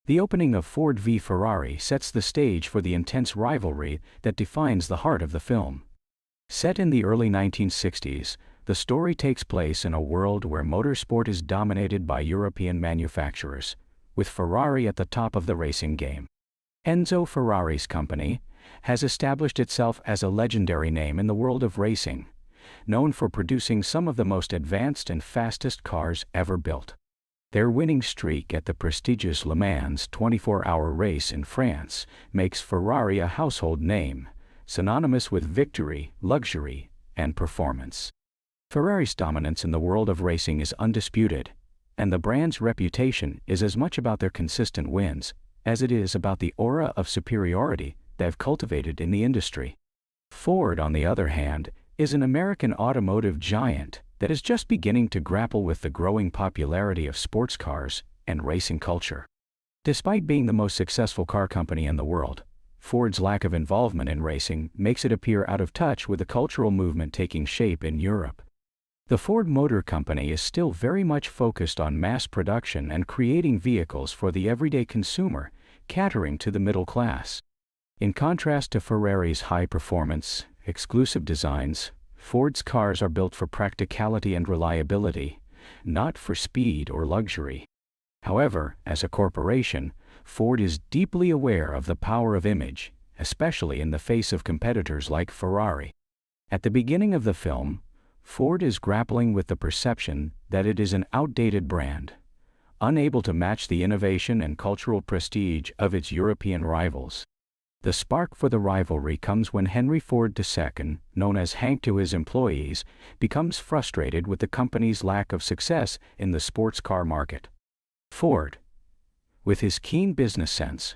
The opening of Ford v Ferrari sets the stage for the intense rivalry that defines the heart of the film. Set in the early 1960s, the story takes place in a world where motorsport is dominated by European manufacturers, with Ferrari at the top of the racing game. Enzo Ferrari's company has established itself as a legendary name in the world of racing, known for producing some of the most advanced and fastest cars ever built. Their winning streak at the prestigious Le Mans 24-hour race in France makes Ferrari a household name, synonymous with victory, luxury, and performance. Ferrari's dominance in the world of racing is undisputed, and the brand's reputation is as much about their consistent wins as it is about the aura of superiority they've cultivated in the industry. Ford, on the other hand, is an American automotive giant that is just beginning to grapple with the growing popularity of sports cars and racing culture. Despite being the most successful car company in the world, Ford's lack of involvement in racing makes it appear out of touch with the cultural movement taking shape in Europe. The Ford Motor Company is still very much focused on mass production and creating vehicles for the everyday consumer, catering to the middle class. In contrast to Ferrari's high-performance, exclusive designs, Ford's cars are built for practicality and reliability, not for speed or luxury. However, as a corporation, Ford is deeply aware of the power of image, especially in the face of competitors like Ferrari. At the beginning of the film, Ford is grappling with the perception that it is an outdated brand, unable to match the innovation and cultural prestige of its European rivals. The spark for the rivalry comes when Henry Ford II, known as Hank to his employees, becomes frustrated with the company's lack of success in the sports car market. Ford, with his keen business sense,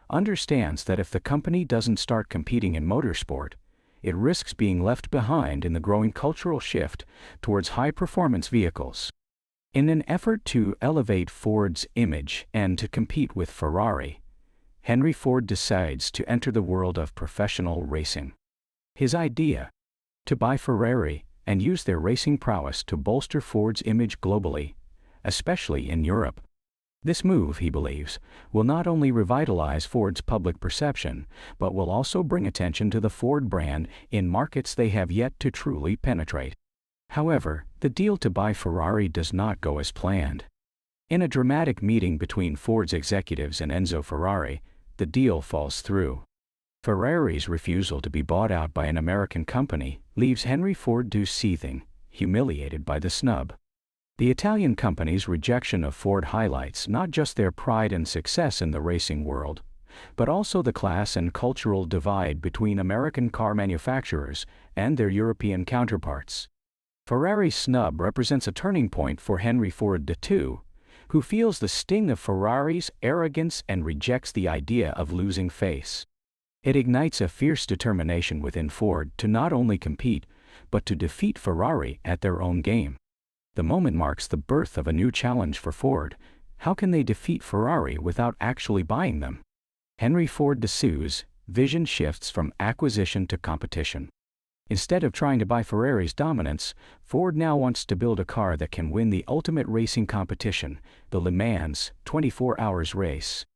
understands that if the company doesn't start competing in motorsport, it risks being left behind in the growing cultural shift towards high-performance vehicles. In an effort to elevate Ford's image and to compete with Ferrari, Henry Ford decides to enter the world of professional racing. His idea: to buy Ferrari and use their racing prowess to bolster Ford's image globally, especially in Europe. This move, he believes, will not only revitalize Ford's public perception, but will also bring attention to the Ford brand in markets they have yet to truly penetrate. However, the deal to buy Ferrari does not go as planned. In a dramatic meeting between Ford's executives and Enzo Ferrari, the deal falls through. Ferrari's refusal to be bought out by an American company leaves Henry Ford seething, humiliated by the snub. The Italian company's rejection of Ford highlights not just their pride and success in the racing world, but also the class and cultural divide between American car manufacturers and their European counterparts. Ferrari's snub represents a turning point for Henry Ford II, who feels the sting of Ferrari's arrogance and rejects the idea of losing face. It ignites a fierce determination within Ford to not only compete, but to defeat Ferrari at their own game. The moment marks the birth of a new challenge for Ford. How can they defeat Ferrari without actually buying them? Henry Ford II's vision shifts from acquisition to competition. Instead of trying to buy Ferrari's dominance, Ford now wants to build a car that can win the ultimate racing competition, the Le Mans 24 hours race.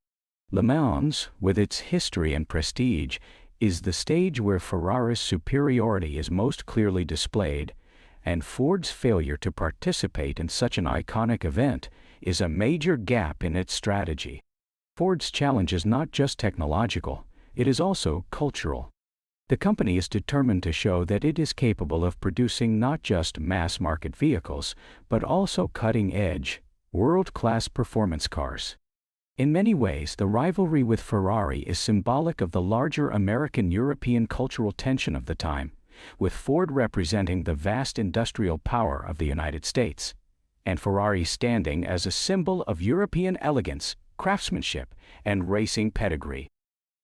Le Mans, with its history and prestige, is the stage where Ferrari's superiority is most clearly displayed, and Ford's failure to participate in such an iconic event is a major gap in its strategy. Ford's challenge is not just technological, it is also cultural. The company is determined to show that it is capable of producing not just mass-market vehicles, but also cutting-edge, world-class performance cars. In many ways, the rivalry with Ferrari is symbolic of the larger American-European cultural tension of the time, with Ford representing the vast industrial power of the United States, and Ferrari standing as a symbol of European elegance, craftsmanship, and racing pedigree.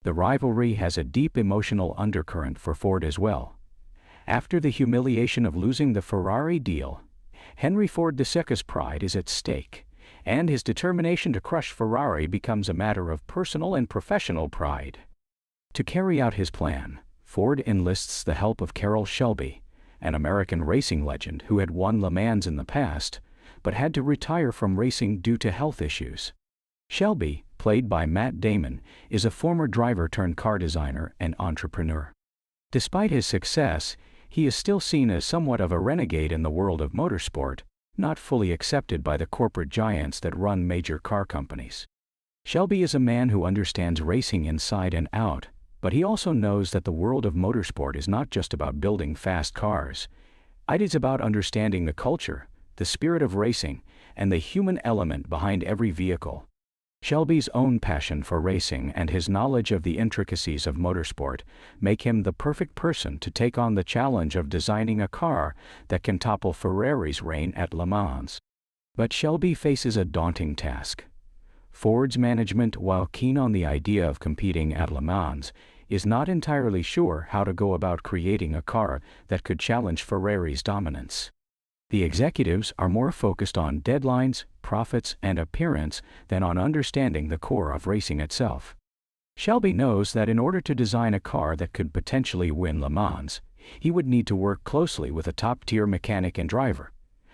The rivalry has a deep emotional undercurrent for Ford as well. After the humiliation of losing the Ferrari deal, Henry Ford II's pride is at stake, and his determination to crush Ferrari becomes a matter of personal and professional pride. To carry out his plan, Ford enlists the help of Carroll Shelby, an American racing legend who had won Le Mans in the past, but had to retire from racing due to health issues. Shelby, played by Matt Damon, is a former driver-turned-car designer and entrepreneur. Despite his success, he is still seen as somewhat of a renegade in the world of motorsport, not fully accepted by the corporate giants that run major car companies. Shelby is a man who understands racing inside and out, but he also knows that the world of motorsport is not just about building fast cars. It is about understanding the culture, the spirit of racing, and the human element behind every vehicle. Shelby's own passion for racing and his knowledge of the intricacies of motorsport make him the perfect person to take on the challenge of designing a car that can topple Ferrari's reign at Le Mans. But Shelby faces a daunting task. Ford's management, while keen on the idea of competing at Le Mans, is not entirely sure how to go about creating a car that could challenge Ferrari's dominance. The executives are more focused on deadlines, profits, and appearance than on understanding the core of racing itself. Shelby knows that in order to design a car that could potentially win Le Mans, he would need to work closely with a top-tier mechanic and driver,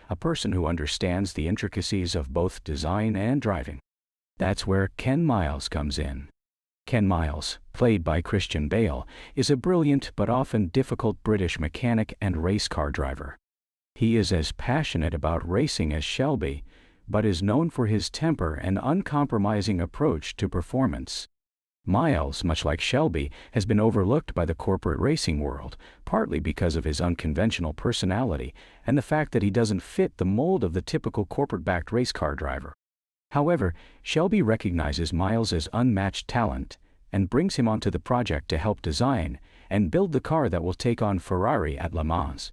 a person who understands the intricacies of both design and driving. That's where Ken Miles comes in. Ken Miles, played by Christian Bale, is a brilliant but often difficult British mechanic and race car driver. He is as passionate about racing as Shelby, but is known for his temper and uncompromising approach to performance. Miles, much like Shelby, has been overlooked by the corporate racing world, partly because of his unconventional personality and the fact that he doesn't fit the mold of the typical corporate-backed race car driver. However, Shelby recognizes Miles as unmatched talent and brings him onto the project to help design and build the car that will take on Ferrari at Le Mans.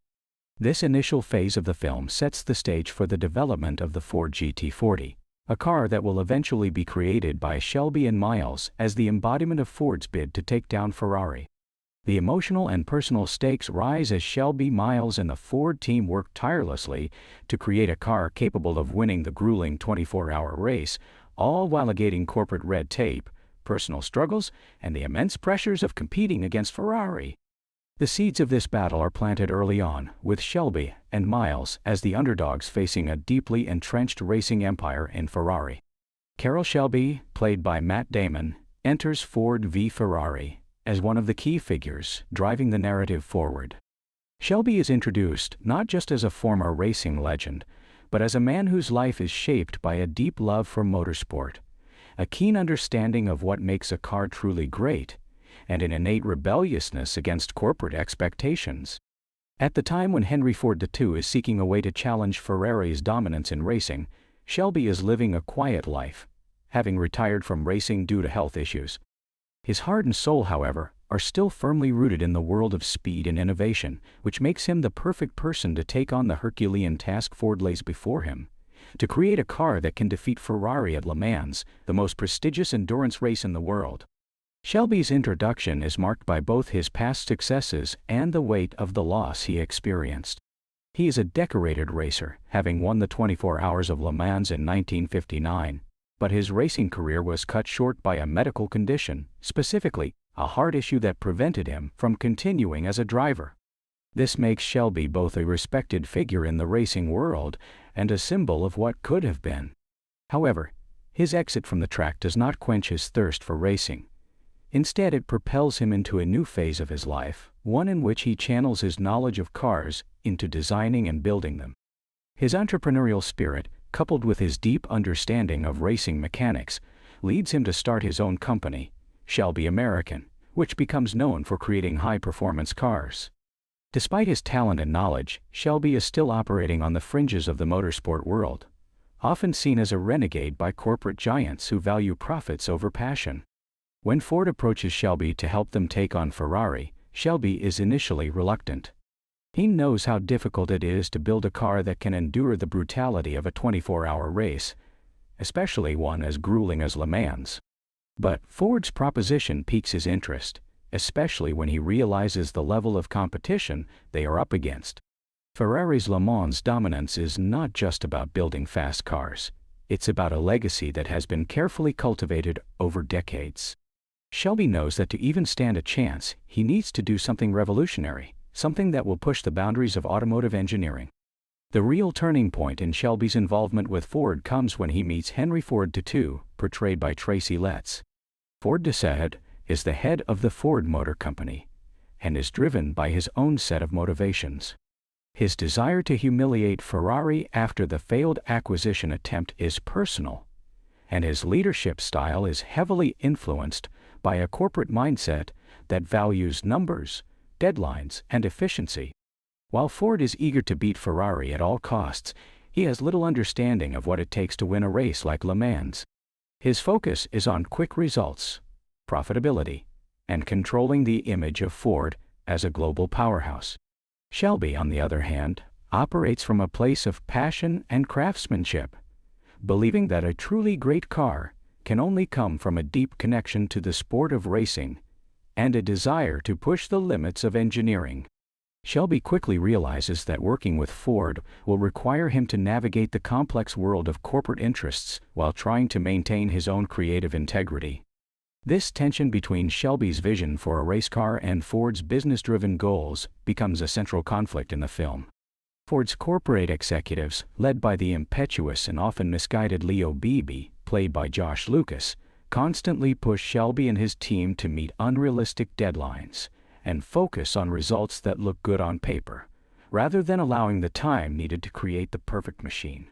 This initial phase of the film sets the stage for the development of the Ford GT40, a car that will eventually be created by Shelby and Miles as the embodiment of Ford's bid to take down Ferrari. The emotional and personal stakes rise as Shelby, Miles, and the Ford team work tirelessly to create a car capable of winning the grueling 24-hour race, all while negating corporate red tape, personal struggles, and the immense pressures of competing against Ferrari. The seeds of this battle are planted early on, with Shelby and Miles as the underdogs facing a deeply entrenched racing empire in Ferrari. Carroll Shelby, played by Matt Damon, enters Ford v Ferrari as one of the key figures driving the narrative forward. Shelby is introduced not just as a former racing legend, but as a man whose life is shaped by a deep love for motorsport, a keen understanding of what makes a car truly great, and an innate rebelliousness against corporate expectations. At the time when Henry Ford II is seeking a way to challenge Ferrari's dominance in racing, Shelby is living a quiet life, having retired from racing due to health issues. His heart and soul, however, are still firmly rooted in the world of speed and innovation, which makes him the perfect person to take on the Herculean task Ford lays before him, to create a car that can defeat Ferrari at Le Mans, the most prestigious endurance race in the world. Shelby's introduction is marked by both his past successes and the weight of the loss he experienced. He is a decorated racer, having won the 24 Hours of Le Mans in 1959, but his racing career was cut short by a medical condition, specifically, a heart issue that prevented him from continuing as a driver. This makes Shelby both a respected figure in the racing world and a symbol of what could have been. However, his exit from the track does not quench his thirst for racing. Instead, it propels him into a new phase of his life, one in which he channels his knowledge of cars into designing and building them. His entrepreneurial spirit, coupled with his deep understanding of racing mechanics, leads him to start his own company, Shelby American, which becomes known for creating high-performance cars. Despite his talent and knowledge, Shelby is still operating on the fringes of the motorsport world, often seen as a renegade by corporate giants who value profits over passion. When Ford approaches Shelby to help them take on Ferrari, Shelby is initially reluctant. He knows how difficult it is to build a car that can endure the brutality of a 24-hour race, especially one as grueling as Le Mans. But Ford's proposition piques his interest, especially when he realizes the level of competition they are up against. Ferrari's Le Mans dominance is not just about building fast cars. It's about a legacy that has been carefully cultivated over decades. Shelby knows that to even stand a chance, he needs to do something revolutionary, something that will push the boundaries of automotive engineering. The real turning point in Shelby's involvement with Ford comes when he meets Henry Ford II, portrayed by Tracy Letts. Ford Desed is the head of the Ford Motor Company and is driven by his own set of motivations. His desire to humiliate Ferrari after the failed acquisition attempt is personal, and his leadership style is heavily influenced by a corporate mindset that values numbers, deadlines, and efficiency. While Ford is eager to beat Ferrari at all costs, he has little understanding of what it takes to win a race like Le Mans. His focus is on quick results, profitability, and controlling the image of Ford as a global powerhouse. Shelby, on the other hand, operates from a place of passion and craftsmanship, believing that a truly great car can only come from a deep connection to the sport of racing and a desire to push the limits of engineering. Shelby quickly realizes that working with Ford will require him to navigate the complex world of corporate interests while trying to maintain his own creative integrity. This tension between Shelby's vision for a race car and Ford's business-driven goals becomes a central conflict in the film. Ford's corporate executives, led by the impetuous and often misguided Leo Beebe, played by Josh Lucas, constantly push Shelby and his team to meet unrealistic deadlines and focus on results that look good on paper, rather than allowing the time needed to create the perfect machine.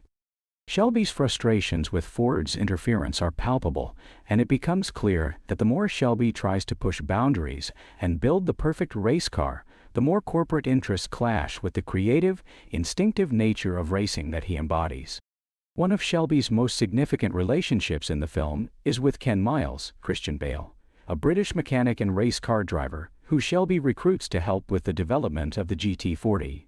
Shelby's frustrations with Ford's interference are palpable, and it becomes clear that the more Shelby tries to push boundaries and build the perfect race car, the more corporate interests clash with the creative, instinctive nature of racing that he embodies. One of Shelby's most significant relationships in the film is with Ken Miles, Christian Bale, a British mechanic and race car driver who Shelby recruits to help with the development of the GT40.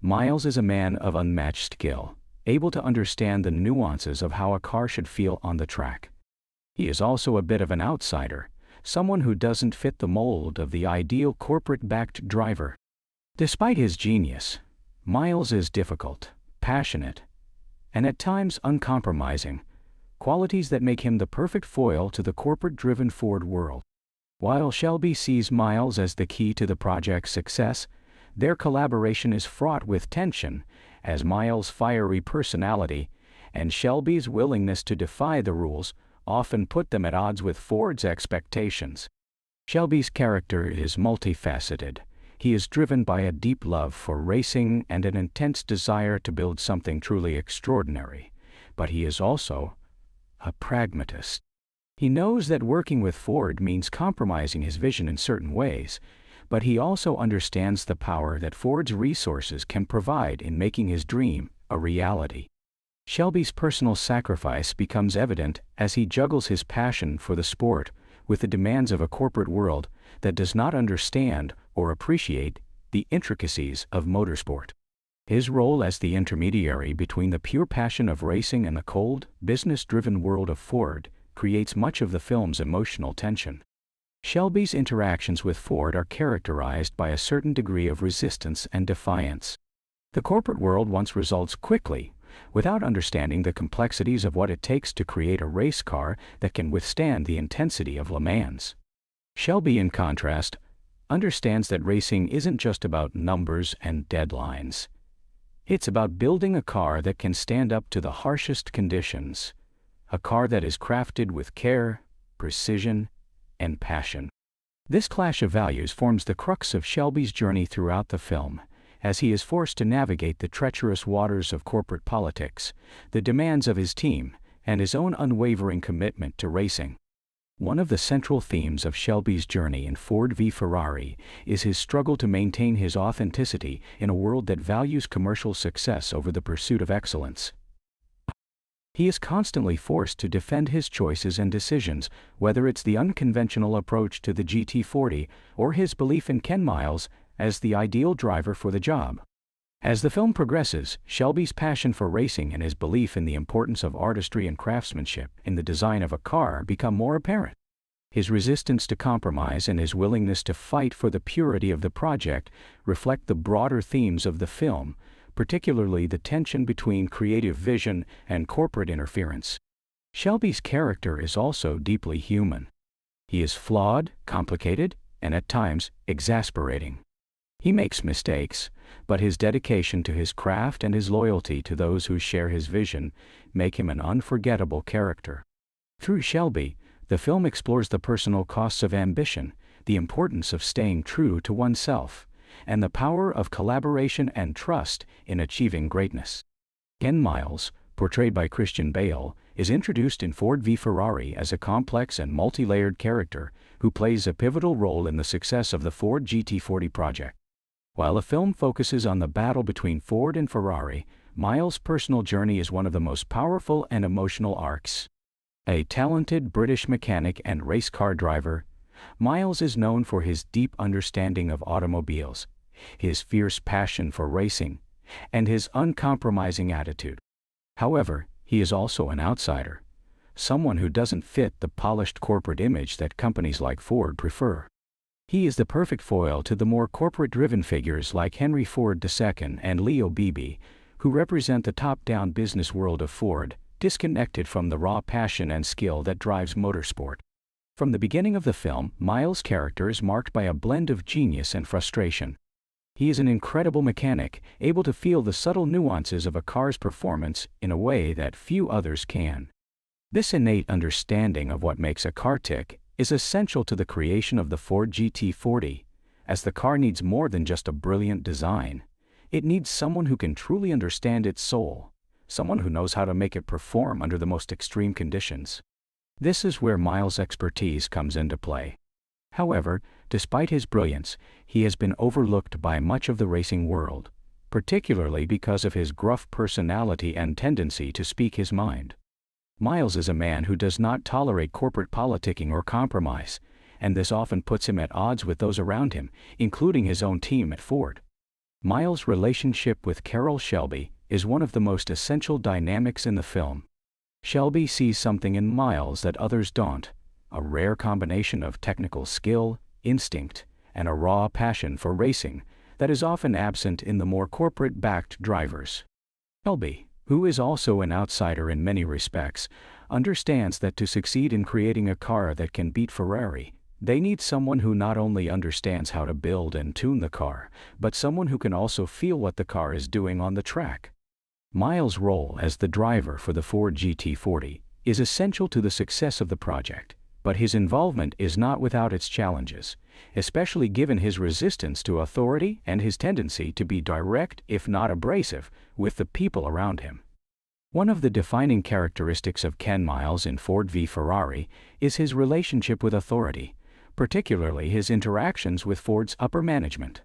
Miles is a man of unmatched skill, able to understand the nuances of how a car should feel on the track. He is also a bit of an outsider, someone who doesn't fit the mold of the ideal corporate-backed driver. Despite his genius, Miles is difficult, passionate, and at times uncompromising, qualities that make him the perfect foil to the corporate-driven Ford world. While Shelby sees Miles as the key to the project's success, their collaboration is fraught with tension, as Miles' fiery personality and Shelby's willingness to defy the rules often put them at odds with Ford's expectations. Shelby's character is multifaceted. He is driven by a deep love for racing and an intense desire to build something truly extraordinary, but he is also a pragmatist. He knows that working with Ford means compromising his vision in certain ways, but he also understands the power that Ford's resources can provide in making his dream a reality. Shelby's personal sacrifice becomes evident as he juggles his passion for the sport with the demands of a corporate world that does not understand or appreciate the intricacies of motorsport. His role as the intermediary between the pure passion of racing and the cold, business-driven world of Ford creates much of the film's emotional tension. Shelby's interactions with Ford are characterized by a certain degree of resistance and defiance. The corporate world wants results quickly, without understanding the complexities of what it takes to create a race car that can withstand the intensity of Le Mans. Shelby, in contrast, understands that racing isn't just about numbers and deadlines. It's about building a car that can stand up to the harshest conditions, a car that is crafted with care, precision, and passion. This clash of values forms the crux of Shelby's journey throughout the film, as he is forced to navigate the treacherous waters of corporate politics, the demands of his team, and his own unwavering commitment to racing. One of the central themes of Shelby's journey in Ford v Ferrari is his struggle to maintain his authenticity in a world that values commercial success over the pursuit of excellence. He is constantly forced to defend his choices and decisions, whether it's the unconventional approach to the GT40 or his belief in Ken Miles as the ideal driver for the job. As the film progresses, Shelby's passion for racing and his belief in the importance of artistry and craftsmanship in the design of a car become more apparent. His resistance to compromise and his willingness to fight for the purity of the project reflect the broader themes of the film, particularly the tension between creative vision and corporate interference. Shelby's character is also deeply human. He is flawed, complicated, and at times exasperating. He makes mistakes, but his dedication to his craft and his loyalty to those who share his vision make him an unforgettable character. Through Shelby, the film explores the personal costs of ambition, the importance of staying true to oneself, and the power of collaboration and trust in achieving greatness. Ken Miles, portrayed by Christian Bale, is introduced in Ford v Ferrari as a complex and multi-layered character who plays a pivotal role in the success of the Ford GT40 project. While the film focuses on the battle between Ford and Ferrari, Miles' personal journey is one of the most powerful and emotional arcs. A talented British mechanic and race car driver, Miles is known for his deep understanding of automobiles, his fierce passion for racing, and his uncompromising attitude. However, he is also an outsider, someone who doesn't fit the polished corporate image that companies like Ford prefer. He is the perfect foil to the more corporate-driven figures like Henry Ford II and Leo Beebe, who represent the top-down business world of Ford, disconnected from the raw passion and skill that drives motorsport. From the beginning of the film, Miles' character is marked by a blend of genius and frustration. He is an incredible mechanic, able to feel the subtle nuances of a car's performance in a way that few others can. This innate understanding of what makes a car tick is essential to the creation of the Ford GT40, as the car needs more than just a brilliant design. It needs someone who can truly understand its soul, someone who knows how to make it perform under the most extreme conditions. This is where Miles' expertise comes into play. However, despite his brilliance, he has been overlooked by much of the racing world, particularly because of his gruff personality and tendency to speak his mind. Miles is a man who does not tolerate corporate politicking or compromise, and this often puts him at odds with those around him, including his own team at Ford. Miles' relationship with Carroll Shelby is one of the most essential dynamics in the film. Shelby sees something in Miles that others don't, a rare combination of technical skill, instinct, and a raw passion for racing that is often absent in the more corporate-backed drivers. Shelby, who is also an outsider in many respects, understands that to succeed in creating a car that can beat Ferrari, they need someone who not only understands how to build and tune the car, but someone who can also feel what the car is doing on the track. Miles' role as the driver for the Ford GT40 is essential to the success of the project, but his involvement is not without its challenges, especially given his resistance to authority and his tendency to be direct, if not abrasive, with the people around him. One of the defining characteristics of Ken Miles in Ford v Ferrari is his relationship with authority, particularly his interactions with Ford's upper management.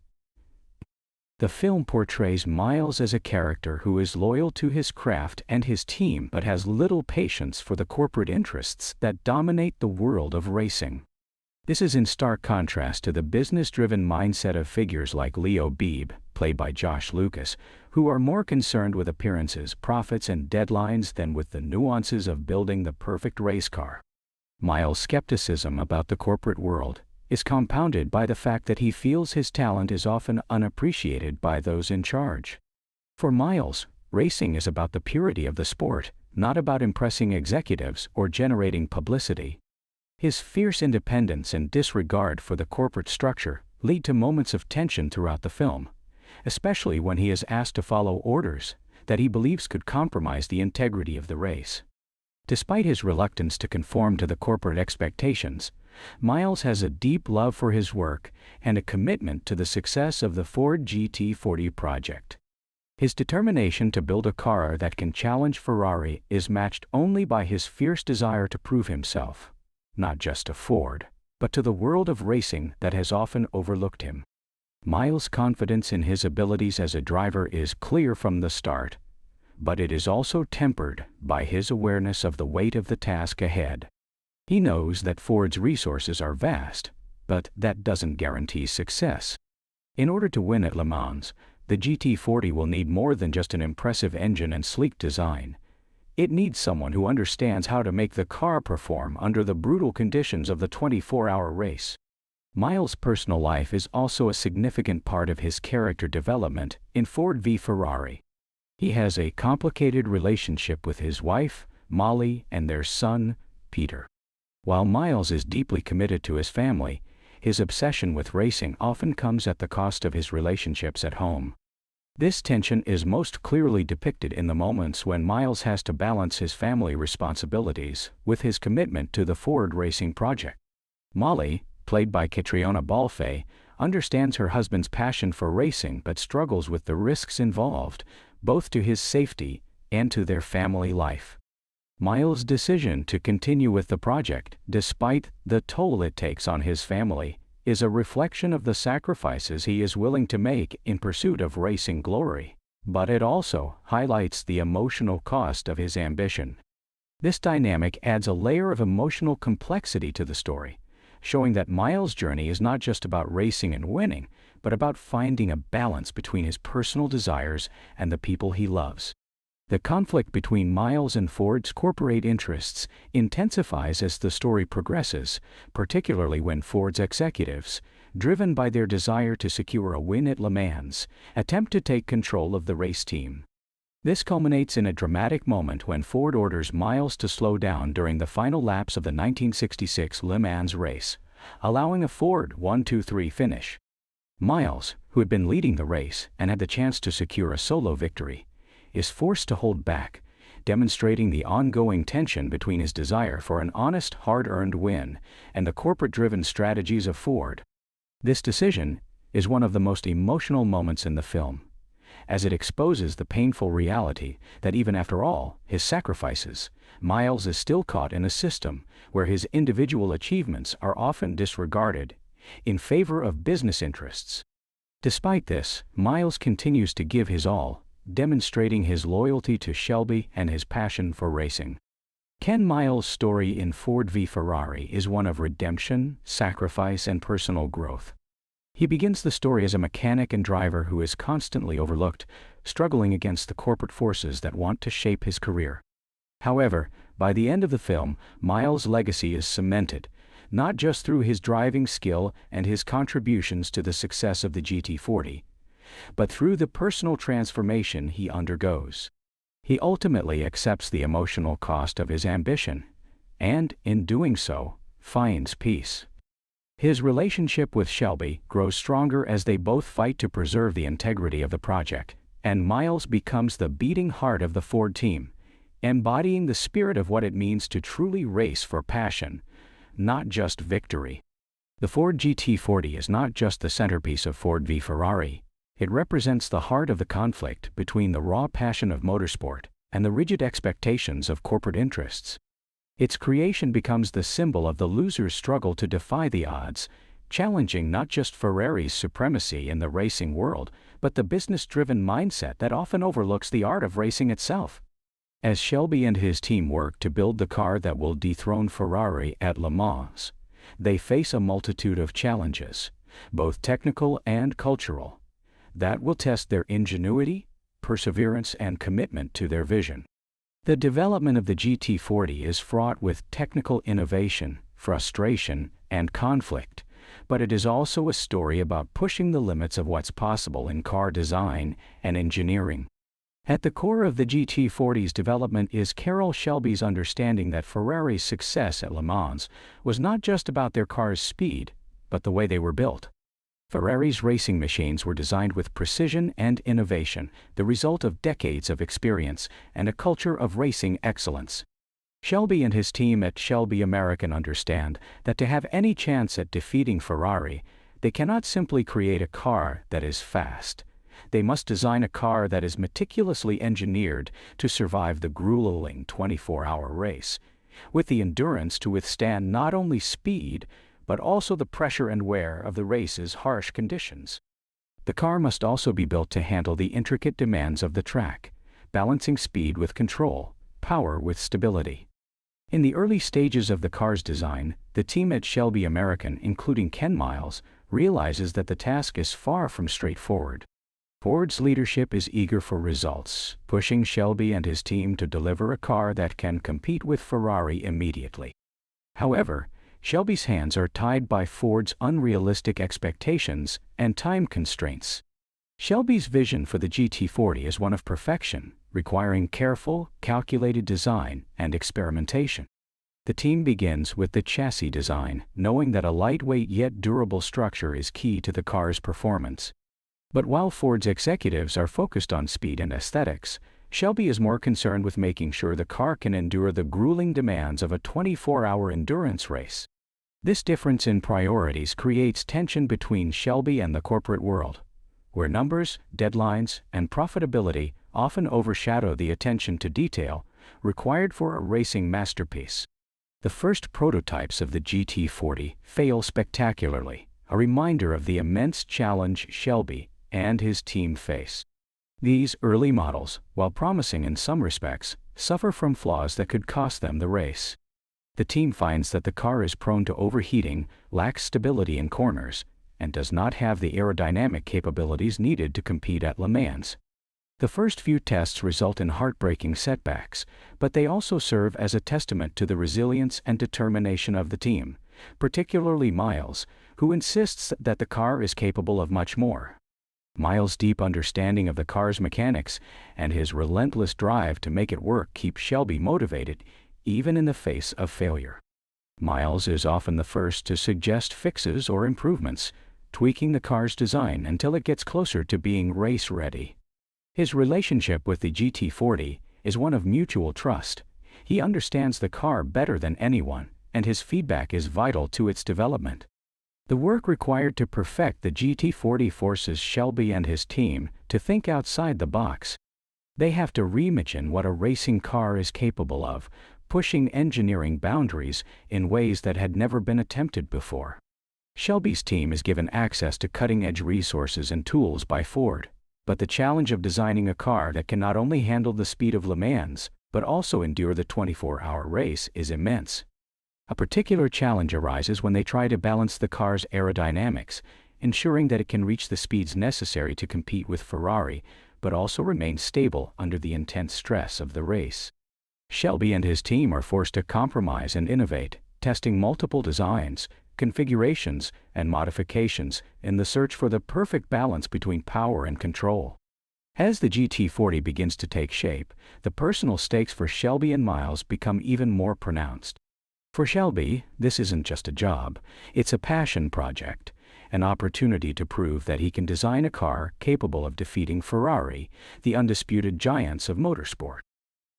The film portrays Miles as a character who is loyal to his craft and his team but has little patience for the corporate interests that dominate the world of racing. This is in stark contrast to the business-driven mindset of figures like Leo Beebe, played by Josh Lucas, who are more concerned with appearances, profits, and deadlines than with the nuances of building the perfect race car. Miles' skepticism about the corporate world is compounded by the fact that he feels his talent is often unappreciated by those in charge. For Miles, racing is about the purity of the sport, not about impressing executives or generating publicity. His fierce independence and disregard for the corporate structure lead to moments of tension throughout the film, especially when he is asked to follow orders that he believes could compromise the integrity of the race. Despite his reluctance to conform to the corporate expectations, Miles has a deep love for his work and a commitment to the success of the Ford GT40 project. His determination to build a car that can challenge Ferrari is matched only by his fierce desire to prove himself, not just to Ford, but to the world of racing that has often overlooked him. Miles' confidence in his abilities as a driver is clear from the start, but it is also tempered by his awareness of the weight of the task ahead. He knows that Ford's resources are vast, but that doesn't guarantee success. In order to win at Le Mans, the GT40 will need more than just an impressive engine and sleek design. It needs someone who understands how to make the car perform under the brutal conditions of the 24-hour race. Miles' personal life is also a significant part of his character development in Ford v Ferrari. He has a complicated relationship with his wife, Molly, and their son, Peter. While Miles is deeply committed to his family, his obsession with racing often comes at the cost of his relationships at home. This tension is most clearly depicted in the moments when Miles has to balance his family responsibilities with his commitment to the Ford racing project. Molly, played by Caitríona Balfe, understands her husband's passion for racing but struggles with the risks involved, both to his safety and to their family life. Miles' decision to continue with the project, despite the toll it takes on his family, is a reflection of the sacrifices he is willing to make in pursuit of racing glory, but it also highlights the emotional cost of his ambition. This dynamic adds a layer of emotional complexity to the story, showing that Miles' journey is not just about racing and winning, but about finding a balance between his personal desires and the people he loves. The conflict between Miles and Ford's corporate interests intensifies as the story progresses, particularly when Ford's executives, driven by their desire to secure a win at Le Mans, attempt to take control of the race team. This culminates in a dramatic moment when Ford orders Miles to slow down during the final laps of the 1966 Le Mans race, allowing a Ford 1-2-3 finish. Miles, who had been leading the race and had the chance to secure a solo victory, is forced to hold back, demonstrating the ongoing tension between his desire for an honest, hard-earned win and the corporate-driven strategies of Ford. This decision is one of the most emotional moments in the film, as it exposes the painful reality that even after all his sacrifices, Miles is still caught in a system where his individual achievements are often disregarded in favor of business interests. Despite this, Miles continues to give his all, demonstrating his loyalty to Shelby and his passion for racing. Ken Miles' story in Ford v Ferrari is one of redemption, sacrifice, and personal growth. He begins the story as a mechanic and driver who is constantly overlooked, struggling against the corporate forces that want to shape his career. However, by the end of the film, Miles' legacy is cemented, not just through his driving skill and his contributions to the success of the GT40, but through the personal transformation he undergoes. He ultimately accepts the emotional cost of his ambition, and, in doing so, finds peace. His relationship with Shelby grows stronger as they both fight to preserve the integrity of the project, and Miles becomes the beating heart of the Ford team, embodying the spirit of what it means to truly race for passion, not just victory. The Ford GT40 is not just the centerpiece of Ford v Ferrari. It represents the heart of the conflict between the raw passion of motorsport and the rigid expectations of corporate interests. Its creation becomes the symbol of the loser's struggle to defy the odds, challenging not just Ferrari's supremacy in the racing world, but the business-driven mindset that often overlooks the art of racing itself. As Shelby and his team work to build the car that will dethrone Ferrari at Le Mans, they face a multitude of challenges, both technical and cultural, that will test their ingenuity, perseverance, and commitment to their vision. The development of the GT40 is fraught with technical innovation, frustration, and conflict, but it is also a story about pushing the limits of what's possible in car design and engineering. At the core of the GT40's development is Carroll Shelby's understanding that Ferrari's success at Le Mans was not just about their car's speed, but the way they were built. Ferrari's racing machines were designed with precision and innovation, the result of decades of experience and a culture of racing excellence. Shelby and his team at Shelby American understand that to have any chance at defeating Ferrari, they cannot simply create a car that is fast. They must design a car that is meticulously engineered to survive the grueling 24-hour race, with the endurance to withstand not only speed, but also the pressure and wear of the race's harsh conditions. The car must also be built to handle the intricate demands of the track, balancing speed with control, power with stability. In the early stages of the car's design, the team at Shelby American, including Ken Miles, realizes that the task is far from straightforward. Ford's leadership is eager for results, pushing Shelby and his team to deliver a car that can compete with Ferrari immediately. However, Shelby's hands are tied by Ford's unrealistic expectations and time constraints. Shelby's vision for the GT40 is one of perfection, requiring careful, calculated design and experimentation. The team begins with the chassis design, knowing that a lightweight yet durable structure is key to the car's performance. But while Ford's executives are focused on speed and aesthetics, Shelby is more concerned with making sure the car can endure the grueling demands of a 24-hour endurance race. This difference in priorities creates tension between Shelby and the corporate world, where numbers, deadlines, and profitability often overshadow the attention to detail required for a racing masterpiece. The first prototypes of the GT40 fail spectacularly, a reminder of the immense challenge Shelby and his team face. These early models, while promising in some respects, suffer from flaws that could cost them the race. The team finds that the car is prone to overheating, lacks stability in corners, and does not have the aerodynamic capabilities needed to compete at Le Mans. The first few tests result in heartbreaking setbacks, but they also serve as a testament to the resilience and determination of the team, particularly Miles, who insists that the car is capable of much more. Miles' deep understanding of the car's mechanics and his relentless drive to make it work keep Shelby motivated, even in the face of failure. Miles is often the first to suggest fixes or improvements, tweaking the car's design until it gets closer to being race-ready. His relationship with the GT40 is one of mutual trust. He understands the car better than anyone, and his feedback is vital to its development. The work required to perfect the GT40 forces Shelby and his team to think outside the box. They have to reimagine what a racing car is capable of, pushing engineering boundaries in ways that had never been attempted before. Shelby's team is given access to cutting-edge resources and tools by Ford, but the challenge of designing a car that can not only handle the speed of Le Mans, but also endure the 24-hour race is immense. A particular challenge arises when they try to balance the car's aerodynamics, ensuring that it can reach the speeds necessary to compete with Ferrari, but also remain stable under the intense stress of the race. Shelby and his team are forced to compromise and innovate, testing multiple designs, configurations, and modifications in the search for the perfect balance between power and control. As the GT40 begins to take shape, the personal stakes for Shelby and Miles become even more pronounced. For Shelby, this isn't just a job, it's a passion project, an opportunity to prove that he can design a car capable of defeating Ferrari, the undisputed giants of motorsport.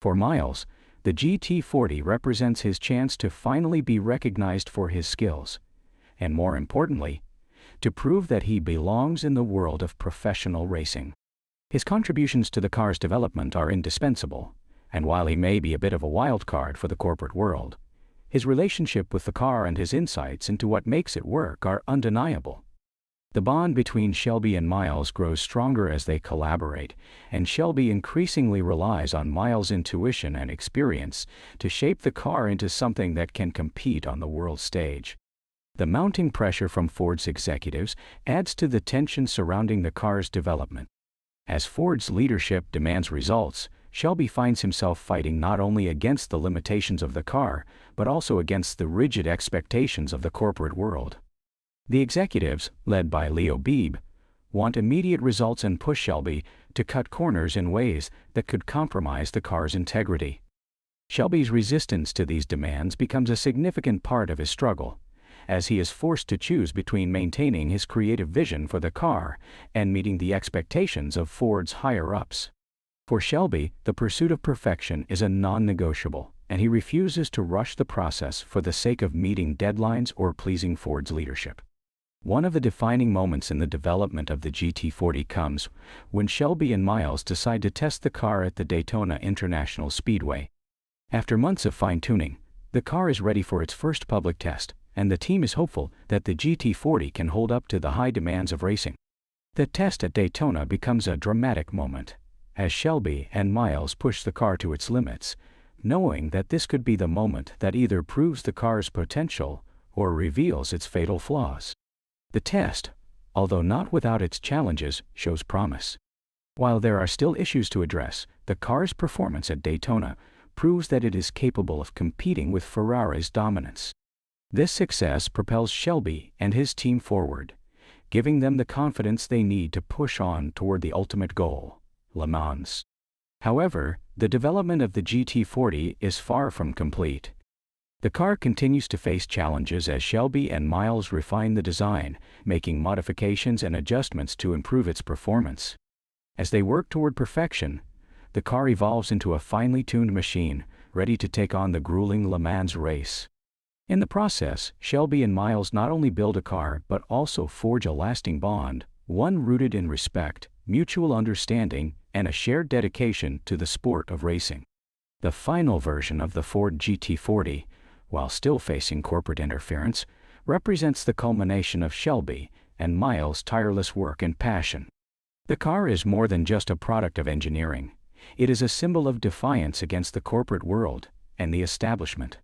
For Miles, the GT40 represents his chance to finally be recognized for his skills, and more importantly, to prove that he belongs in the world of professional racing. His contributions to the car's development are indispensable, and while he may be a bit of a wild card for the corporate world, his relationship with the car and his insights into what makes it work are undeniable. The bond between Shelby and Miles grows stronger as they collaborate, and Shelby increasingly relies on Miles' intuition and experience to shape the car into something that can compete on the world stage. The mounting pressure from Ford's executives adds to the tension surrounding the car's development. As Ford's leadership demands results, Shelby finds himself fighting not only against the limitations of the car, but also against the rigid expectations of the corporate world. The executives, led by Leo Beebe, want immediate results and push Shelby to cut corners in ways that could compromise the car's integrity. Shelby's resistance to these demands becomes a significant part of his struggle, as he is forced to choose between maintaining his creative vision for the car and meeting the expectations of Ford's higher-ups. For Shelby, the pursuit of perfection is a non-negotiable, and he refuses to rush the process for the sake of meeting deadlines or pleasing Ford's leadership. One of the defining moments in the development of the GT40 comes when Shelby and Miles decide to test the car at the Daytona International Speedway. After months of fine-tuning, the car is ready for its first public test, and the team is hopeful that the GT40 can hold up to the high demands of racing. The test at Daytona becomes a dramatic moment, as Shelby and Miles push the car to its limits, knowing that this could be the moment that either proves the car's potential or reveals its fatal flaws. The test, although not without its challenges, shows promise. While there are still issues to address, the car's performance at Daytona proves that it is capable of competing with Ferrari's dominance. This success propels Shelby and his team forward, giving them the confidence they need to push on toward the ultimate goal, Le Mans. However, the development of the GT40 is far from complete. The car continues to face challenges as Shelby and Miles refine the design, making modifications and adjustments to improve its performance. As they work toward perfection, the car evolves into a finely tuned machine, ready to take on the grueling Le Mans race. In the process, Shelby and Miles not only build a car but also forge a lasting bond, one rooted in respect, mutual understanding, and a shared dedication to the sport of racing. The final version of the Ford GT40, while still facing corporate interference, represents the culmination of Shelby and Miles' tireless work and passion. The car is more than just a product of engineering. It is a symbol of defiance against the corporate world and the establishment.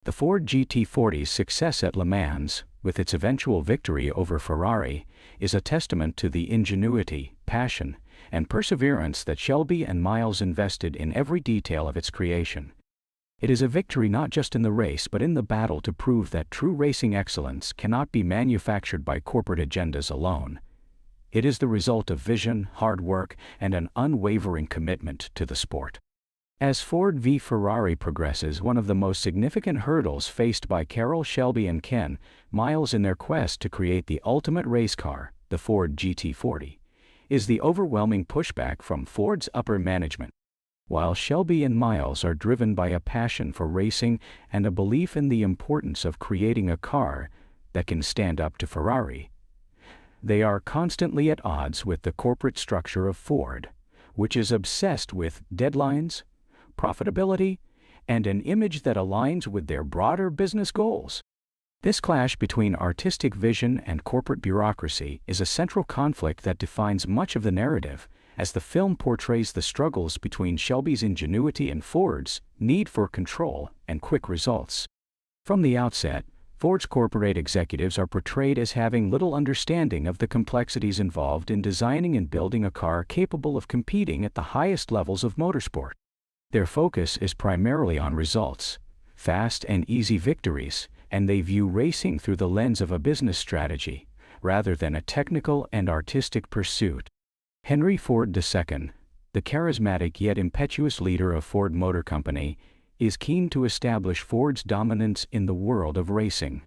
The Ford GT40's success at Le Mans, with its eventual victory over Ferrari, is a testament to the ingenuity, passion, and perseverance that Shelby and Miles invested in every detail of its creation. It is a victory not just in the race but in the battle to prove that true racing excellence cannot be manufactured by corporate agendas alone. It is the result of vision, hard work, and an unwavering commitment to the sport. As Ford v Ferrari progresses, one of the most significant hurdles faced by Carroll, Shelby, and Ken Miles in their quest to create the ultimate race car, the Ford GT40, is the overwhelming pushback from Ford's upper management. While Shelby and Miles are driven by a passion for racing and a belief in the importance of creating a car that can stand up to Ferrari, they are constantly at odds with the corporate structure of Ford, which is obsessed with deadlines, profitability, and an image that aligns with their broader business goals. This clash between artistic vision and corporate bureaucracy is a central conflict that defines much of the narrative, as the film portrays the struggles between Shelby's ingenuity and Ford's need for control and quick results. From the outset, Ford's corporate executives are portrayed as having little understanding of the complexities involved in designing and building a car capable of competing at the highest levels of motorsport. Their focus is primarily on results, fast and easy victories, and they view racing through the lens of a business strategy, rather than a technical and artistic pursuit. Henry Ford II, the charismatic yet impetuous leader of Ford Motor Company, is keen to establish Ford's dominance in the world of racing.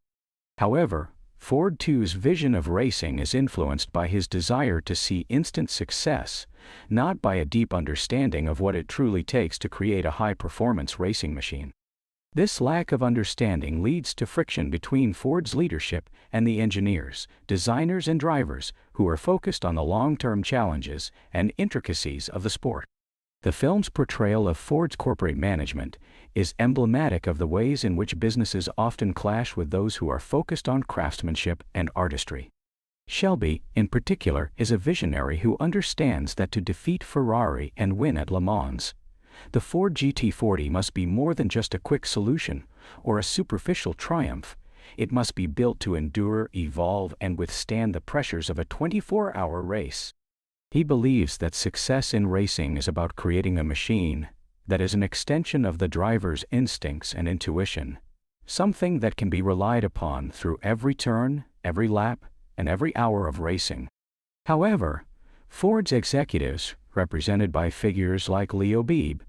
However, Ford II's vision of racing is influenced by his desire to see instant success, not by a deep understanding of what it truly takes to create a high-performance racing machine. This lack of understanding leads to friction between Ford's leadership and the engineers, designers, and drivers who are focused on the long-term challenges and intricacies of the sport. The film's portrayal of Ford's corporate management is emblematic of the ways in which businesses often clash with those who are focused on craftsmanship and artistry. Shelby, in particular, is a visionary who understands that to defeat Ferrari and win at Le Mans, the Ford GT40 must be more than just a quick solution or a superficial triumph. It must be built to endure, evolve, and withstand the pressures of a 24-hour race. He believes that success in racing is about creating a machine that is an extension of the driver's instincts and intuition, something that can be relied upon through every turn, every lap, and every hour of racing. However, Ford's executives, represented by figures like Leo Beebe,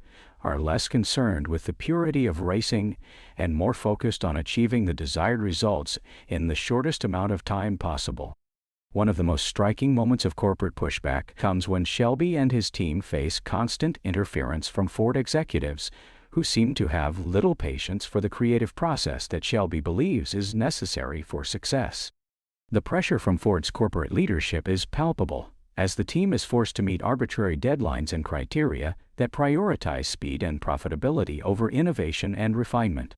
are less concerned with the purity of racing and more focused on achieving the desired results in the shortest amount of time possible. One of the most striking moments of corporate pushback comes when Shelby and his team face constant interference from Ford executives who seem to have little patience for the creative process that Shelby believes is necessary for success. The pressure from Ford's corporate leadership is palpable, as the team is forced to meet arbitrary deadlines and criteria that prioritize speed and profitability over innovation and refinement.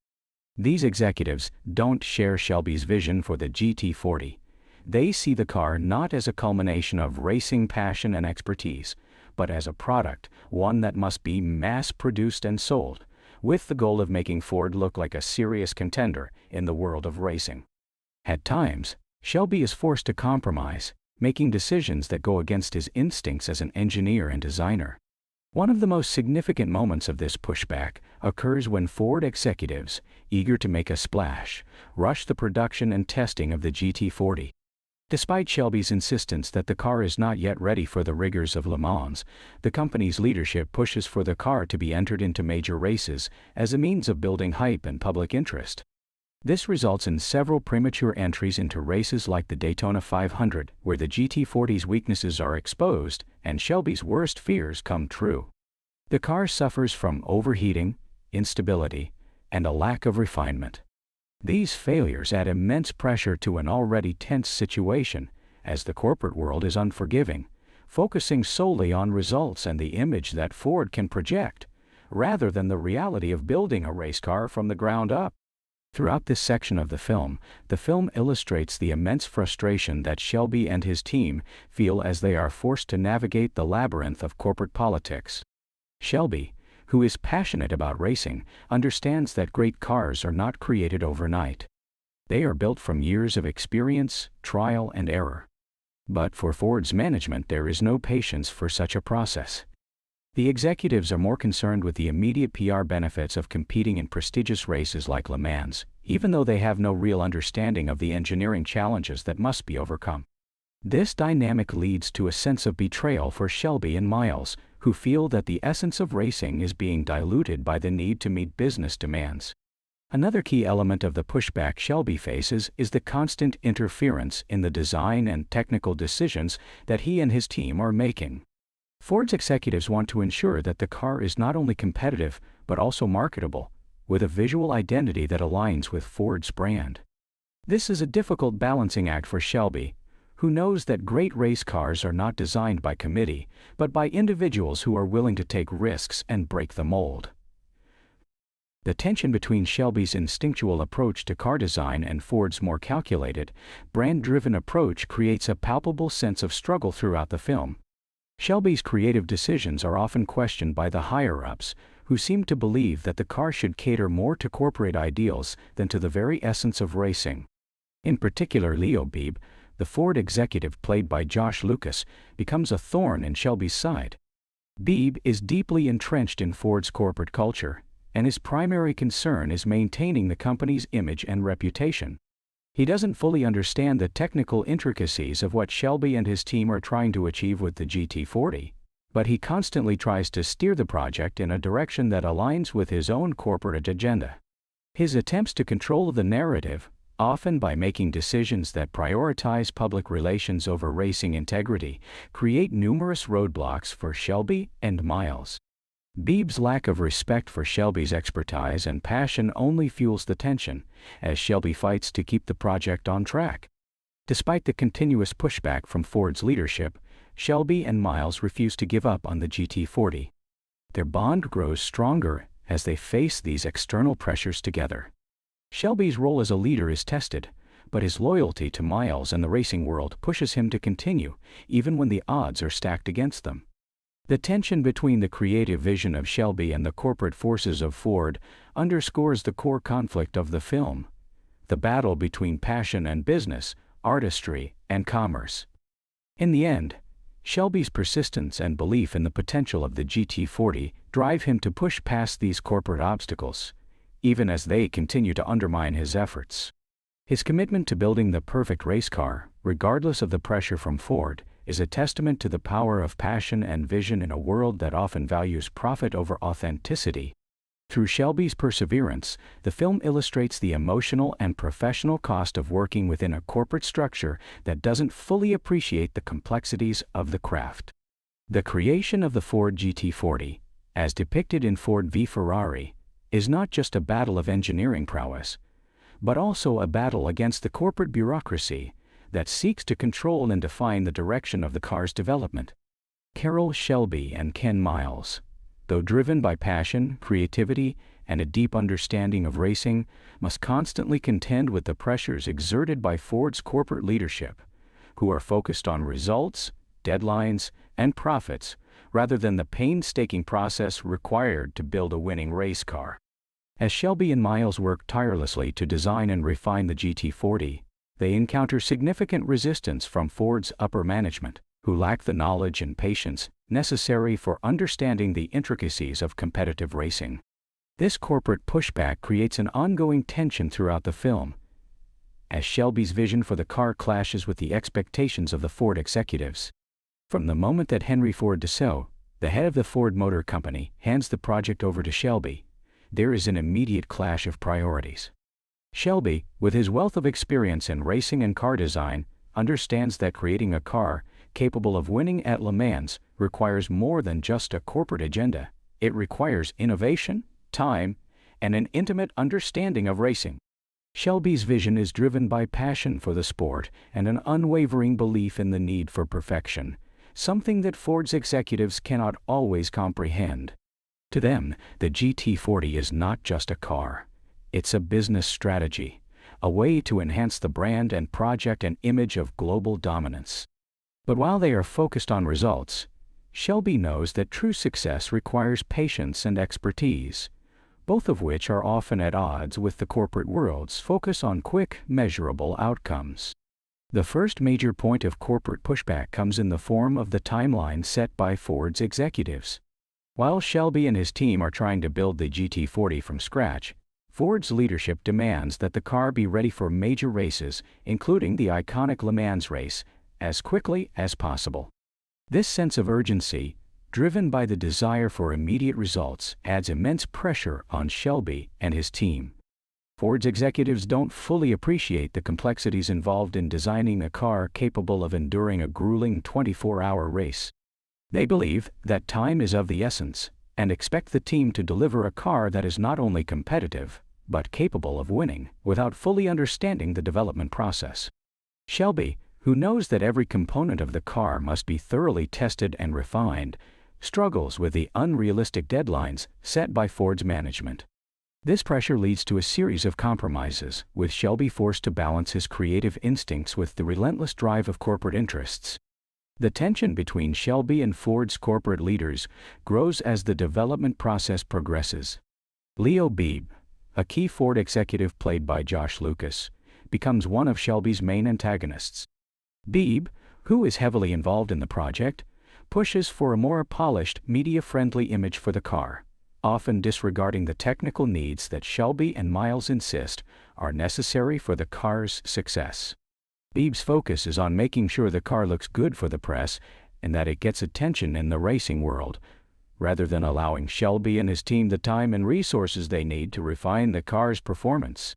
These executives don't share Shelby's vision for the GT40. They see the car not as a culmination of racing passion and expertise, but as a product, one that must be mass-produced and sold, with the goal of making Ford look like a serious contender in the world of racing. At times, Shelby is forced to compromise, making decisions that go against his instincts as an engineer and designer. One of the most significant moments of this pushback occurs when Ford executives, eager to make a splash, rush the production and testing of the GT40. Despite Shelby's insistence that the car is not yet ready for the rigors of Le Mans, the company's leadership pushes for the car to be entered into major races as a means of building hype and public interest. This results in several premature entries into races like the Daytona 500, where the GT40's weaknesses are exposed and Shelby's worst fears come true. The car suffers from overheating, instability, and a lack of refinement. These failures add immense pressure to an already tense situation, as the corporate world is unforgiving, focusing solely on results and the image that Ford can project, rather than the reality of building a race car from the ground up. Throughout this section of the film illustrates the immense frustration that Shelby and his team feel as they are forced to navigate the labyrinth of corporate politics. Shelby, who is passionate about racing, understands that great cars are not created overnight. They are built from years of experience, trial, and error. But for Ford's management, there is no patience for such a process. The executives are more concerned with the immediate PR benefits of competing in prestigious races like Le Mans, even though they have no real understanding of the engineering challenges that must be overcome. This dynamic leads to a sense of betrayal for Shelby and Miles, who feel that the essence of racing is being diluted by the need to meet business demands. Another key element of the pushback Shelby faces is the constant interference in the design and technical decisions that he and his team are making. Ford's executives want to ensure that the car is not only competitive, but also marketable, with a visual identity that aligns with Ford's brand. This is a difficult balancing act for Shelby, who knows that great race cars are not designed by committee, but by individuals who are willing to take risks and break the mold. The tension between Shelby's instinctual approach to car design and Ford's more calculated, brand-driven approach creates a palpable sense of struggle throughout the film. Shelby's creative decisions are often questioned by the higher-ups, who seem to believe that the car should cater more to corporate ideals than to the very essence of racing. In particular, Leo Beebe, the Ford executive played by Josh Lucas, becomes a thorn in Shelby's side. Beebe is deeply entrenched in Ford's corporate culture, and his primary concern is maintaining the company's image and reputation. He doesn't fully understand the technical intricacies of what Shelby and his team are trying to achieve with the GT40, but he constantly tries to steer the project in a direction that aligns with his own corporate agenda. His attempts to control the narrative, often by making decisions that prioritize public relations over racing integrity, create numerous roadblocks for Shelby and Miles. Beebe's lack of respect for Shelby's expertise and passion only fuels the tension, as Shelby fights to keep the project on track. Despite the continuous pushback from Ford's leadership, Shelby and Miles refuse to give up on the GT40. Their bond grows stronger as they face these external pressures together. Shelby's role as a leader is tested, but his loyalty to Miles and the racing world pushes him to continue, even when the odds are stacked against them. The tension between the creative vision of Shelby and the corporate forces of Ford underscores the core conflict of the film: the battle between passion and business, artistry and commerce. In the end, Shelby's persistence and belief in the potential of the GT40 drive him to push past these corporate obstacles, even as they continue to undermine his efforts. His commitment to building the perfect race car, regardless of the pressure from Ford, is a testament to the power of passion and vision in a world that often values profit over authenticity. Through Shelby's perseverance, the film illustrates the emotional and professional cost of working within a corporate structure that doesn't fully appreciate the complexities of the craft. The creation of the Ford GT40, as depicted in Ford v Ferrari, is not just a battle of engineering prowess, but also a battle against the corporate bureaucracy that seeks to control and define the direction of the car's development. Carroll Shelby and Ken Miles, though driven by passion, creativity, and a deep understanding of racing, must constantly contend with the pressures exerted by Ford's corporate leadership, who are focused on results, deadlines, and profits, rather than the painstaking process required to build a winning race car. As Shelby and Miles work tirelessly to design and refine the GT40, they encounter significant resistance from Ford's upper management, who lack the knowledge and patience necessary for understanding the intricacies of competitive racing. This corporate pushback creates an ongoing tension throughout the film, as Shelby's vision for the car clashes with the expectations of the Ford executives. From the moment that Henry Ford Dassault, the head of the Ford Motor Company, hands the project over to Shelby, there is an immediate clash of priorities. Shelby, with his wealth of experience in racing and car design, understands that creating a car capable of winning at Le Mans requires more than just a corporate agenda. It requires innovation, time, and an intimate understanding of racing. Shelby's vision is driven by passion for the sport and an unwavering belief in the need for perfection, something that Ford's executives cannot always comprehend. To them, the GT40 is not just a car. It's a business strategy, a way to enhance the brand and project an image of global dominance. But while they are focused on results, Shelby knows that true success requires patience and expertise, both of which are often at odds with the corporate world's focus on quick, measurable outcomes. The first major point of corporate pushback comes in the form of the timeline set by Ford's executives. While Shelby and his team are trying to build the GT40 from scratch, Ford's leadership demands that the car be ready for major races, including the iconic Le Mans race, as quickly as possible. This sense of urgency, driven by the desire for immediate results, adds immense pressure on Shelby and his team. Ford's executives don't fully appreciate the complexities involved in designing a car capable of enduring a grueling 24-hour race. They believe that time is of the essence, and expect the team to deliver a car that is not only competitive, but capable of winning, without fully understanding the development process. Shelby, who knows that every component of the car must be thoroughly tested and refined, struggles with the unrealistic deadlines set by Ford's management. This pressure leads to a series of compromises, with Shelby forced to balance his creative instincts with the relentless drive of corporate interests. The tension between Shelby and Ford's corporate leaders grows as the development process progresses. Leo Beebe, a key Ford executive played by Josh Lucas, becomes one of Shelby's main antagonists. Beebe, who is heavily involved in the project, pushes for a more polished, media-friendly image for the car, often disregarding the technical needs that Shelby and Miles insist are necessary for the car's success. Beebe's focus is on making sure the car looks good for the press and that it gets attention in the racing world, rather than allowing Shelby and his team the time and resources they need to refine the car's performance.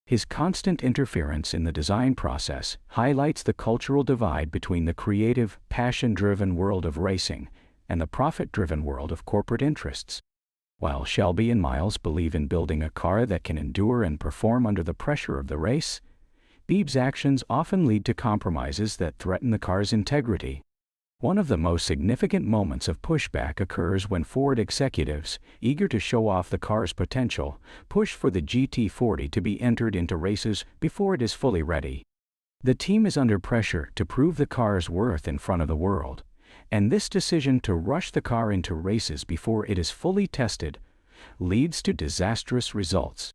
His constant interference in the design process highlights the cultural divide between the creative, passion-driven world of racing and the profit-driven world of corporate interests. While Shelby and Miles believe in building a car that can endure and perform under the pressure of the race, Beebe's actions often lead to compromises that threaten the car's integrity. One of the most significant moments of pushback occurs when Ford executives, eager to show off the car's potential, push for the GT40 to be entered into races before it is fully ready. The team is under pressure to prove the car's worth in front of the world, and this decision to rush the car into races before it is fully tested leads to disastrous results.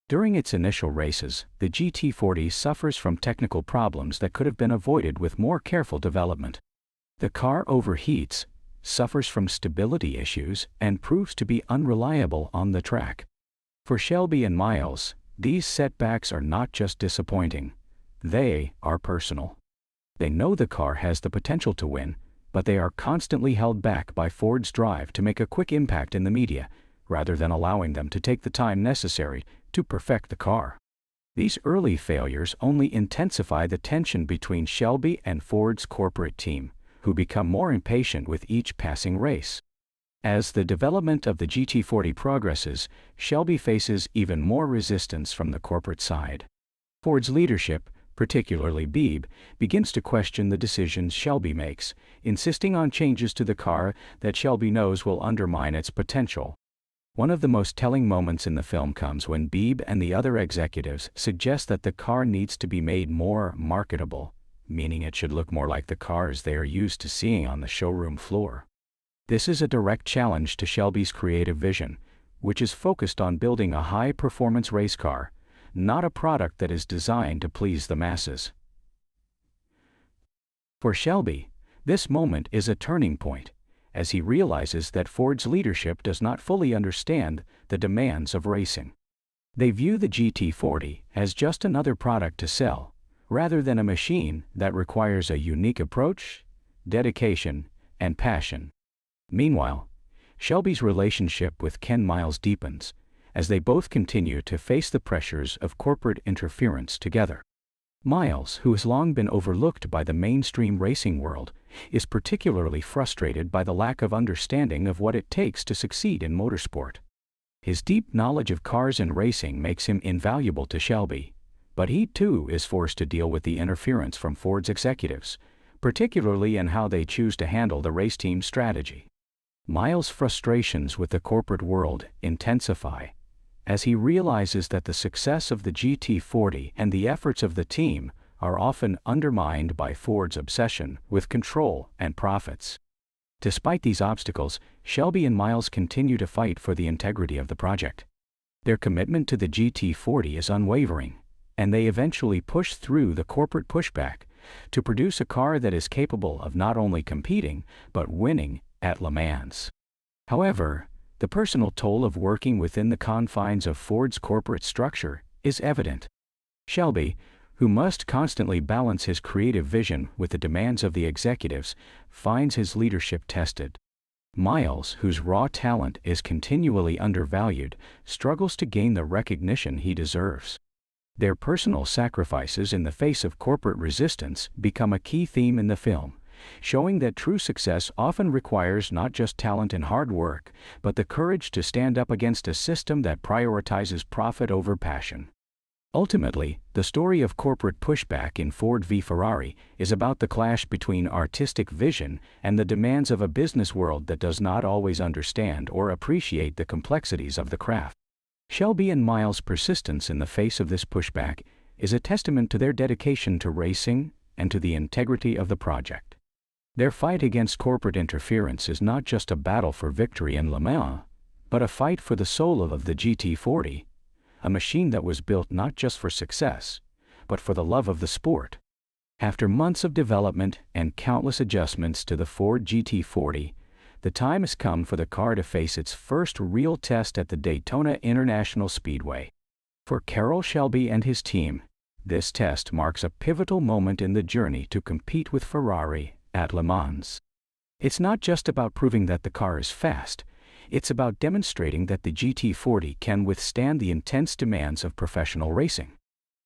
During its initial races, the GT40 suffers from technical problems that could have been avoided with more careful development. The car overheats, suffers from stability issues, and proves to be unreliable on the track. For Shelby and Miles, these setbacks are not just disappointing, they are personal. They know the car has the potential to win, but they are constantly held back by Ford's drive to make a quick impact in the media, rather than allowing them to take the time necessary to perfect the car. These early failures only intensify the tension between Shelby and Ford's corporate team, who become more impatient with each passing race. As the development of the GT40 progresses, Shelby faces even more resistance from the corporate side. Ford's leadership, particularly Beebe, begins to question the decisions Shelby makes, insisting on changes to the car that Shelby knows will undermine its potential. One of the most telling moments in the film comes when Beebe and the other executives suggest that the car needs to be made more marketable, meaning it should look more like the cars they are used to seeing on the showroom floor. This is a direct challenge to Shelby's creative vision, which is focused on building a high-performance race car, not a product that is designed to please the masses. For Shelby, this moment is a turning point, as he realizes that Ford's leadership does not fully understand the demands of racing. They view the GT40 as just another product to sell, rather than a machine that requires a unique approach, dedication, and passion. Meanwhile, Shelby's relationship with Ken Miles deepens, as they both continue to face the pressures of corporate interference together. Miles, who has long been overlooked by the mainstream racing world, is particularly frustrated by the lack of understanding of what it takes to succeed in motorsport. His deep knowledge of cars and racing makes him invaluable to Shelby, but he too is forced to deal with the interference from Ford's executives, particularly in how they choose to handle the race team's strategy. Miles' frustrations with the corporate world intensify as he realizes that the success of the GT40 and the efforts of the team are often undermined by Ford's obsession with control and profits. Despite these obstacles, Shelby and Miles continue to fight for the integrity of the project. Their commitment to the GT40 is unwavering, and they eventually push through the corporate pushback to produce a car that is capable of not only competing, but winning at Le Mans. However, the personal toll of working within the confines of Ford's corporate structure is evident. Shelby, who must constantly balance his creative vision with the demands of the executives, finds his leadership tested. Miles, whose raw talent is continually undervalued, struggles to gain the recognition he deserves. Their personal sacrifices in the face of corporate resistance become a key theme in the film, showing that true success often requires not just talent and hard work, but the courage to stand up against a system that prioritizes profit over passion. Ultimately, the story of corporate pushback in Ford v Ferrari is about the clash between artistic vision and the demands of a business world that does not always understand or appreciate the complexities of the craft. Shelby and Miles' persistence in the face of this pushback is a testament to their dedication to racing and to the integrity of the project. Their fight against corporate interference is not just a battle for victory in Le Mans, but a fight for the soul of the GT40, a machine that was built not just for success, but for the love of the sport. After months of development and countless adjustments to the Ford GT40, the time has come for the car to face its first real test at the Daytona International Speedway. For Carroll Shelby and his team, this test marks a pivotal moment in the journey to compete with Ferrari at Le Mans. It's not just about proving that the car is fast, it's about demonstrating that the GT40 can withstand the intense demands of professional racing.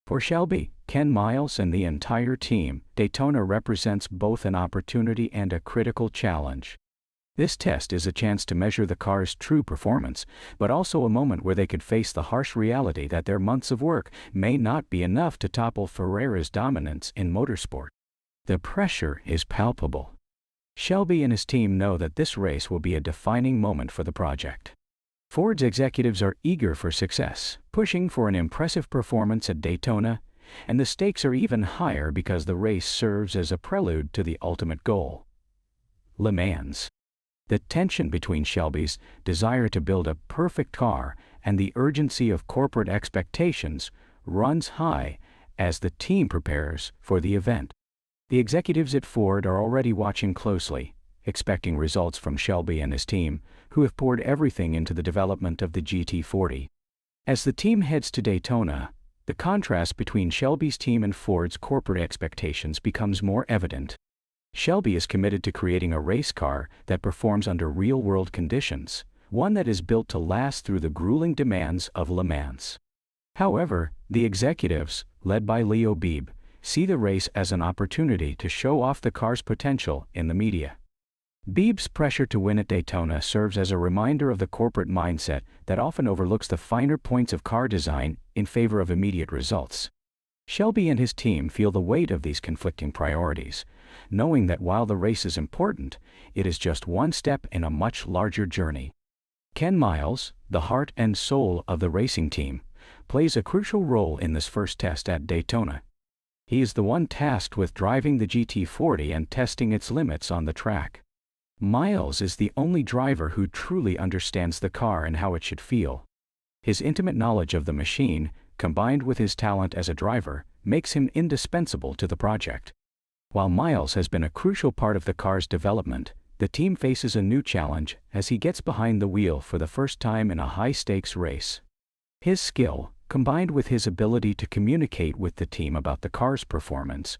For Shelby, Ken Miles, and the entire team, Daytona represents both an opportunity and a critical challenge. This test is a chance to measure the car's true performance, but also a moment where they could face the harsh reality that their months of work may not be enough to topple Ferrari's dominance in motorsport. The pressure is palpable. Shelby and his team know that this race will be a defining moment for the project. Ford's executives are eager for success, pushing for an impressive performance at Daytona, and the stakes are even higher because the race serves as a prelude to the ultimate goal: Le Mans. The tension between Shelby's desire to build a perfect car and the urgency of corporate expectations runs high as the team prepares for the event. The executives at Ford are already watching closely, expecting results from Shelby and his team, who have poured everything into the development of the GT40. As the team heads to Daytona, the contrast between Shelby's team and Ford's corporate expectations becomes more evident. Shelby is committed to creating a race car that performs under real-world conditions, one that is built to last through the grueling demands of Le Mans. However, the executives, led by Leo Beebe, see the race as an opportunity to show off the car's potential in the media. Beebe's pressure to win at Daytona serves as a reminder of the corporate mindset that often overlooks the finer points of car design in favor of immediate results. Shelby and his team feel the weight of these conflicting priorities, knowing that while the race is important, it is just one step in a much larger journey. Ken Miles, the heart and soul of the racing team, plays a crucial role in this first test at Daytona. He is the one tasked with driving the GT40 and testing its limits on the track. Miles is the only driver who truly understands the car and how it should feel. His intimate knowledge of the machine, combined with his talent as a driver, makes him indispensable to the project. While Miles has been a crucial part of the car's development, the team faces a new challenge as he gets behind the wheel for the first time in a high-stakes race. His skill, combined with his ability to communicate with the team about the car's performance,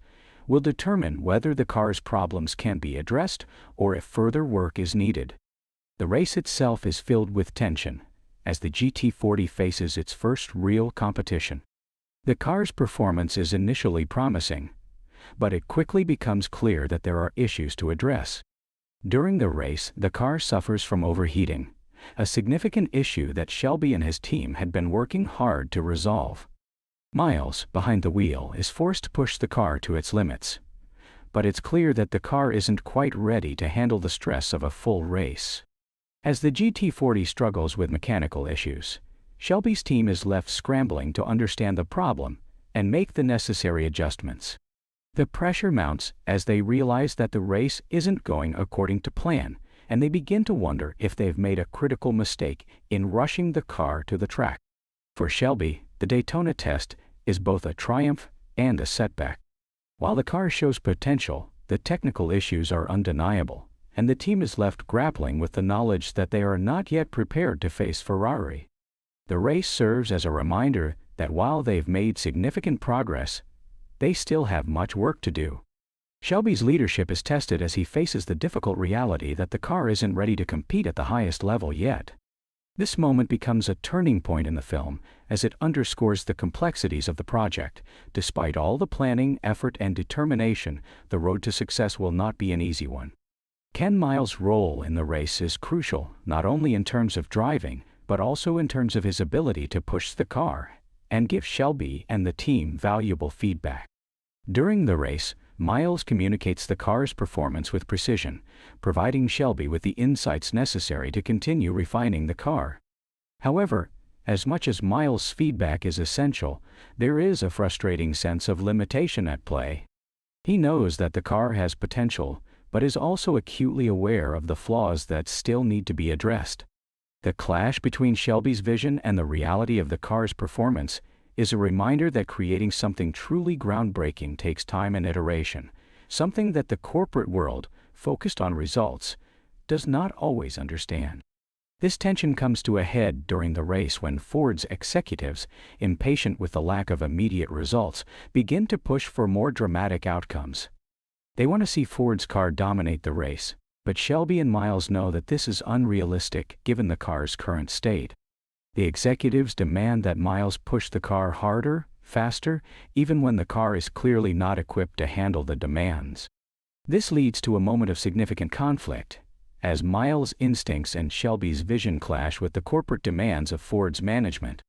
will determine whether the car's problems can be addressed or if further work is needed. The race itself is filled with tension, as the GT40 faces its first real competition. The car's performance is initially promising, but it quickly becomes clear that there are issues to address. During the race, the car suffers from overheating, a significant issue that Shelby and his team had been working hard to resolve. Miles, behind the wheel, is forced to push the car to its limits, but it's clear that the car isn't quite ready to handle the stress of a full race. As the GT40 struggles with mechanical issues, Shelby's team is left scrambling to understand the problem and make the necessary adjustments. The pressure mounts as they realize that the race isn't going according to plan, and they begin to wonder if they've made a critical mistake in rushing the car to the track. For Shelby, the Daytona test is both a triumph and a setback. While the car shows potential, the technical issues are undeniable, and the team is left grappling with the knowledge that they are not yet prepared to face Ferrari. The race serves as a reminder that while they've made significant progress, they still have much work to do. Shelby's leadership is tested as he faces the difficult reality that the car isn't ready to compete at the highest level yet. This moment becomes a turning point in the film, as it underscores the complexities of the project. Despite all the planning, effort, and determination, the road to success will not be an easy one. Ken Miles' role in the race is crucial, not only in terms of driving, but also in terms of his ability to push the car and give Shelby and the team valuable feedback. During the race, Miles communicates the car's performance with precision, providing Shelby with the insights necessary to continue refining the car. However, as much as Miles' feedback is essential, there is a frustrating sense of limitation at play. He knows that the car has potential, but is also acutely aware of the flaws that still need to be addressed. The clash between Shelby's vision and the reality of the car's performance is a reminder that creating something truly groundbreaking takes time and iteration, something that the corporate world, focused on results, does not always understand. This tension comes to a head during the race when Ford's executives, impatient with the lack of immediate results, begin to push for more dramatic outcomes. They want to see Ford's car dominate the race, but Shelby and Miles know that this is unrealistic given the car's current state. The executives demand that Miles push the car harder, faster, even when the car is clearly not equipped to handle the demands. This leads to a moment of significant conflict, as Miles' instincts and Shelby's vision clash with the corporate demands of Ford's management.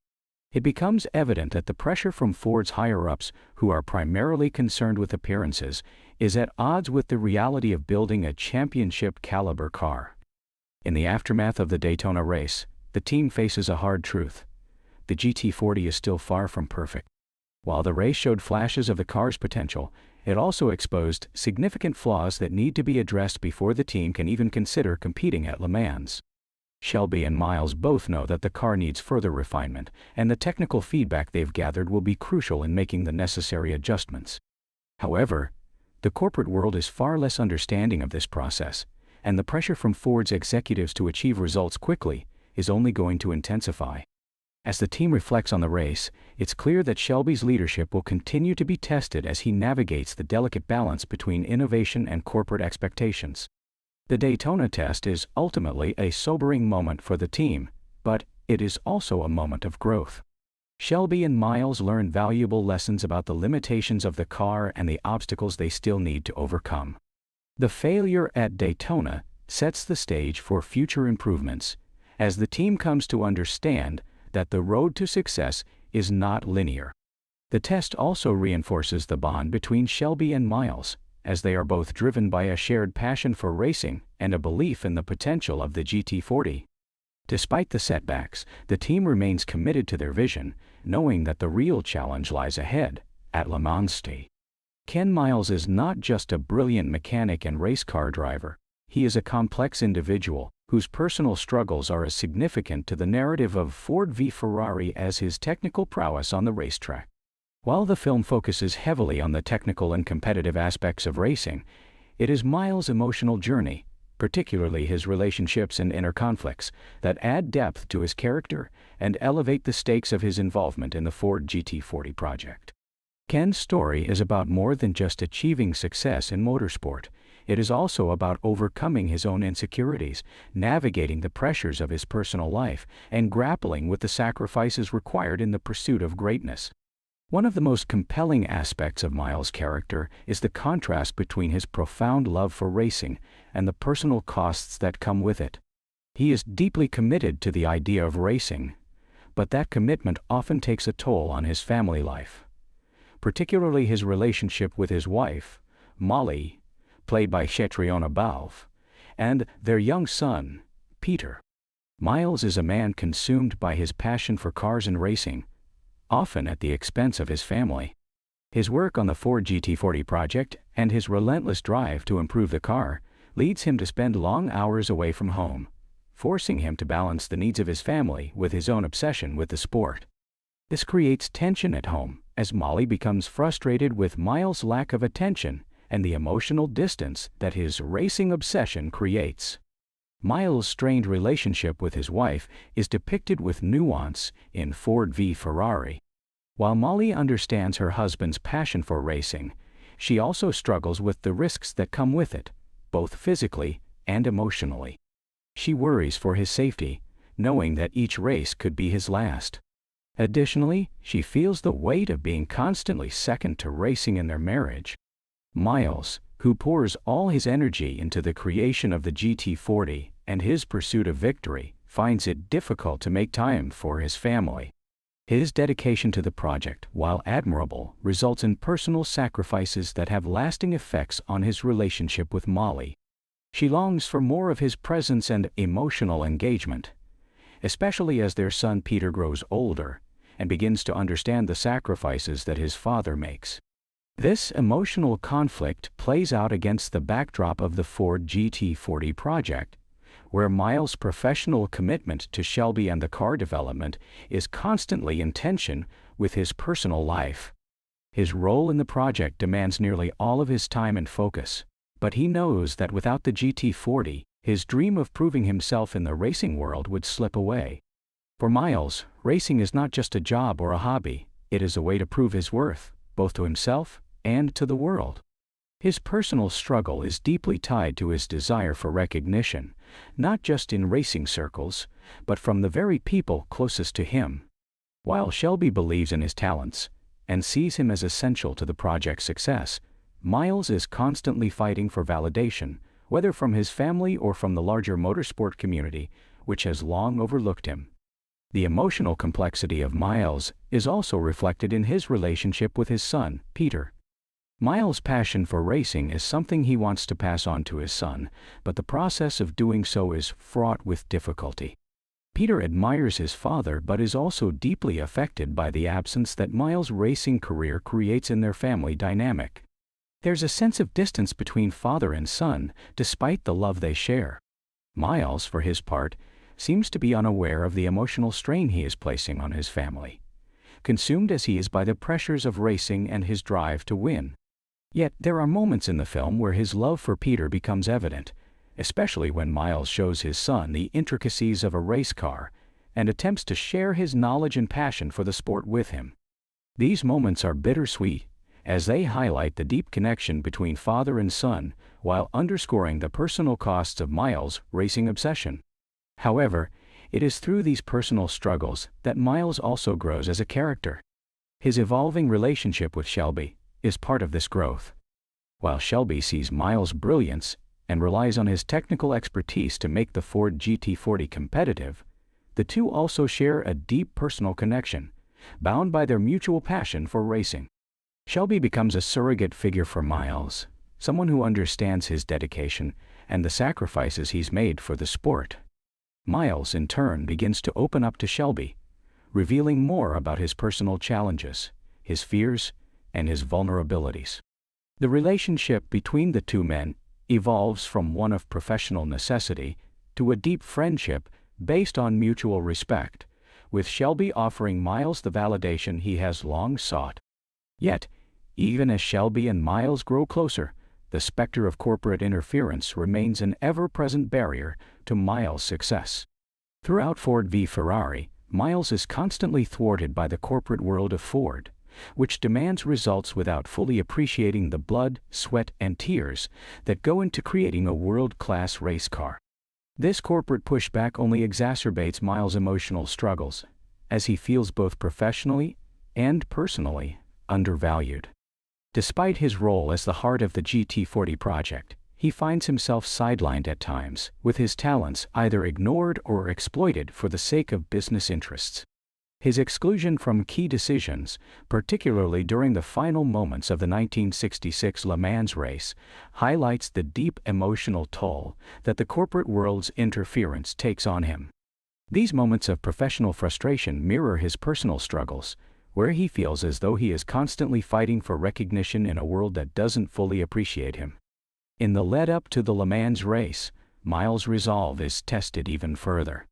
It becomes evident that the pressure from Ford's higher-ups, who are primarily concerned with appearances, is at odds with the reality of building a championship-caliber car. In the aftermath of the Daytona race, the team faces a hard truth. The GT40 is still far from perfect. While the race showed flashes of the car's potential, it also exposed significant flaws that need to be addressed before the team can even consider competing at Le Mans. Shelby and Miles both know that the car needs further refinement, and the technical feedback they've gathered will be crucial in making the necessary adjustments. However, the corporate world is far less understanding of this process, and the pressure from Ford's executives to achieve results quickly is only going to intensify. As the team reflects on the race, it's clear that Shelby's leadership will continue to be tested as he navigates the delicate balance between innovation and corporate expectations. The Daytona test is ultimately a sobering moment for the team, but it is also a moment of growth. Shelby and Miles learn valuable lessons about the limitations of the car and the obstacles they still need to overcome. The failure at Daytona sets the stage for future improvements, as the team comes to understand that the road to success is not linear. The test also reinforces the bond between Shelby and Miles, as they are both driven by a shared passion for racing and a belief in the potential of the GT40. Despite the setbacks, the team remains committed to their vision, knowing that the real challenge lies ahead, at Le Mans. Ken Miles is not just a brilliant mechanic and race car driver. He is a complex individual whose personal struggles are as significant to the narrative of Ford v Ferrari as his technical prowess on the racetrack. While the film focuses heavily on the technical and competitive aspects of racing, it is Miles' emotional journey, particularly his relationships and inner conflicts, that add depth to his character and elevate the stakes of his involvement in the Ford GT40 project. Ken's story is about more than just achieving success in motorsport. It is also about overcoming his own insecurities, navigating the pressures of his personal life, and grappling with the sacrifices required in the pursuit of greatness. One of the most compelling aspects of Miles' character is the contrast between his profound love for racing and the personal costs that come with it. He is deeply committed to the idea of racing, but that commitment often takes a toll on his family life, particularly his relationship with his wife, Molly, played by Caitríona Balfe, and their young son, Peter. Miles is a man consumed by his passion for cars and racing, often at the expense of his family. His work on the Ford GT40 project and his relentless drive to improve the car leads him to spend long hours away from home, forcing him to balance the needs of his family with his own obsession with the sport. This creates tension at home, as Molly becomes frustrated with Miles' lack of attention and the emotional distance that his racing obsession creates. Miles' strained relationship with his wife is depicted with nuance in Ford v Ferrari. While Molly understands her husband's passion for racing, she also struggles with the risks that come with it, both physically and emotionally. She worries for his safety, knowing that each race could be his last. Additionally, she feels the weight of being constantly second to racing in their marriage. Miles, who pours all his energy into the creation of the GT40 and his pursuit of victory, finds it difficult to make time for his family. His dedication to the project, while admirable, results in personal sacrifices that have lasting effects on his relationship with Molly. She longs for more of his presence and emotional engagement, especially as their son Peter grows older and begins to understand the sacrifices that his father makes. This emotional conflict plays out against the backdrop of the Ford GT40 project, where Miles' professional commitment to Shelby and the car development is constantly in tension with his personal life. His role in the project demands nearly all of his time and focus, but he knows that without the GT40, his dream of proving himself in the racing world would slip away. For Miles, racing is not just a job or a hobby, it is a way to prove his worth, both to himself and to the world. His personal struggle is deeply tied to his desire for recognition, not just in racing circles, but from the very people closest to him. While Shelby believes in his talents and sees him as essential to the project's success, Miles is constantly fighting for validation, whether from his family or from the larger motorsport community, which has long overlooked him. The emotional complexity of Miles is also reflected in his relationship with his son, Peter. Miles' passion for racing is something he wants to pass on to his son, but the process of doing so is fraught with difficulty. Peter admires his father but is also deeply affected by the absence that Miles' racing career creates in their family dynamic. There's a sense of distance between father and son, despite the love they share. Miles, for his part, seems to be unaware of the emotional strain he is placing on his family, consumed as he is by the pressures of racing and his drive to win. Yet there are moments in the film where his love for Peter becomes evident, especially when Miles shows his son the intricacies of a race car and attempts to share his knowledge and passion for the sport with him. These moments are bittersweet, as they highlight the deep connection between father and son while underscoring the personal costs of Miles' racing obsession. However, it is through these personal struggles that Miles also grows as a character. His evolving relationship with Shelby is part of this growth. While Shelby sees Miles' brilliance and relies on his technical expertise to make the Ford GT40 competitive, the two also share a deep personal connection, bound by their mutual passion for racing. Shelby becomes a surrogate figure for Miles, someone who understands his dedication and the sacrifices he's made for the sport. Miles, in turn, begins to open up to Shelby, revealing more about his personal challenges, his fears, and his vulnerabilities. The relationship between the two men evolves from one of professional necessity to a deep friendship based on mutual respect, with Shelby offering Miles the validation he has long sought. Yet, even as Shelby and Miles grow closer, the specter of corporate interference remains an ever-present barrier to Miles' success. Throughout Ford v Ferrari, Miles is constantly thwarted by the corporate world of Ford, which demands results without fully appreciating the blood, sweat, and tears that go into creating a world-class race car. This corporate pushback only exacerbates Miles' emotional struggles, as he feels both professionally and personally undervalued. Despite his role as the heart of the GT40 project, he finds himself sidelined at times, with his talents either ignored or exploited for the sake of business interests. His exclusion from key decisions, particularly during the final moments of the 1966 Le Mans race, highlights the deep emotional toll that the corporate world's interference takes on him. These moments of professional frustration mirror his personal struggles, where he feels as though he is constantly fighting for recognition in a world that doesn't fully appreciate him. In the lead-up to the Le Mans race, Miles' resolve is tested even further.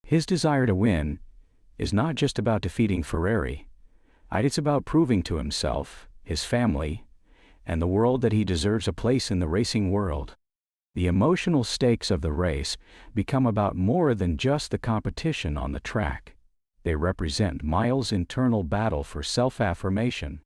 His desire to win is not just about defeating Ferrari. It's about proving to himself, his family, and the world that he deserves a place in the racing world. The emotional stakes of the race become about more than just the competition on the track. They represent Miles' internal battle for self-affirmation.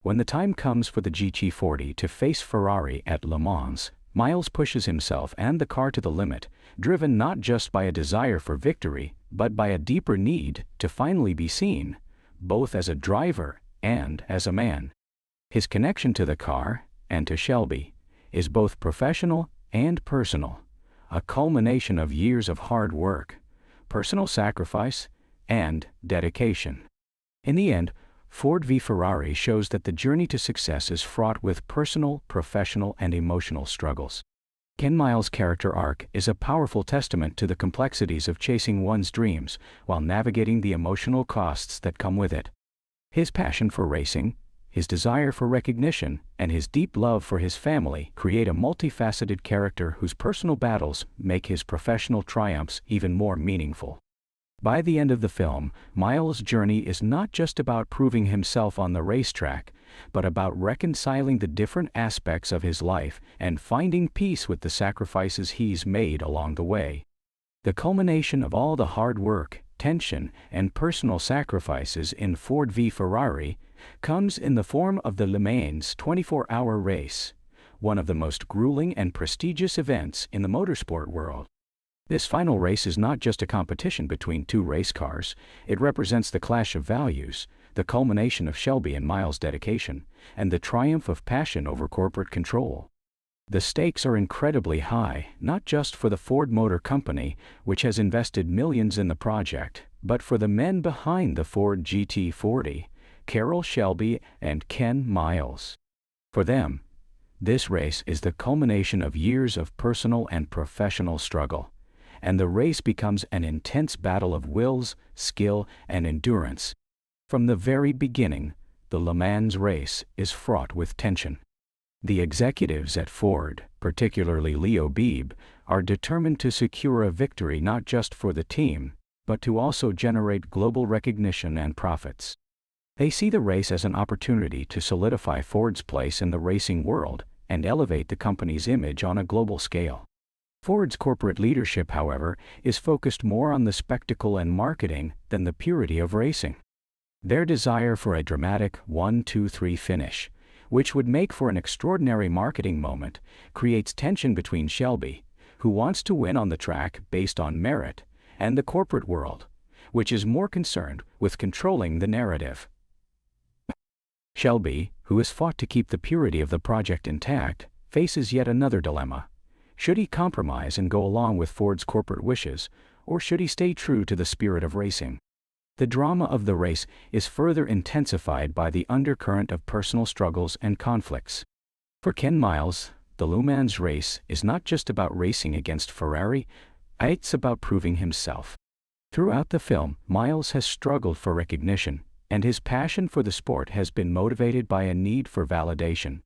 When the time comes for the GT40 to face Ferrari at Le Mans, Miles pushes himself and the car to the limit, driven not just by a desire for victory, but by a deeper need to finally be seen, both as a driver and as a man. His connection to the car, and to Shelby, is both professional and personal, a culmination of years of hard work, personal sacrifice, and dedication. In the end, Ford v Ferrari shows that the journey to success is fraught with personal, professional, and emotional struggles. Ken Miles' character arc is a powerful testament to the complexities of chasing one's dreams while navigating the emotional costs that come with it. His passion for racing, his desire for recognition, and his deep love for his family create a multifaceted character whose personal battles make his professional triumphs even more meaningful. By the end of the film, Miles' journey is not just about proving himself on the racetrack, but about reconciling the different aspects of his life and finding peace with the sacrifices he's made along the way. The culmination of all the hard work, tension, and personal sacrifices in Ford v Ferrari comes in the form of the Le Mans 24-hour race, one of the most grueling and prestigious events in the motorsport world. This final race is not just a competition between two race cars, it represents the clash of values, the culmination of Shelby and Miles' dedication, and the triumph of passion over corporate control. The stakes are incredibly high, not just for the Ford Motor Company, which has invested millions in the project, but for the men behind the Ford GT40, Carroll Shelby and Ken Miles. For them, this race is the culmination of years of personal and professional struggle, and the race becomes an intense battle of wills, skill, and endurance. From the very beginning, the Le Mans race is fraught with tension. The executives at Ford, particularly Leo Beebe, are determined to secure a victory not just for the team, but to also generate global recognition and profits. They see the race as an opportunity to solidify Ford's place in the racing world and elevate the company's image on a global scale. Ford's corporate leadership, however, is focused more on the spectacle and marketing than the purity of racing. Their desire for a dramatic 1-2-3 finish, which would make for an extraordinary marketing moment, creates tension between Shelby, who wants to win on the track based on merit, and the corporate world, which is more concerned with controlling the narrative. Shelby, who has fought to keep the purity of the project intact, faces yet another dilemma. Should he compromise and go along with Ford's corporate wishes, or should he stay true to the spirit of racing? The drama of the race is further intensified by the undercurrent of personal struggles and conflicts. For Ken Miles, the Le Mans race is not just about racing against Ferrari, it's about proving himself. Throughout the film, Miles has struggled for recognition, and his passion for the sport has been motivated by a need for validation.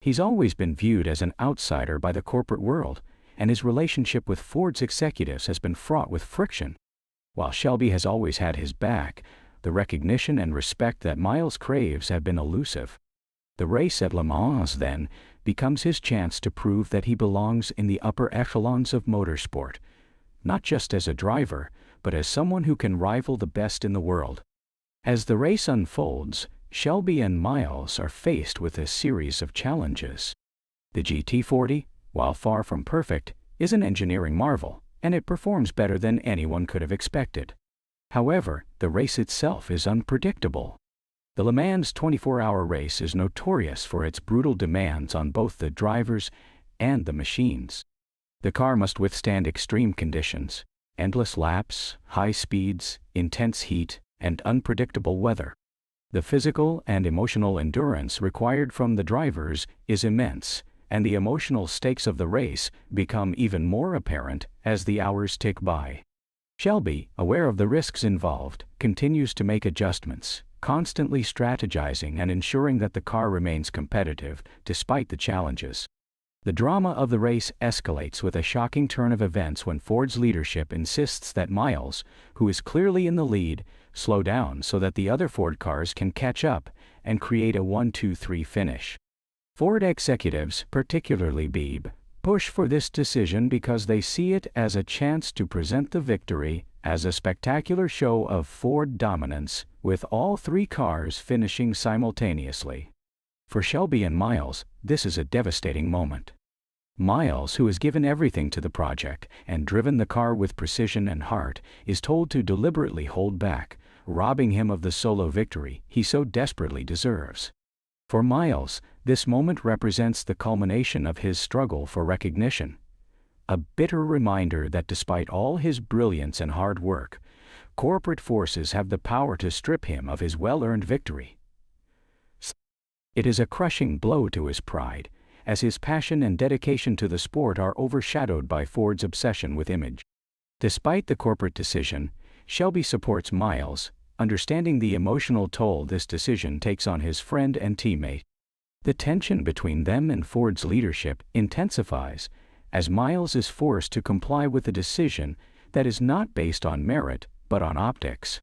He's always been viewed as an outsider by the corporate world, and his relationship with Ford's executives has been fraught with friction. While Shelby has always had his back, the recognition and respect that Miles craves have been elusive. The race at Le Mans, then, becomes his chance to prove that he belongs in the upper echelons of motorsport, not just as a driver, but as someone who can rival the best in the world. As the race unfolds, Shelby and Miles are faced with a series of challenges. The GT40, while far from perfect, is an engineering marvel, and it performs better than anyone could have expected. However, the race itself is unpredictable. The Le Mans 24-hour race is notorious for its brutal demands on both the drivers and the machines. The car must withstand extreme conditions, endless laps, high speeds, intense heat, and unpredictable weather. The physical and emotional endurance required from the drivers is immense, and the emotional stakes of the race become even more apparent as the hours tick by. Shelby, aware of the risks involved, continues to make adjustments, constantly strategizing and ensuring that the car remains competitive despite the challenges. The drama of the race escalates with a shocking turn of events when Ford's leadership insists that Miles, who is clearly in the lead, slow down so that the other Ford cars can catch up and create a 1-2-3 finish. Ford executives, particularly Beebe, push for this decision because they see it as a chance to present the victory as a spectacular show of Ford dominance, with all three cars finishing simultaneously. For Shelby and Miles, this is a devastating moment. Miles, who has given everything to the project and driven the car with precision and heart, is told to deliberately hold back, robbing him of the solo victory he so desperately deserves. For Miles, this moment represents the culmination of his struggle for recognition, a bitter reminder that despite all his brilliance and hard work, corporate forces have the power to strip him of his well-earned victory. It is a crushing blow to his pride, as his passion and dedication to the sport are overshadowed by Ford's obsession with image. Despite the corporate decision, Shelby supports Miles, understanding the emotional toll this decision takes on his friend and teammate. The tension between them and Ford's leadership intensifies, as Miles is forced to comply with a decision that is not based on merit but on optics.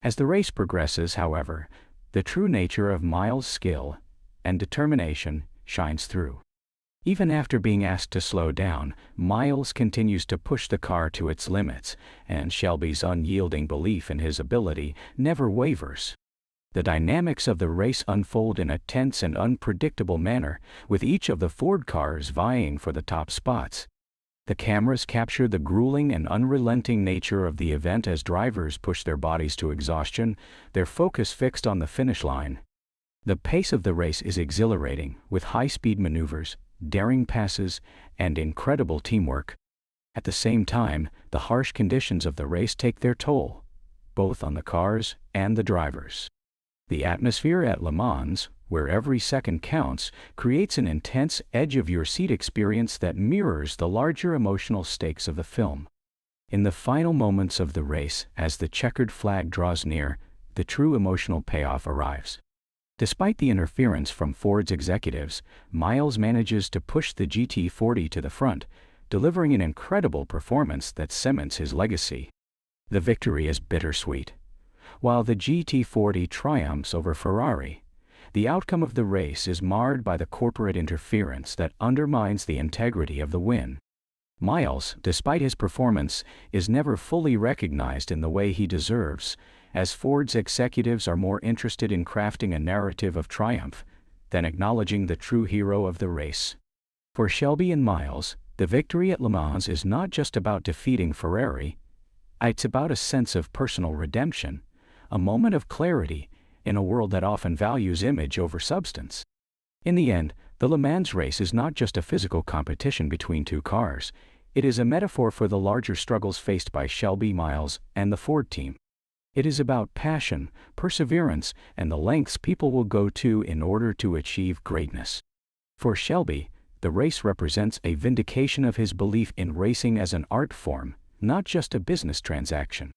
As the race progresses, however, the true nature of Miles' skill and determination shines through. Even after being asked to slow down, Miles continues to push the car to its limits, and Shelby's unyielding belief in his ability never wavers. The dynamics of the race unfold in a tense and unpredictable manner, with each of the Ford cars vying for the top spots. The cameras capture the grueling and unrelenting nature of the event as drivers push their bodies to exhaustion, their focus fixed on the finish line. The pace of the race is exhilarating, with high-speed maneuvers, daring passes, and incredible teamwork. At the same time, the harsh conditions of the race take their toll, both on the cars and the drivers. The atmosphere at Le Mans, where every second counts, creates an intense edge-of-your-seat experience that mirrors the larger emotional stakes of the film. In the final moments of the race, as the checkered flag draws near, the true emotional payoff arrives. Despite the interference from Ford's executives, Miles manages to push the GT40 to the front, delivering an incredible performance that cements his legacy. The victory is bittersweet. While the GT40 triumphs over Ferrari, the outcome of the race is marred by the corporate interference that undermines the integrity of the win. Miles, despite his performance, is never fully recognized in the way he deserves, as Ford's executives are more interested in crafting a narrative of triumph than acknowledging the true hero of the race. For Shelby and Miles, the victory at Le Mans is not just about defeating Ferrari, it's about a sense of personal redemption, a moment of clarity in a world that often values image over substance. In the end, the Le Mans race is not just a physical competition between two cars, it is a metaphor for the larger struggles faced by Shelby, Miles, and the Ford team. It is about passion, perseverance, and the lengths people will go to in order to achieve greatness. For Shelby, the race represents a vindication of his belief in racing as an art form, not just a business transaction.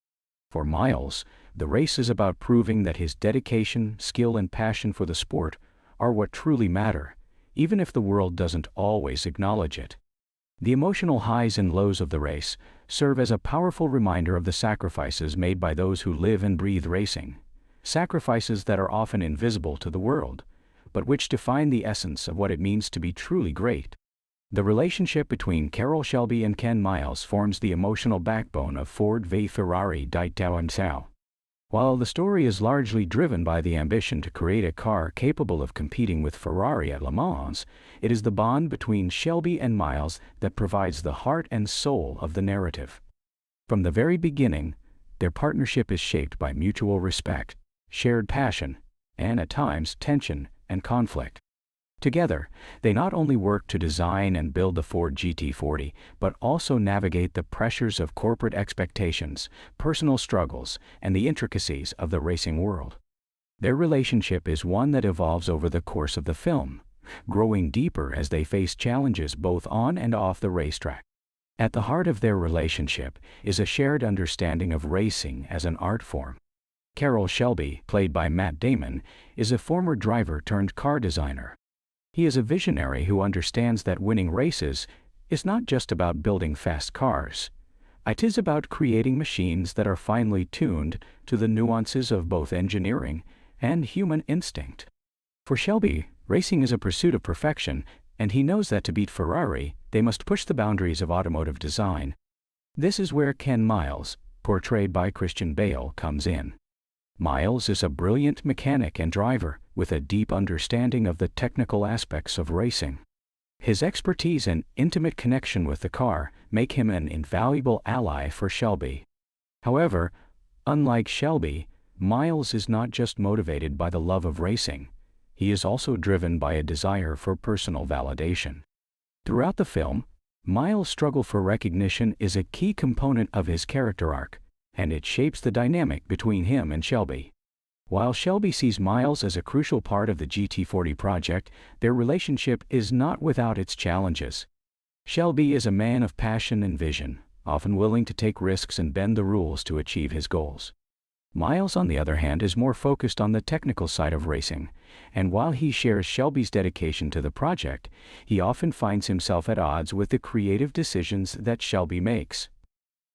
For Miles, the race is about proving that his dedication, skill, and passion for the sport are what truly matter, even if the world doesn't always acknowledge it. The emotional highs and lows of the race serve as a powerful reminder of the sacrifices made by those who live and breathe racing, sacrifices that are often invisible to the world, but which define the essence of what it means to be truly great. The relationship between Carroll Shelby and Ken Miles forms the emotional backbone of Ford v Ferrari Dietauensau. While the story is largely driven by the ambition to create a car capable of competing with Ferrari at Le Mans, it is the bond between Shelby and Miles that provides the heart and soul of the narrative. From the very beginning, their partnership is shaped by mutual respect, shared passion, and at times tension and conflict. Together, they not only work to design and build the Ford GT40, but also navigate the pressures of corporate expectations, personal struggles, and the intricacies of the racing world. Their relationship is one that evolves over the course of the film, growing deeper as they face challenges both on and off the racetrack. At the heart of their relationship is a shared understanding of racing as an art form. Carroll Shelby, played by Matt Damon, is a former driver turned car designer. He is a visionary who understands that winning races is not just about building fast cars. It is about creating machines that are finely tuned to the nuances of both engineering and human instinct. For Shelby, racing is a pursuit of perfection, and he knows that to beat Ferrari, they must push the boundaries of automotive design. This is where Ken Miles, portrayed by Christian Bale, comes in. Miles is a brilliant mechanic and driver, with a deep understanding of the technical aspects of racing. His expertise and intimate connection with the car make him an invaluable ally for Shelby. However, unlike Shelby, Miles is not just motivated by the love of racing. He is also driven by a desire for personal validation. Throughout the film, Miles' struggle for recognition is a key component of his character arc, and it shapes the dynamic between him and Shelby. While Shelby sees Miles as a crucial part of the GT40 project, their relationship is not without its challenges. Shelby is a man of passion and vision, often willing to take risks and bend the rules to achieve his goals. Miles, on the other hand, is more focused on the technical side of racing, and while he shares Shelby's dedication to the project, he often finds himself at odds with the creative decisions that Shelby makes.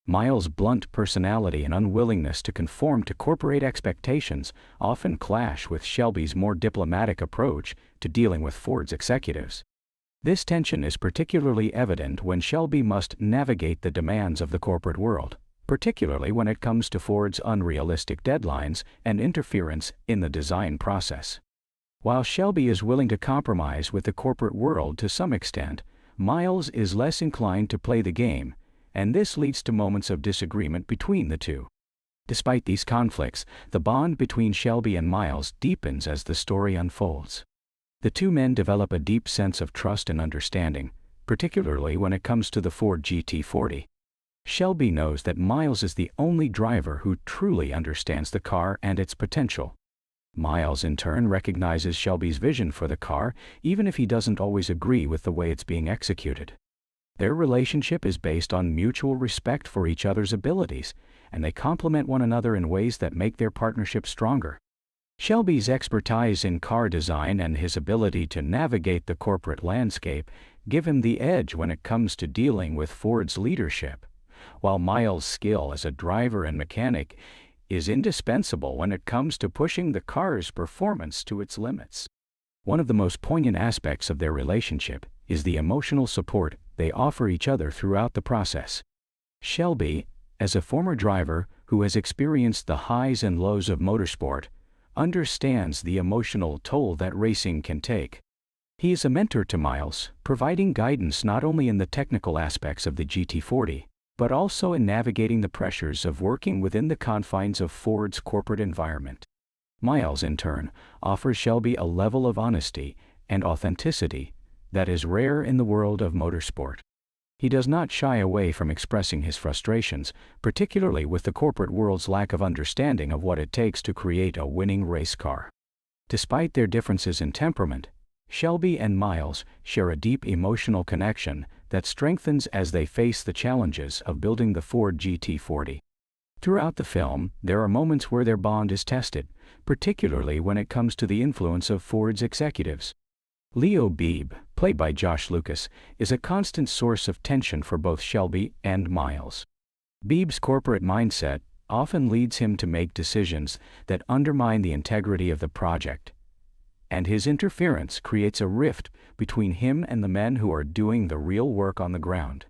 Miles' blunt personality and unwillingness to conform to corporate expectations often clash with Shelby's more diplomatic approach to dealing with Ford's executives. This tension is particularly evident when Shelby must navigate the demands of the corporate world, particularly when it comes to Ford's unrealistic deadlines and interference in the design process. While Shelby is willing to compromise with the corporate world to some extent, Miles is less inclined to play the game, and this leads to moments of disagreement between the two. Despite these conflicts, the bond between Shelby and Miles deepens as the story unfolds. The two men develop a deep sense of trust and understanding, particularly when it comes to the Ford GT40. Shelby knows that Miles is the only driver who truly understands the car and its potential. Miles, in turn, recognizes Shelby's vision for the car, even if he doesn't always agree with the way it's being executed. Their relationship is based on mutual respect for each other's abilities, and they complement one another in ways that make their partnership stronger. Shelby's expertise in car design and his ability to navigate the corporate landscape give him the edge when it comes to dealing with Ford's leadership, while Miles' skill as a driver and mechanic is indispensable when it comes to pushing the car's performance to its limits. One of the most poignant aspects of their relationship is the emotional support they offer each other throughout the process. Shelby, as a former driver who has experienced the highs and lows of motorsport, understands the emotional toll that racing can take. He is a mentor to Miles, providing guidance not only in the technical aspects of the GT40, but also in navigating the pressures of working within the confines of Ford's corporate environment. Miles, in turn, offers Shelby a level of honesty and authenticity that is rare in the world of motorsport. He does not shy away from expressing his frustrations, particularly with the corporate world's lack of understanding of what it takes to create a winning race car. Despite their differences in temperament, Shelby and Miles share a deep emotional connection that strengthens as they face the challenges of building the Ford GT40. Throughout the film, there are moments where their bond is tested, particularly when it comes to the influence of Ford's executives. Leo Beebe, played by Josh Lucas, is a constant source of tension for both Shelby and Miles. Beebe's corporate mindset often leads him to make decisions that undermine the integrity of the project, and his interference creates a rift between him and the men who are doing the real work on the ground.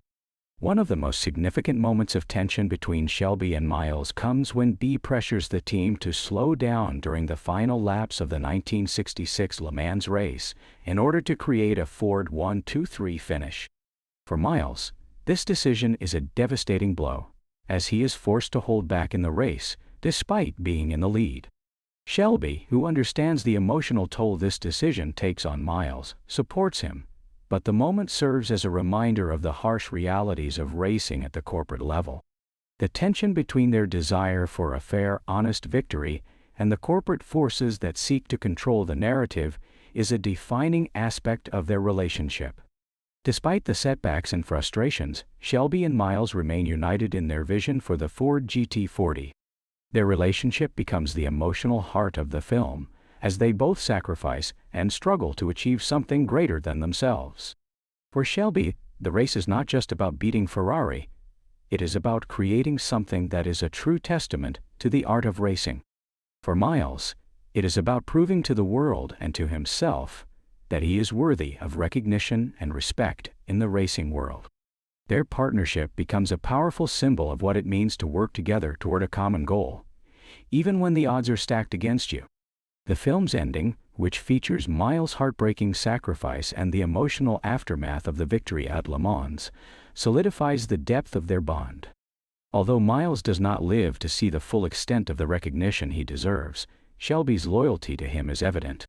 One of the most significant moments of tension between Shelby and Miles comes when B pressures the team to slow down during the final laps of the 1966 Le Mans race in order to create a Ford 1-2-3 finish. For Miles, this decision is a devastating blow, as he is forced to hold back in the race, despite being in the lead. Shelby, who understands the emotional toll this decision takes on Miles, supports him, but the moment serves as a reminder of the harsh realities of racing at the corporate level. The tension between their desire for a fair, honest victory and the corporate forces that seek to control the narrative is a defining aspect of their relationship. Despite the setbacks and frustrations, Shelby and Miles remain united in their vision for the Ford GT40. Their relationship becomes the emotional heart of the film, as they both sacrifice and struggle to achieve something greater than themselves. For Shelby, the race is not just about beating Ferrari, it is about creating something that is a true testament to the art of racing. For Miles, it is about proving to the world and to himself that he is worthy of recognition and respect in the racing world. Their partnership becomes a powerful symbol of what it means to work together toward a common goal, even when the odds are stacked against you. The film's ending, which features Miles' heartbreaking sacrifice and the emotional aftermath of the victory at Le Mans, solidifies the depth of their bond. Although Miles does not live to see the full extent of the recognition he deserves, Shelby's loyalty to him is evident.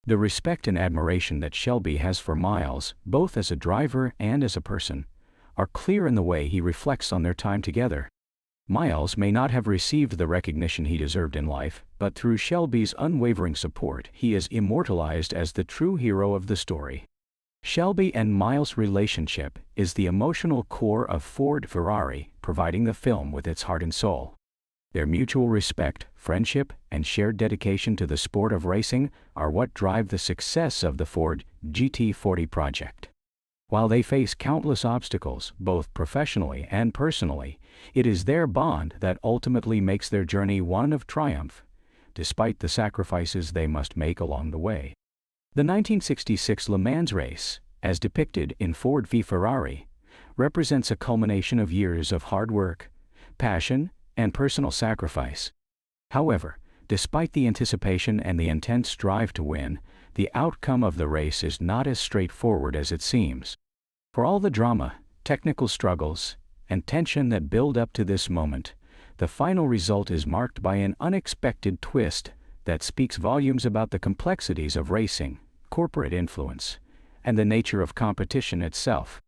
The respect and admiration that Shelby has for Miles, both as a driver and as a person, are clear in the way he reflects on their time together. Miles may not have received the recognition he deserved in life, but through Shelby's unwavering support, he is immortalized as the true hero of the story. Shelby and Miles' relationship is the emotional core of Ford Ferrari, providing the film with its heart and soul. Their mutual respect, friendship, and shared dedication to the sport of racing are what drive the success of the Ford GT40 project. While they face countless obstacles, both professionally and personally, it is their bond that ultimately makes their journey one of triumph, despite the sacrifices they must make along the way. The 1966 Le Mans race, as depicted in Ford v Ferrari, represents a culmination of years of hard work, passion, and personal sacrifice. However, despite the anticipation and the intense drive to win, the outcome of the race is not as straightforward as it seems. For all the drama, technical struggles, and tension that build up to this moment, the final result is marked by an unexpected twist that speaks volumes about the complexities of racing, corporate influence, and the nature of competition itself.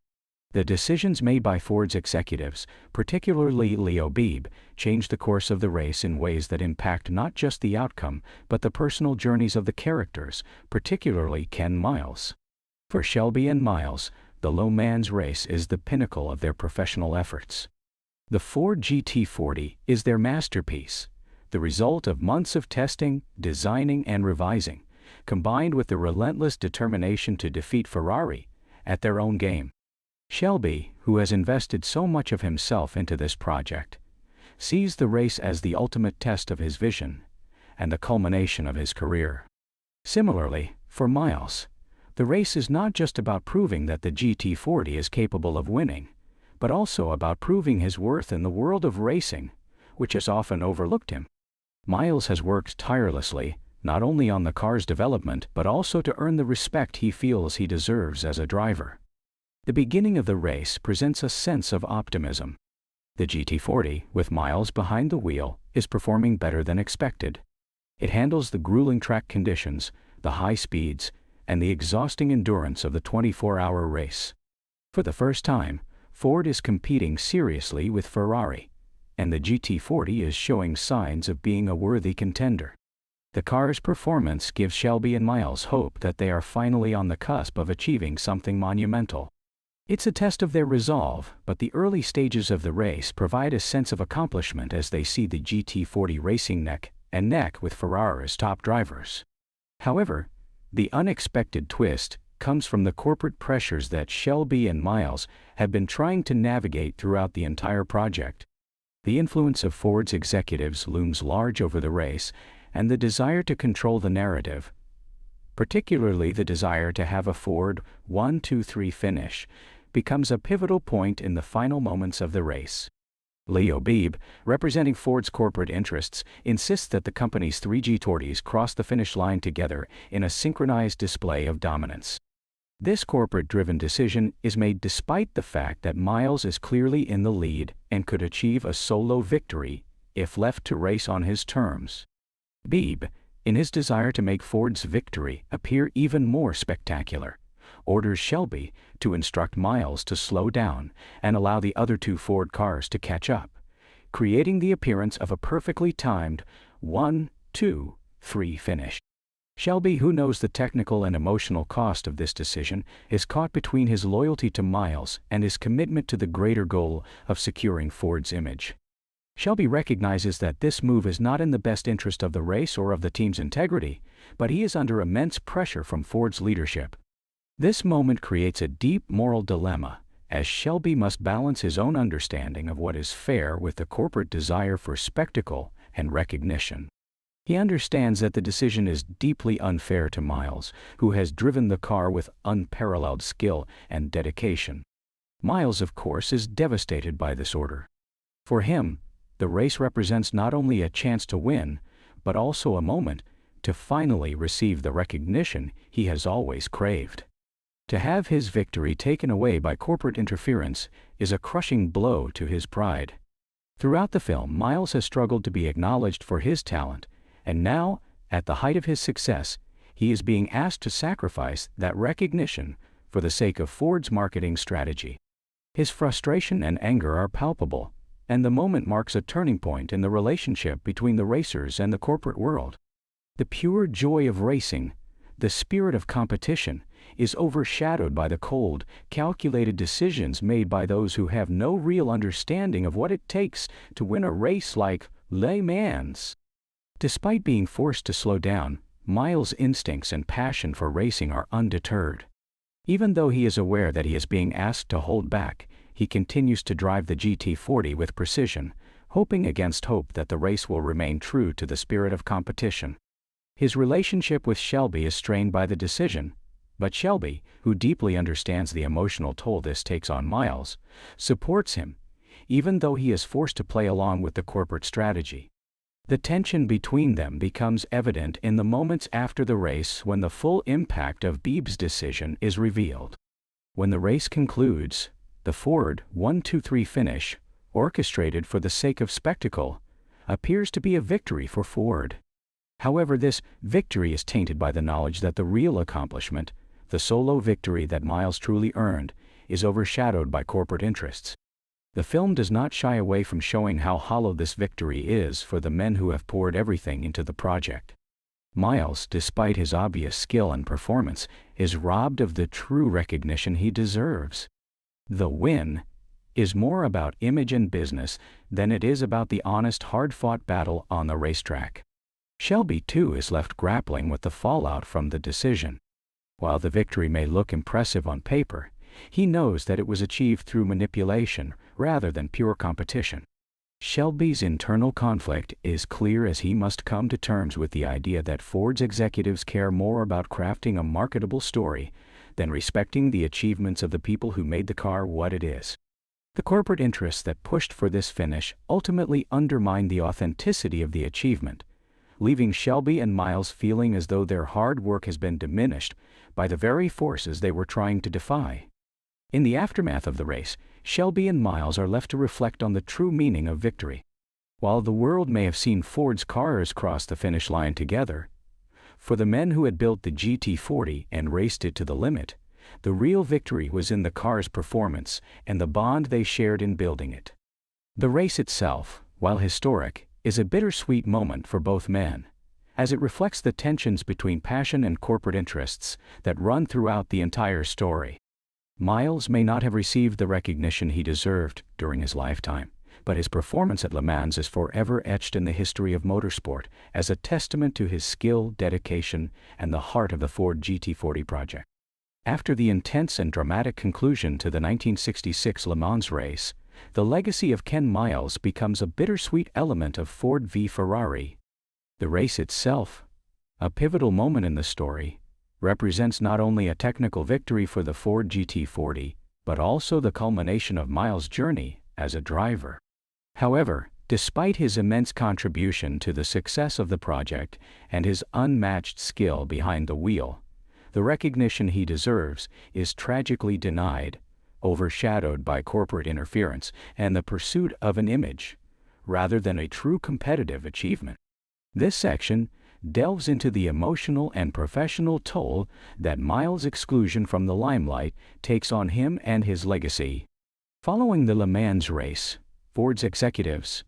The decisions made by Ford's executives, particularly Leo Beebe, changed the course of the race in ways that impact not just the outcome, but the personal journeys of the characters, particularly Ken Miles. For Shelby and Miles, the Le Mans race is the pinnacle of their professional efforts. The Ford GT40 is their masterpiece, the result of months of testing, designing, and revising, combined with the relentless determination to defeat Ferrari at their own game. Shelby, who has invested so much of himself into this project, sees the race as the ultimate test of his vision and the culmination of his career. Similarly, for Miles, the race is not just about proving that the GT40 is capable of winning, but also about proving his worth in the world of racing, which has often overlooked him. Miles has worked tirelessly, not only on the car's development, but also to earn the respect he feels he deserves as a driver. The beginning of the race presents a sense of optimism. The GT40, with Miles behind the wheel, is performing better than expected. It handles the grueling track conditions, the high speeds, and the exhausting endurance of the 24-hour race. For the first time, Ford is competing seriously with Ferrari, and the GT40 is showing signs of being a worthy contender. The car's performance gives Shelby and Miles hope that they are finally on the cusp of achieving something monumental. It's a test of their resolve, but the early stages of the race provide a sense of accomplishment as they see the GT40 racing neck and neck with Ferrari's top drivers. However, the unexpected twist comes from the corporate pressures that Shelby and Miles have been trying to navigate throughout the entire project. The influence of Ford's executives looms large over the race, and the desire to control the narrative, Particularly the desire to have a Ford 1-2-3 finish becomes a pivotal point in the final moments of the race. Leo Beebe, representing Ford's corporate interests, insists that the company's 3 G-Torties cross the finish line together in a synchronized display of dominance. This corporate-driven decision is made despite the fact that Miles is clearly in the lead and could achieve a solo victory if left to race on his terms. Beebe, in his desire to make Ford's victory appear even more spectacular, orders Shelby to instruct Miles to slow down and allow the other 2 Ford cars to catch up, creating the appearance of a perfectly timed 1-2-3 finish. Shelby, who knows the technical and emotional cost of this decision, is caught between his loyalty to Miles and his commitment to the greater goal of securing Ford's image. Shelby recognizes that this move is not in the best interest of the race or of the team's integrity, but he is under immense pressure from Ford's leadership. This moment creates a deep moral dilemma, as Shelby must balance his own understanding of what is fair with the corporate desire for spectacle and recognition. He understands that the decision is deeply unfair to Miles, who has driven the car with unparalleled skill and dedication. Miles, of course, is devastated by this order. For him, the race represents not only a chance to win, but also a moment to finally receive the recognition he has always craved. To have his victory taken away by corporate interference is a crushing blow to his pride. Throughout the film, Miles has struggled to be acknowledged for his talent, and now, at the height of his success, he is being asked to sacrifice that recognition for the sake of Ford's marketing strategy. His frustration and anger are palpable, and the moment marks a turning point in the relationship between the racers and the corporate world. The pure joy of racing, the spirit of competition, is overshadowed by the cold, calculated decisions made by those who have no real understanding of what it takes to win a race like Le Mans. Despite being forced to slow down, Miles' instincts and passion for racing are undeterred. Even though he is aware that he is being asked to hold back, he continues to drive the GT40 with precision, hoping against hope that the race will remain true to the spirit of competition. His relationship with Shelby is strained by the decision, but Shelby, who deeply understands the emotional toll this takes on Miles, supports him, even though he is forced to play along with the corporate strategy. The tension between them becomes evident in the moments after the race when the full impact of Beebe's decision is revealed. When the race concludes, the Ford 1-2-3 finish, orchestrated for the sake of spectacle, appears to be a victory for Ford. However, this victory is tainted by the knowledge that the real accomplishment, the solo victory that Miles truly earned, is overshadowed by corporate interests. The film does not shy away from showing how hollow this victory is for the men who have poured everything into the project. Miles, despite his obvious skill and performance, is robbed of the true recognition he deserves. The win is more about image and business than it is about the honest, hard-fought battle on the racetrack. Shelby, too, is left grappling with the fallout from the decision. While the victory may look impressive on paper, he knows that it was achieved through manipulation rather than pure competition. Shelby's internal conflict is clear as he must come to terms with the idea that Ford's executives care more about crafting a marketable story than respecting the achievements of the people who made the car what it is. The corporate interests that pushed for this finish ultimately undermine the authenticity of the achievement, leaving Shelby and Miles feeling as though their hard work has been diminished by the very forces they were trying to defy. In the aftermath of the race, Shelby and Miles are left to reflect on the true meaning of victory. While the world may have seen Ford's cars cross the finish line together, for the men who had built the GT40 and raced it to the limit, the real victory was in the car's performance and the bond they shared in building it. The race itself, while historic, is a bittersweet moment for both men, as it reflects the tensions between passion and corporate interests that run throughout the entire story. Miles may not have received the recognition he deserved during his lifetime, but his performance at Le Mans is forever etched in the history of motorsport as a testament to his skill, dedication, and the heart of the Ford GT40 project. After the intense and dramatic conclusion to the 1966 Le Mans race, the legacy of Ken Miles becomes a bittersweet element of Ford v Ferrari. The race itself, a pivotal moment in the story, represents not only a technical victory for the Ford GT40, but also the culmination of Miles' journey as a driver. However, despite his immense contribution to the success of the project and his unmatched skill behind the wheel, the recognition he deserves is tragically denied, overshadowed by corporate interference and the pursuit of an image, rather than a true competitive achievement. This section delves into the emotional and professional toll that Miles' exclusion from the limelight takes on him and his legacy. Following the Le Mans race, Ford's executives,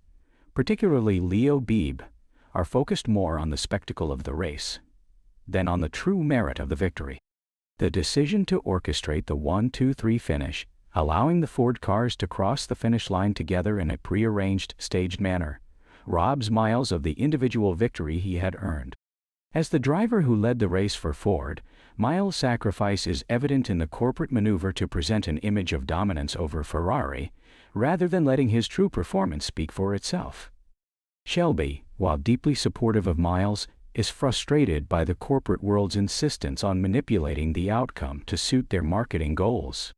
particularly Leo Beebe, are focused more on the spectacle of the race than on the true merit of the victory. The decision to orchestrate the 1-2-3 finish, allowing the Ford cars to cross the finish line together in a prearranged, staged manner, robs Miles of the individual victory he had earned. As the driver who led the race for Ford, Miles' sacrifice is evident in the corporate maneuver to present an image of dominance over Ferrari, rather than letting his true performance speak for itself. Shelby, while deeply supportive of Miles, is frustrated by the corporate world's insistence on manipulating the outcome to suit their marketing goals.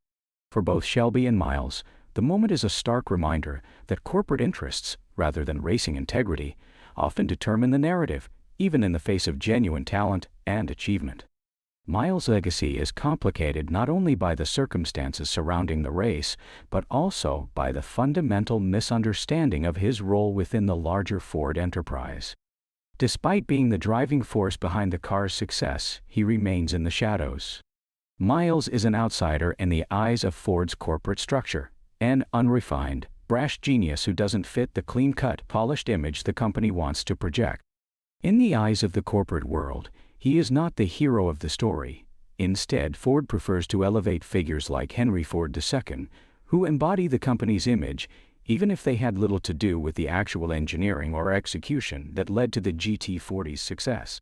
For both Shelby and Miles, the moment is a stark reminder that corporate interests, rather than racing integrity, often determine the narrative, even in the face of genuine talent and achievement. Miles' legacy is complicated not only by the circumstances surrounding the race, but also by the fundamental misunderstanding of his role within the larger Ford enterprise. Despite being the driving force behind the car's success, he remains in the shadows. Miles is an outsider in the eyes of Ford's corporate structure, an unrefined, brash genius who doesn't fit the clean-cut, polished image the company wants to project. In the eyes of the corporate world, he is not the hero of the story. Instead, Ford prefers to elevate figures like Henry Ford II, who embody the company's image, even if they had little to do with the actual engineering or execution that led to the GT40's success.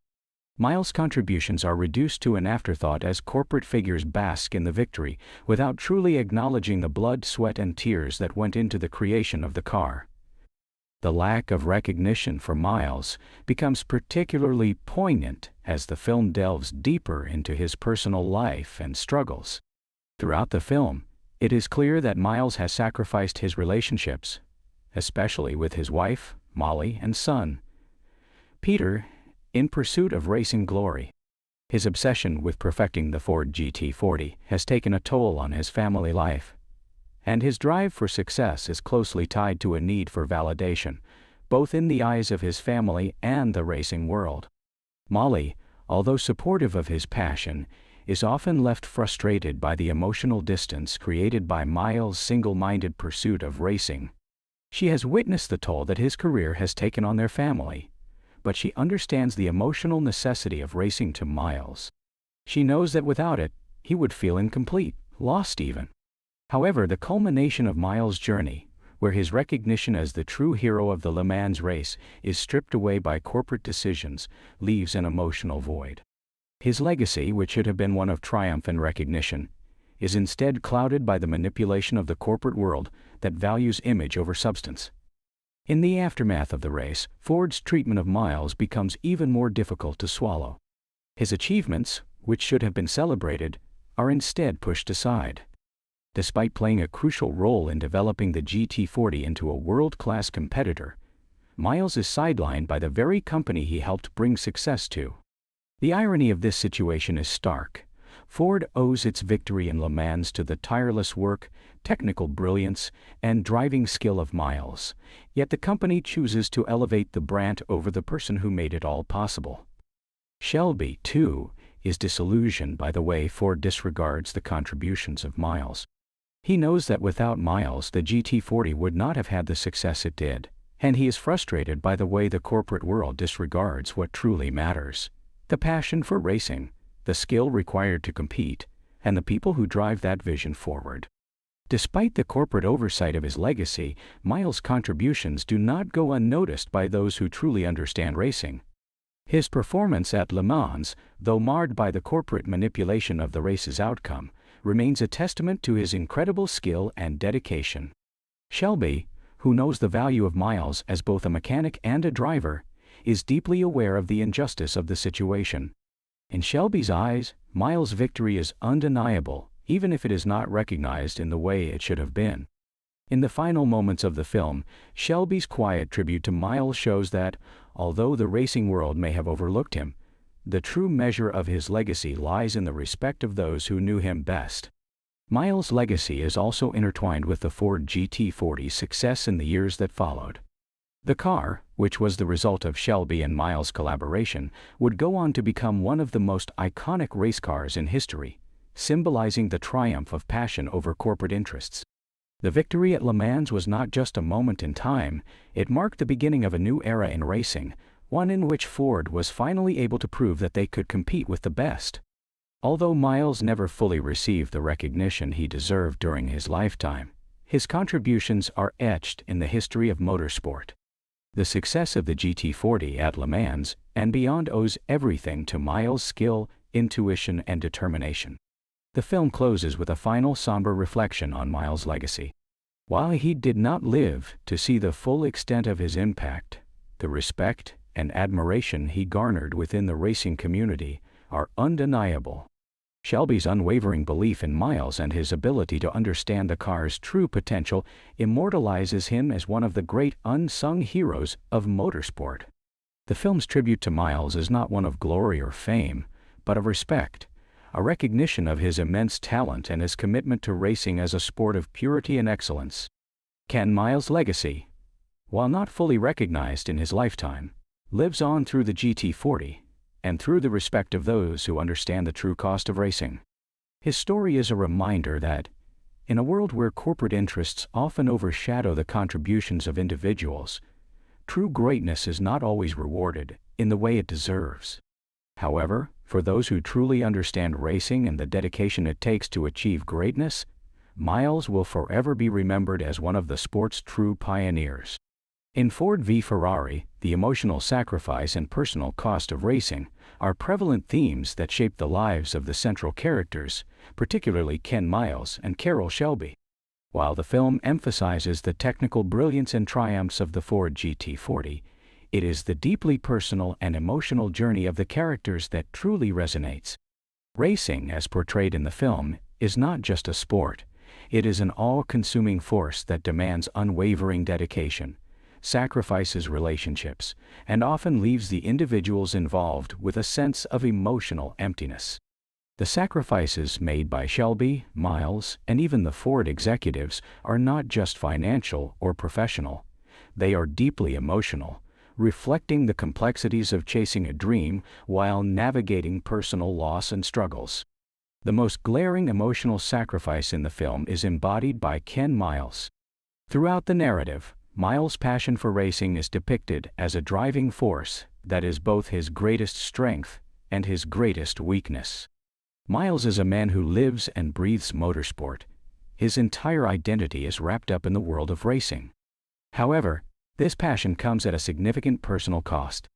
Miles' contributions are reduced to an afterthought as corporate figures bask in the victory without truly acknowledging the blood, sweat, and tears that went into the creation of the car. The lack of recognition for Miles becomes particularly poignant as the film delves deeper into his personal life and struggles. Throughout the film, it is clear that Miles has sacrificed his relationships, especially with his wife, Molly, and son, Peter, in pursuit of racing glory. His obsession with perfecting the Ford GT40 has taken a toll on his family life, and his drive for success is closely tied to a need for validation, both in the eyes of his family and the racing world. Molly, although supportive of his passion, is often left frustrated by the emotional distance created by Miles' single-minded pursuit of racing. She has witnessed the toll that his career has taken on their family, but she understands the emotional necessity of racing to Miles. She knows that without it, he would feel incomplete, lost even. However, the culmination of Miles' journey, where his recognition as the true hero of the Le Mans race is stripped away by corporate decisions, leaves an emotional void. His legacy, which should have been one of triumph and recognition, is instead clouded by the manipulation of the corporate world that values image over substance. In the aftermath of the race, Ford's treatment of Miles becomes even more difficult to swallow. His achievements, which should have been celebrated, are instead pushed aside. Despite playing a crucial role in developing the GT40 into a world-class competitor, Miles is sidelined by the very company he helped bring success to. The irony of this situation is stark. Ford owes its victory in Le Mans to the tireless work, technical brilliance, and driving skill of Miles, yet the company chooses to elevate the brand over the person who made it all possible. Shelby, too, is disillusioned by the way Ford disregards the contributions of Miles. He knows that without Miles, the GT40 would not have had the success it did, and he is frustrated by the way the corporate world disregards what truly matters: the passion for racing, the skill required to compete, and the people who drive that vision forward. Despite the corporate oversight of his legacy, Miles' contributions do not go unnoticed by those who truly understand racing. His performance at Le Mans, though marred by the corporate manipulation of the race's outcome, remains a testament to his incredible skill and dedication. Shelby, who knows the value of Miles as both a mechanic and a driver, is deeply aware of the injustice of the situation. In Shelby's eyes, Miles' victory is undeniable, even if it is not recognized in the way it should have been. In the final moments of the film, Shelby's quiet tribute to Miles shows that, although the racing world may have overlooked him, the true measure of his legacy lies in the respect of those who knew him best. Miles' legacy is also intertwined with the Ford GT40's success in the years that followed. The car, which was the result of Shelby and Miles' collaboration, would go on to become one of the most iconic race cars in history, symbolizing the triumph of passion over corporate interests. The victory at Le Mans was not just a moment in time, it marked the beginning of a new era in racing, one in which Ford was finally able to prove that they could compete with the best. Although Miles never fully received the recognition he deserved during his lifetime, his contributions are etched in the history of motorsport. The success of the GT40 at Le Mans and beyond owes everything to Miles' skill, intuition, and determination. The film closes with a final somber reflection on Miles' legacy. While he did not live to see the full extent of his impact, the respect and admiration he garnered within the racing community are undeniable. Shelby's unwavering belief in Miles and his ability to understand the car's true potential immortalizes him as one of the great unsung heroes of motorsport. The film's tribute to Miles is not one of glory or fame, but of respect, a recognition of his immense talent and his commitment to racing as a sport of purity and excellence. Ken Miles' legacy, while not fully recognized in his lifetime, lives on through the GT40 and through the respect of those who understand the true cost of racing. His story is a reminder that, in a world where corporate interests often overshadow the contributions of individuals, true greatness is not always rewarded in the way it deserves. However, for those who truly understand racing and the dedication it takes to achieve greatness, Miles will forever be remembered as one of the sport's true pioneers. In Ford v Ferrari, the emotional sacrifice and personal cost of racing are prevalent themes that shape the lives of the central characters, particularly Ken Miles and Carroll Shelby. While the film emphasizes the technical brilliance and triumphs of the Ford GT40, it is the deeply personal and emotional journey of the characters that truly resonates. Racing, as portrayed in the film, is not just a sport. It is an all-consuming force that demands unwavering dedication, sacrifices relationships, and often leaves the individuals involved with a sense of emotional emptiness. The sacrifices made by Shelby, Miles, and even the Ford executives are not just financial or professional. They are deeply emotional, reflecting the complexities of chasing a dream while navigating personal loss and struggles. The most glaring emotional sacrifice in the film is embodied by Ken Miles. Throughout the narrative, Miles' passion for racing is depicted as a driving force that is both his greatest strength and his greatest weakness. Miles is a man who lives and breathes motorsport. His entire identity is wrapped up in the world of racing. However, this passion comes at a significant personal cost.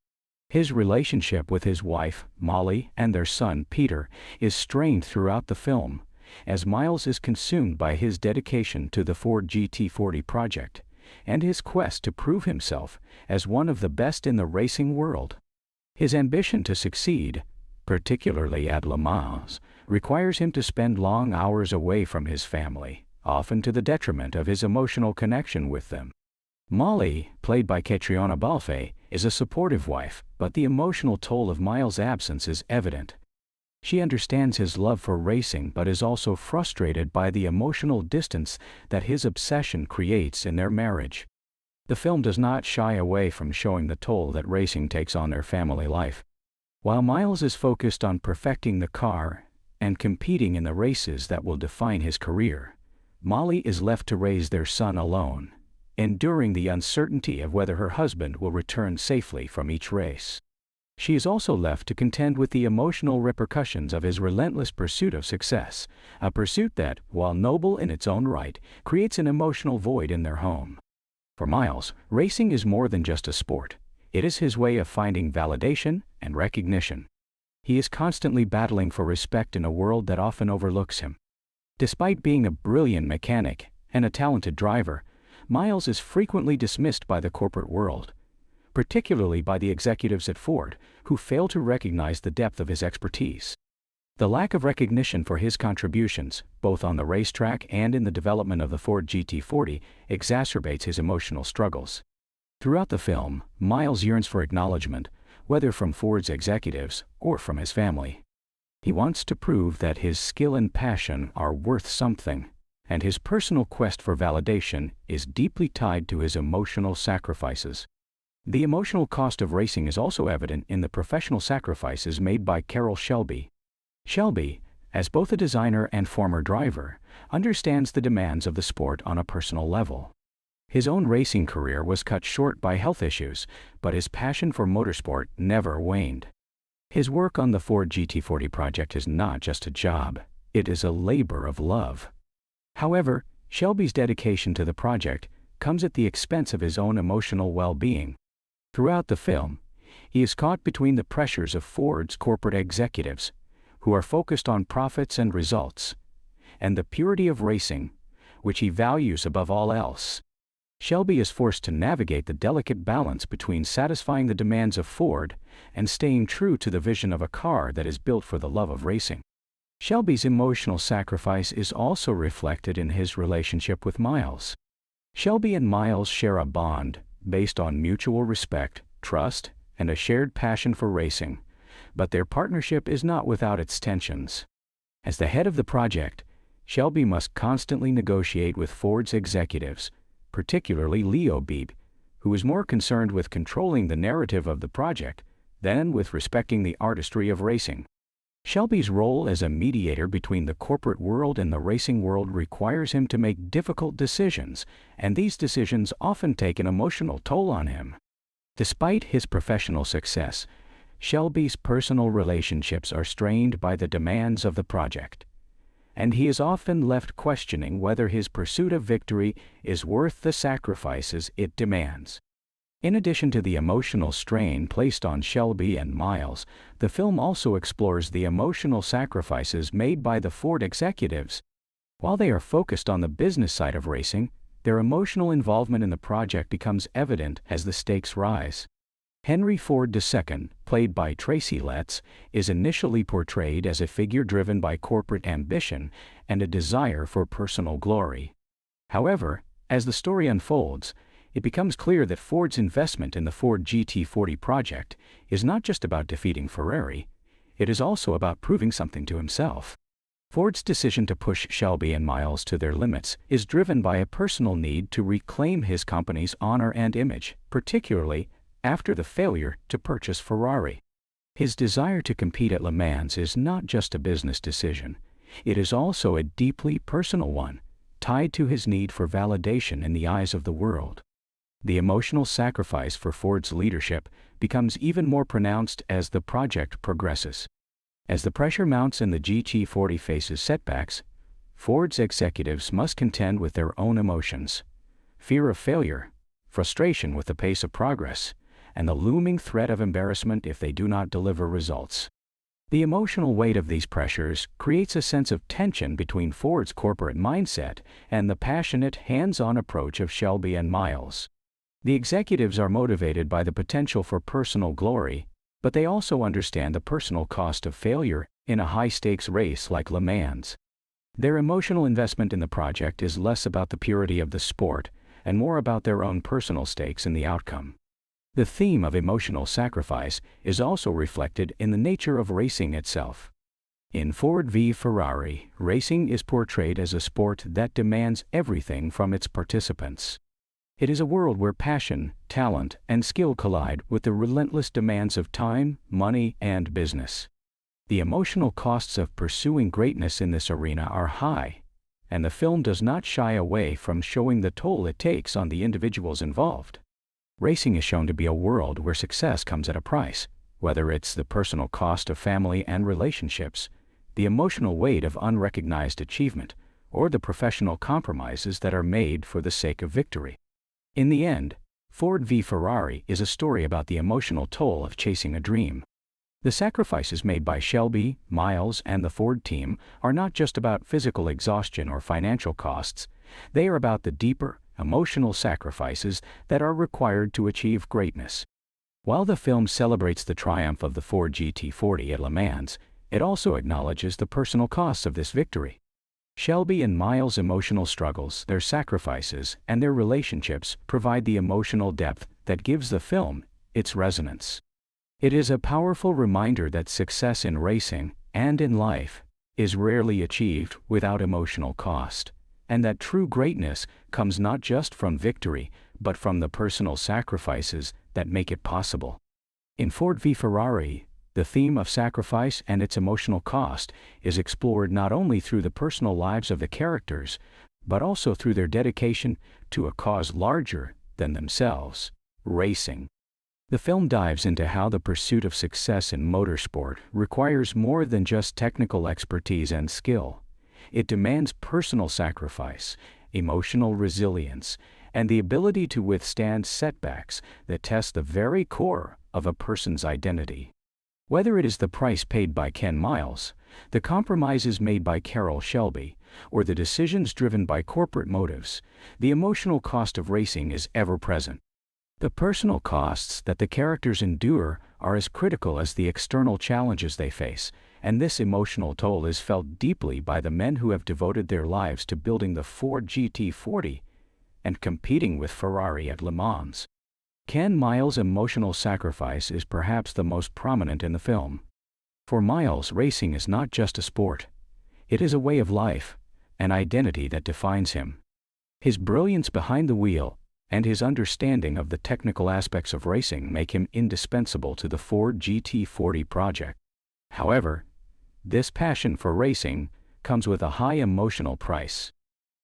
His relationship with his wife, Molly, and their son, Peter, is strained throughout the film, as Miles is consumed by his dedication to the Ford GT40 project and his quest to prove himself as one of the best in the racing world. His ambition to succeed, particularly at Le Mans, requires him to spend long hours away from his family, often to the detriment of his emotional connection with them. Molly, played by Caitríona Balfe, is a supportive wife, but the emotional toll of Miles' absence is evident. She understands his love for racing but is also frustrated by the emotional distance that his obsession creates in their marriage. The film does not shy away from showing the toll that racing takes on their family life. While Miles is focused on perfecting the car and competing in the races that will define his career, Molly is left to raise their son alone, enduring the uncertainty of whether her husband will return safely from each race. She is also left to contend with the emotional repercussions of his relentless pursuit of success, a pursuit that, while noble in its own right, creates an emotional void in their home. For Miles, racing is more than just a sport. It is his way of finding validation and recognition. He is constantly battling for respect in a world that often overlooks him. Despite being a brilliant mechanic and a talented driver, Miles is frequently dismissed by the corporate world. particularly by the executives at Ford, who fail to recognize the depth of his expertise. The lack of recognition for his contributions, both on the racetrack and in the development of the Ford GT40, exacerbates his emotional struggles. Throughout the film, Miles yearns for acknowledgement, whether from Ford's executives or from his family. He wants to prove that his skill and passion are worth something, and his personal quest for validation is deeply tied to his emotional sacrifices. The emotional cost of racing is also evident in the professional sacrifices made by Carroll Shelby. Shelby, as both a designer and former driver, understands the demands of the sport on a personal level. His own racing career was cut short by health issues, but his passion for motorsport never waned. His work on the Ford GT40 project is not just a job, it is a labor of love. However, Shelby's dedication to the project comes at the expense of his own emotional well-being. Throughout the film, he is caught between the pressures of Ford's corporate executives, who are focused on profits and results, and the purity of racing, which he values above all else. Shelby is forced to navigate the delicate balance between satisfying the demands of Ford and staying true to the vision of a car that is built for the love of racing. Shelby's emotional sacrifice is also reflected in his relationship with Miles. Shelby and Miles share a bond based on mutual respect, trust, and a shared passion for racing, but their partnership is not without its tensions. As the head of the project, Shelby must constantly negotiate with Ford's executives, particularly Leo Beebe, who is more concerned with controlling the narrative of the project than with respecting the artistry of racing. Shelby's role as a mediator between the corporate world and the racing world requires him to make difficult decisions, and these decisions often take an emotional toll on him. Despite his professional success, Shelby's personal relationships are strained by the demands of the project, and he is often left questioning whether his pursuit of victory is worth the sacrifices it demands. In addition to the emotional strain placed on Shelby and Miles, the film also explores the emotional sacrifices made by the Ford executives. While they are focused on the business side of racing, their emotional involvement in the project becomes evident as the stakes rise. Henry Ford II, played by Tracy Letts, is initially portrayed as a figure driven by corporate ambition and a desire for personal glory. However, as the story unfolds, it becomes clear that Ford's investment in the Ford GT40 project is not just about defeating Ferrari, it is also about proving something to himself. Ford's decision to push Shelby and Miles to their limits is driven by a personal need to reclaim his company's honor and image, particularly after the failure to purchase Ferrari. His desire to compete at Le Mans is not just a business decision, it is also a deeply personal one, tied to his need for validation in the eyes of the world. The emotional sacrifice for Ford's leadership becomes even more pronounced as the project progresses. As the pressure mounts and the GT40 faces setbacks, Ford's executives must contend with their own emotions: fear of failure, frustration with the pace of progress, and the looming threat of embarrassment if they do not deliver results. The emotional weight of these pressures creates a sense of tension between Ford's corporate mindset and the passionate, hands-on approach of Shelby and Miles. The executives are motivated by the potential for personal glory, but they also understand the personal cost of failure in a high-stakes race like Le Mans. Their emotional investment in the project is less about the purity of the sport and more about their own personal stakes in the outcome. The theme of emotional sacrifice is also reflected in the nature of racing itself. In Ford v Ferrari, racing is portrayed as a sport that demands everything from its participants. It is a world where passion, talent, and skill collide with the relentless demands of time, money, and business. The emotional costs of pursuing greatness in this arena are high, and the film does not shy away from showing the toll it takes on the individuals involved. Racing is shown to be a world where success comes at a price, whether it's the personal cost of family and relationships, the emotional weight of unrecognized achievement, or the professional compromises that are made for the sake of victory. In the end, Ford v Ferrari is a story about the emotional toll of chasing a dream. The sacrifices made by Shelby, Miles, and the Ford team are not just about physical exhaustion or financial costs, they are about the deeper, emotional sacrifices that are required to achieve greatness. While the film celebrates the triumph of the Ford GT40 at Le Mans, it also acknowledges the personal costs of this victory. Shelby and Miles' emotional struggles, their sacrifices, and their relationships provide the emotional depth that gives the film its resonance. It is a powerful reminder that success in racing, and in life, is rarely achieved without emotional cost, and that true greatness comes not just from victory, but from the personal sacrifices that make it possible. In Ford v Ferrari, the theme of sacrifice and its emotional cost is explored not only through the personal lives of the characters, but also through their dedication to a cause larger than themselves, racing. The film dives into how the pursuit of success in motorsport requires more than just technical expertise and skill. It demands personal sacrifice, emotional resilience, and the ability to withstand setbacks that test the very core of a person's identity. Whether it is the price paid by Ken Miles, the compromises made by Carroll Shelby, or the decisions driven by corporate motives, the emotional cost of racing is ever present. The personal costs that the characters endure are as critical as the external challenges they face, and this emotional toll is felt deeply by the men who have devoted their lives to building the Ford GT40 and competing with Ferrari at Le Mans. Ken Miles' emotional sacrifice is perhaps the most prominent in the film. For Miles, racing is not just a sport. It is a way of life, an identity that defines him. His brilliance behind the wheel and his understanding of the technical aspects of racing make him indispensable to the Ford GT40 project. However, this passion for racing comes with a high emotional price.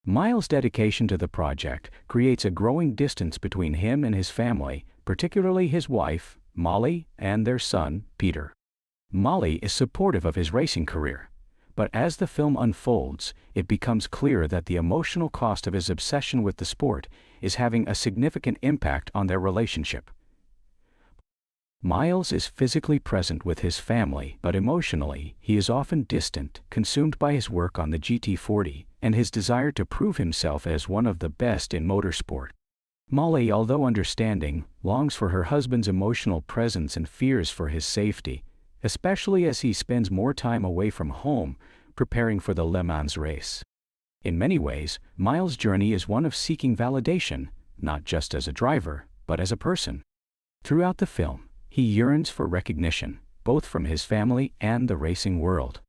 Miles' dedication to the project creates a growing distance between him and his family, particularly his wife, Molly, and their son, Peter. Molly is supportive of his racing career, but as the film unfolds, it becomes clear that the emotional cost of his obsession with the sport is having a significant impact on their relationship. Miles is physically present with his family, but emotionally, he is often distant, consumed by his work on the GT40 and his desire to prove himself as one of the best in motorsport. Molly, although understanding, longs for her husband's emotional presence and fears for his safety, especially as he spends more time away from home preparing for the Le Mans race. In many ways, Miles' journey is one of seeking validation, not just as a driver, but as a person. Throughout the film, he yearns for recognition, both from his family and the racing world.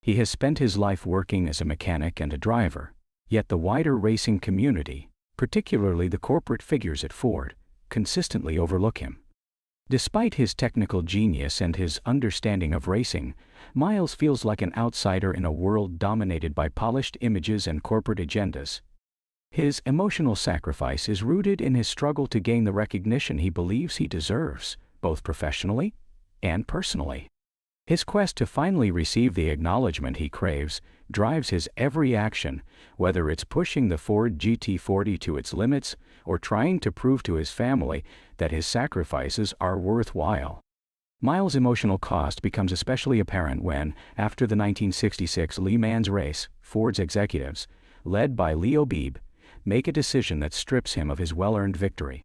He has spent his life working as a mechanic and a driver, yet the wider racing community, particularly the corporate figures at Ford, consistently overlook him. Despite his technical genius and his understanding of racing, Miles feels like an outsider in a world dominated by polished images and corporate agendas. His emotional sacrifice is rooted in his struggle to gain the recognition he believes he deserves, both professionally and personally. His quest to finally receive the acknowledgement he craves drives his every action, whether it's pushing the Ford GT40 to its limits or trying to prove to his family that his sacrifices are worthwhile. Miles' emotional cost becomes especially apparent when, after the 1966 Le Mans race, Ford's executives, led by Leo Beebe, make a decision that strips him of his well-earned victory.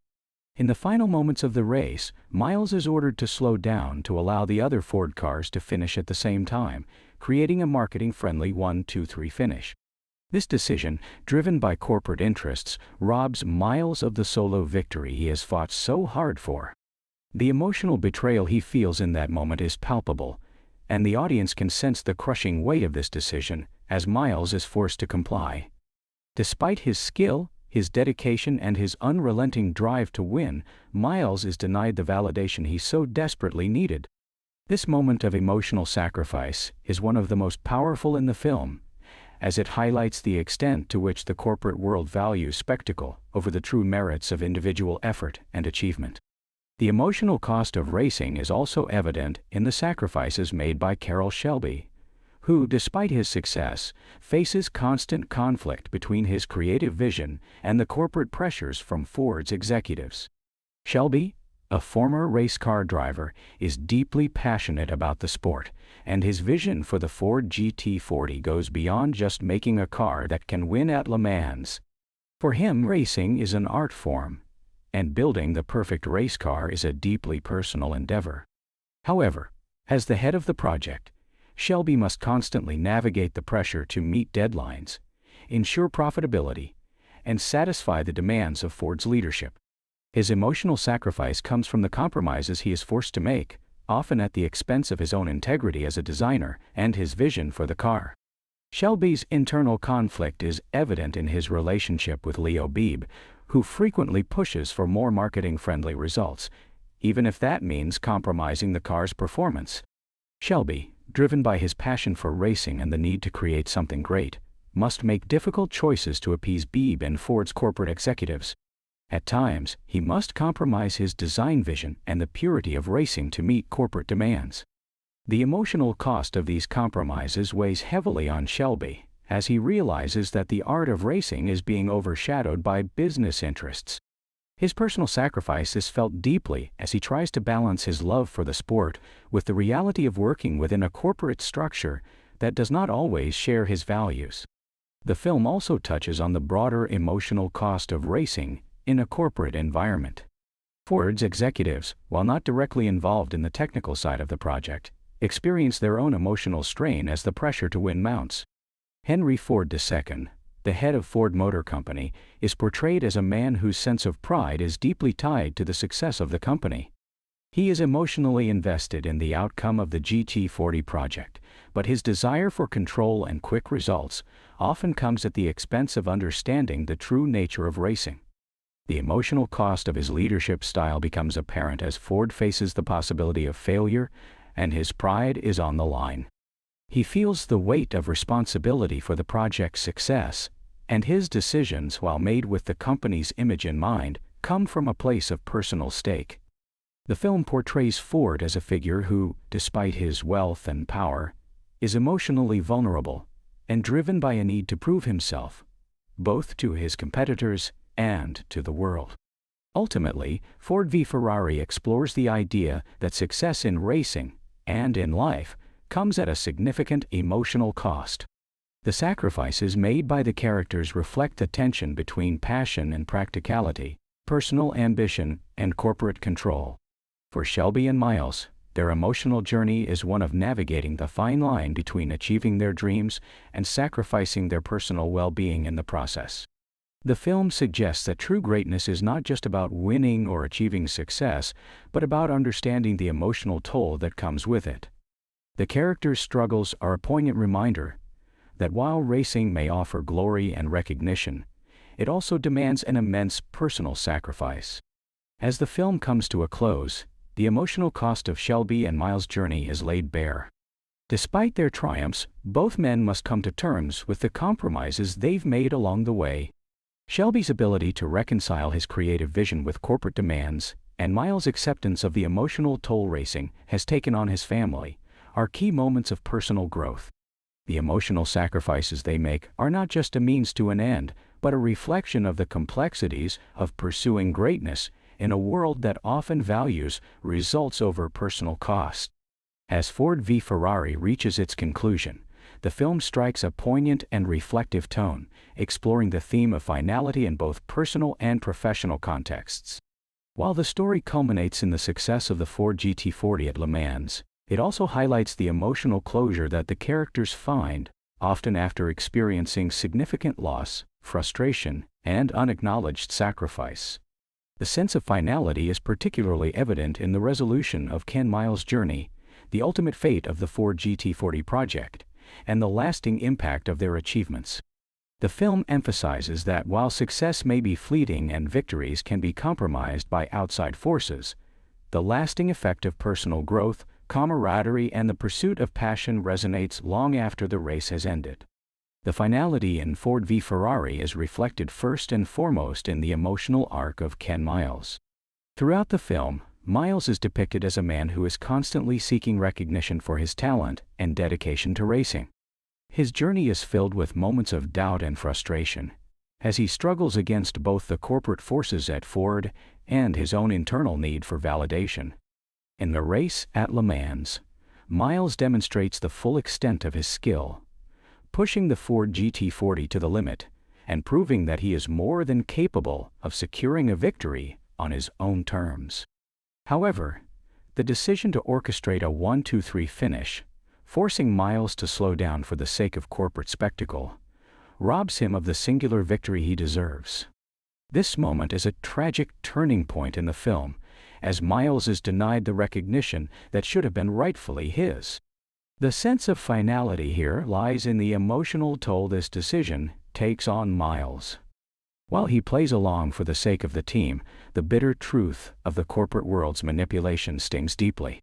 In the final moments of the race, Miles is ordered to slow down to allow the other Ford cars to finish at the same time, creating a marketing-friendly 1-2-3 finish. This decision, driven by corporate interests, robs Miles of the solo victory he has fought so hard for. The emotional betrayal he feels in that moment is palpable, and the audience can sense the crushing weight of this decision as Miles is forced to comply. Despite his skill, his dedication, and his unrelenting drive to win, Miles is denied the validation he so desperately needed. This moment of emotional sacrifice is one of the most powerful in the film, as it highlights the extent to which the corporate world values spectacle over the true merits of individual effort and achievement. The emotional cost of racing is also evident in the sacrifices made by Carroll Shelby, who, despite his success, faces constant conflict between his creative vision and the corporate pressures from Ford's executives. Shelby, a former race car driver, is deeply passionate about the sport, and his vision for the Ford GT40 goes beyond just making a car that can win at Le Mans. For him, racing is an art form, and building the perfect race car is a deeply personal endeavor. However, as the head of the project, Shelby must constantly navigate the pressure to meet deadlines, ensure profitability, and satisfy the demands of Ford's leadership. His emotional sacrifice comes from the compromises he is forced to make, often at the expense of his own integrity as a designer and his vision for the car. Shelby's internal conflict is evident in his relationship with Leo Beebe, who frequently pushes for more marketing-friendly results, even if that means compromising the car's performance. Shelby, driven by his passion for racing and the need to create something great, must make difficult choices to appease Beebe and Ford's corporate executives. At times, he must compromise his design vision and the purity of racing to meet corporate demands. The emotional cost of these compromises weighs heavily on Shelby, as he realizes that the art of racing is being overshadowed by business interests. His personal sacrifice is felt deeply as he tries to balance his love for the sport with the reality of working within a corporate structure that does not always share his values. The film also touches on the broader emotional cost of racing in a corporate environment. Ford's executives, while not directly involved in the technical side of the project, experience their own emotional strain as the pressure to win mounts. Henry Ford II, the head of Ford Motor Company, is portrayed as a man whose sense of pride is deeply tied to the success of the company. He is emotionally invested in the outcome of the GT40 project, but his desire for control and quick results often comes at the expense of understanding the true nature of racing. The emotional cost of his leadership style becomes apparent as Ford faces the possibility of failure, and his pride is on the line. He feels the weight of responsibility for the project's success, and his decisions, while made with the company's image in mind, come from a place of personal stake. The film portrays Ford as a figure who, despite his wealth and power, is emotionally vulnerable and driven by a need to prove himself, both to his competitors and to the world. Ultimately, Ford v Ferrari explores the idea that success in racing and in life comes at a significant emotional cost. The sacrifices made by the characters reflect the tension between passion and practicality, personal ambition and corporate control. For Shelby and Miles, their emotional journey is one of navigating the fine line between achieving their dreams and sacrificing their personal well-being in the process. The film suggests that true greatness is not just about winning or achieving success, but about understanding the emotional toll that comes with it. The characters' struggles are a poignant reminder that while racing may offer glory and recognition, it also demands an immense personal sacrifice. As the film comes to a close, the emotional cost of Shelby and Miles' journey is laid bare. Despite their triumphs, both men must come to terms with the compromises they've made along the way. Shelby's ability to reconcile his creative vision with corporate demands, and Miles' acceptance of the emotional toll racing has taken on his family, are key moments of personal growth. The emotional sacrifices they make are not just a means to an end, but a reflection of the complexities of pursuing greatness in a world that often values results over personal cost. As Ford v Ferrari reaches its conclusion, the film strikes a poignant and reflective tone, exploring the theme of finality in both personal and professional contexts. While the story culminates in the success of the Ford GT40 at Le Mans, it also highlights the emotional closure that the characters find, often after experiencing significant loss, frustration, and unacknowledged sacrifice. The sense of finality is particularly evident in the resolution of Ken Miles' journey, the ultimate fate of the Ford GT40 project, and the lasting impact of their achievements. The film emphasizes that while success may be fleeting and victories can be compromised by outside forces, the lasting effect of personal growth, camaraderie, and the pursuit of passion resonates long after the race has ended. The finality in Ford v Ferrari is reflected first and foremost in the emotional arc of Ken Miles. Throughout the film, Miles is depicted as a man who is constantly seeking recognition for his talent and dedication to racing. His journey is filled with moments of doubt and frustration, as he struggles against both the corporate forces at Ford and his own internal need for validation. In the race at Le Mans, Miles demonstrates the full extent of his skill, pushing the Ford GT40 to the limit and proving that he is more than capable of securing a victory on his own terms. However, the decision to orchestrate a 1-2-3 finish, forcing Miles to slow down for the sake of corporate spectacle, robs him of the singular victory he deserves. This moment is a tragic turning point in the film, as Miles is denied the recognition that should have been rightfully his. The sense of finality here lies in the emotional toll this decision takes on Miles. While he plays along for the sake of the team, the bitter truth of the corporate world's manipulation stings deeply.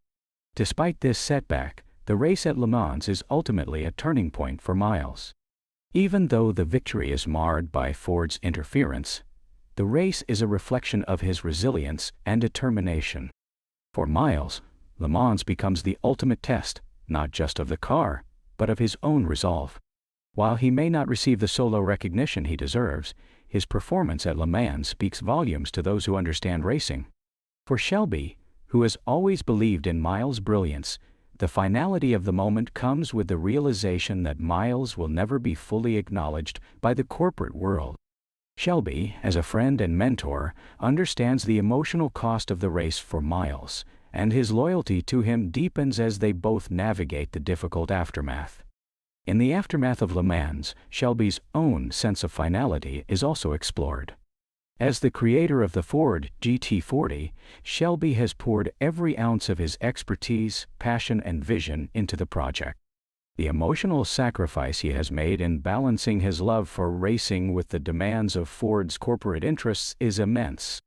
Despite this setback, the race at Le Mans is ultimately a turning point for Miles. Even though the victory is marred by Ford's interference, the race is a reflection of his resilience and determination. For Miles, Le Mans becomes the ultimate test, not just of the car, but of his own resolve. While he may not receive the solo recognition he deserves, his performance at Le Mans speaks volumes to those who understand racing. For Shelby, who has always believed in Miles' brilliance, the finality of the moment comes with the realization that Miles will never be fully acknowledged by the corporate world. Shelby, as a friend and mentor, understands the emotional cost of the race for Miles, and his loyalty to him deepens as they both navigate the difficult aftermath. In the aftermath of Le Mans, Shelby's own sense of finality is also explored. As the creator of the Ford GT40, Shelby has poured every ounce of his expertise, passion, and vision into the project. The emotional sacrifice he has made in balancing his love for racing with the demands of Ford's corporate interests is immense.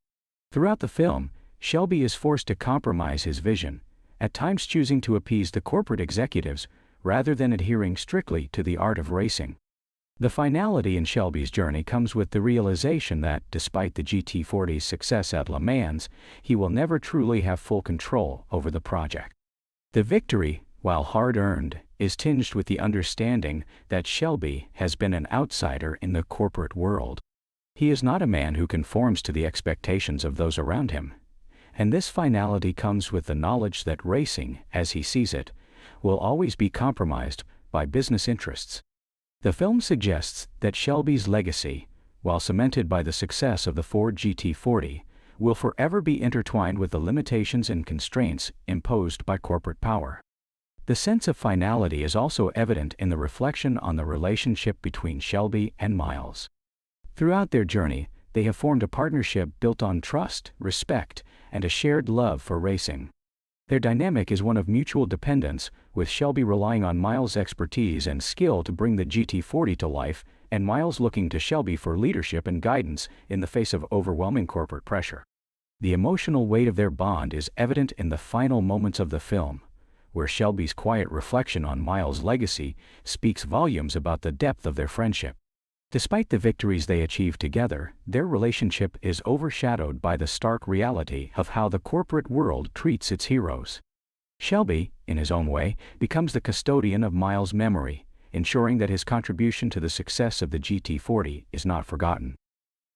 Throughout the film, Shelby is forced to compromise his vision, at times choosing to appease the corporate executives rather than adhering strictly to the art of racing. The finality in Shelby's journey comes with the realization that, despite the GT40's success at Le Mans, he will never truly have full control over the project. The victory, while hard-earned, is tinged with the understanding that Shelby has been an outsider in the corporate world. He is not a man who conforms to the expectations of those around him, and this finality comes with the knowledge that racing, as he sees it, will always be compromised by business interests. The film suggests that Shelby's legacy, while cemented by the success of the Ford GT40, will forever be intertwined with the limitations and constraints imposed by corporate power. The sense of finality is also evident in the reflection on the relationship between Shelby and Miles. Throughout their journey, they have formed a partnership built on trust, respect, and a shared love for racing. Their dynamic is one of mutual dependence, with Shelby relying on Miles' expertise and skill to bring the GT40 to life, and Miles looking to Shelby for leadership and guidance in the face of overwhelming corporate pressure. The emotional weight of their bond is evident in the final moments of the film, where Shelby's quiet reflection on Miles' legacy speaks volumes about the depth of their friendship. Despite the victories they achieve together, their relationship is overshadowed by the stark reality of how the corporate world treats its heroes. Shelby, in his own way, becomes the custodian of Miles' memory, ensuring that his contribution to the success of the GT40 is not forgotten.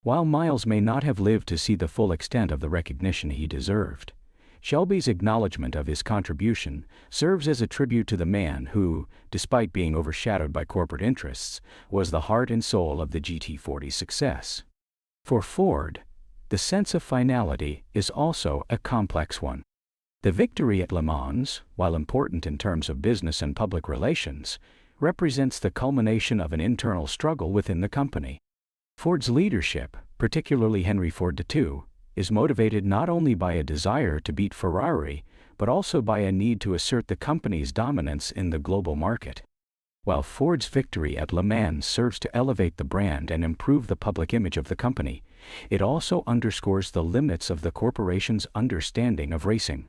While Miles may not have lived to see the full extent of the recognition he deserved, Shelby's acknowledgement of his contribution serves as a tribute to the man who, despite being overshadowed by corporate interests, was the heart and soul of the GT40's success. For Ford, the sense of finality is also a complex one. The victory at Le Mans, while important in terms of business and public relations, represents the culmination of an internal struggle within the company. Ford's leadership, particularly Henry Ford II, is motivated not only by a desire to beat Ferrari, but also by a need to assert the company's dominance in the global market. While Ford's victory at Le Mans serves to elevate the brand and improve the public image of the company, it also underscores the limits of the corporation's understanding of racing.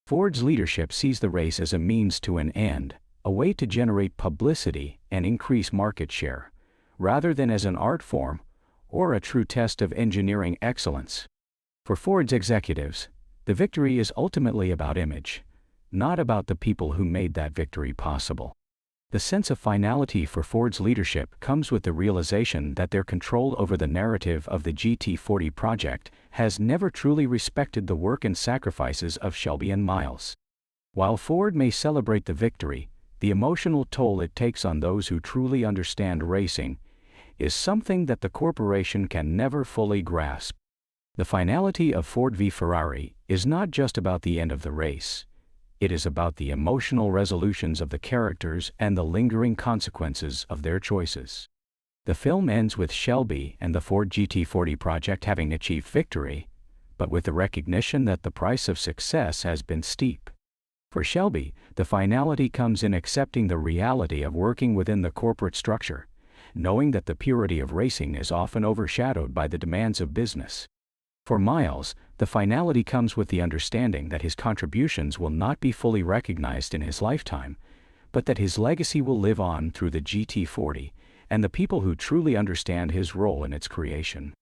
Ford's leadership sees the race as a means to an end, a way to generate publicity and increase market share, rather than as an art form or a true test of engineering excellence. For Ford's executives, the victory is ultimately about image, not about the people who made that victory possible. The sense of finality for Ford's leadership comes with the realization that their control over the narrative of the GT40 project has never truly respected the work and sacrifices of Shelby and Miles. While Ford may celebrate the victory, the emotional toll it takes on those who truly understand racing is something that the corporation can never fully grasp. The finality of Ford v Ferrari is not just about the end of the race. It is about the emotional resolutions of the characters and the lingering consequences of their choices. The film ends with Shelby and the Ford GT40 project having achieved victory, but with the recognition that the price of success has been steep. For Shelby, the finality comes in accepting the reality of working within the corporate structure, knowing that the purity of racing is often overshadowed by the demands of business. For Miles, the finality comes with the understanding that his contributions will not be fully recognized in his lifetime, but that his legacy will live on through the GT40 and the people who truly understand his role in its creation.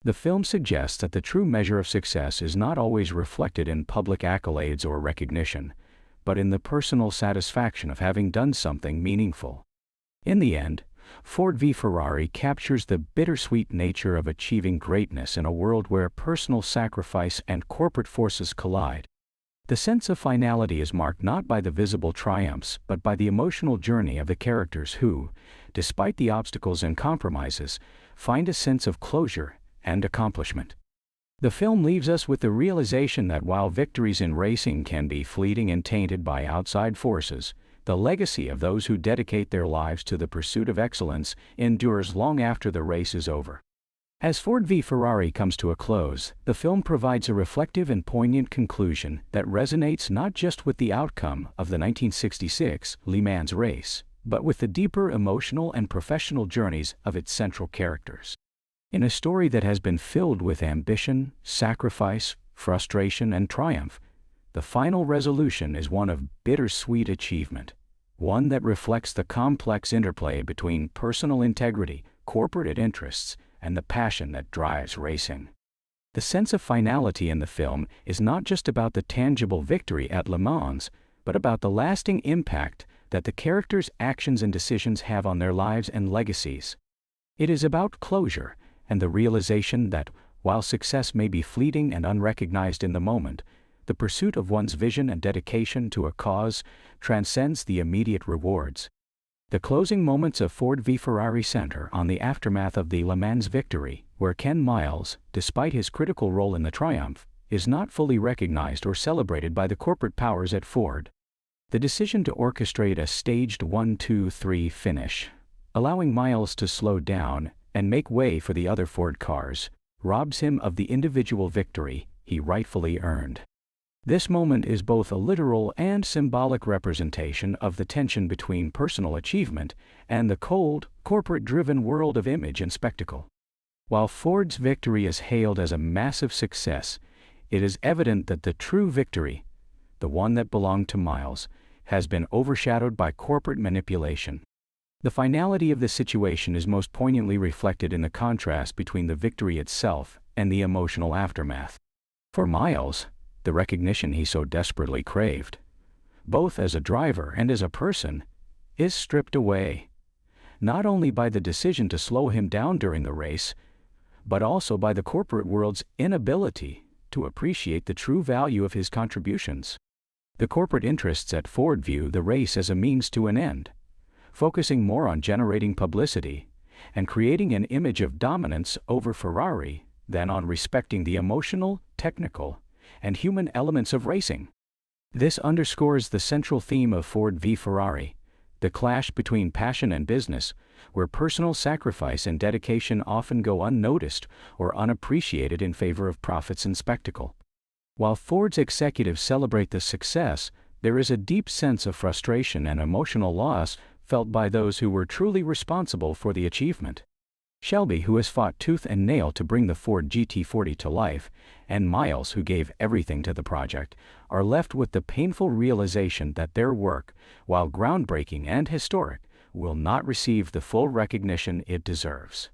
The film suggests that the true measure of success is not always reflected in public accolades or recognition, but in the personal satisfaction of having done something meaningful. In the end, Ford v Ferrari captures the bittersweet nature of achieving greatness in a world where personal sacrifice and corporate forces collide. The sense of finality is marked not by the visible triumphs but by the emotional journey of the characters who, despite the obstacles and compromises, find a sense of closure and accomplishment. The film leaves us with the realization that while victories in racing can be fleeting and tainted by outside forces, the legacy of those who dedicate their lives to the pursuit of excellence endures long after the race is over. As Ford v Ferrari comes to a close, the film provides a reflective and poignant conclusion that resonates not just with the outcome of the 1966 Le Mans race, but with the deeper emotional and professional journeys of its central characters. In a story that has been filled with ambition, sacrifice, frustration, and triumph, the final resolution is one of bittersweet achievement, one that reflects the complex interplay between personal integrity, corporate interests, and the passion that drives racing. The sense of finality in the film is not just about the tangible victory at Le Mans, but about the lasting impact that the characters' actions and decisions have on their lives and legacies. It is about closure and the realization that, while success may be fleeting and unrecognized in the moment, the pursuit of one's vision and dedication to a cause transcends the immediate rewards. The closing moments of Ford v Ferrari center on the aftermath of the Le Mans victory, where Ken Miles, despite his critical role in the triumph, is not fully recognized or celebrated by the corporate powers at Ford. The decision to orchestrate a staged 1-2-3 finish, allowing Miles to slow down and make way for the other Ford cars, robs him of the individual victory he rightfully earned. This moment is both a literal and symbolic representation of the tension between personal achievement and the cold, corporate-driven world of image and spectacle. While Ford's victory is hailed as a massive success, it is evident that the true victory, the one that belonged to Miles, has been overshadowed by corporate manipulation. The finality of the situation is most poignantly reflected in the contrast between the victory itself and the emotional aftermath. For Miles, the recognition he so desperately craved, both as a driver and as a person, is stripped away, not only by the decision to slow him down during the race, but also by the corporate world's inability to appreciate the true value of his contributions. The corporate interests at Ford view the race as a means to an end, focusing more on generating publicity and creating an image of dominance over Ferrari than on respecting the emotional, technical, and human elements of racing. This underscores the central theme of Ford v Ferrari, the clash between passion and business, where personal sacrifice and dedication often go unnoticed or unappreciated in favor of profits and spectacle. While Ford's executives celebrate the success, there is a deep sense of frustration and emotional loss felt by those who were truly responsible for the achievement. Shelby, who has fought tooth and nail to bring the Ford GT40 to life, and Miles, who gave everything to the project, are left with the painful realization that their work, while groundbreaking and historic, will not receive the full recognition it deserves.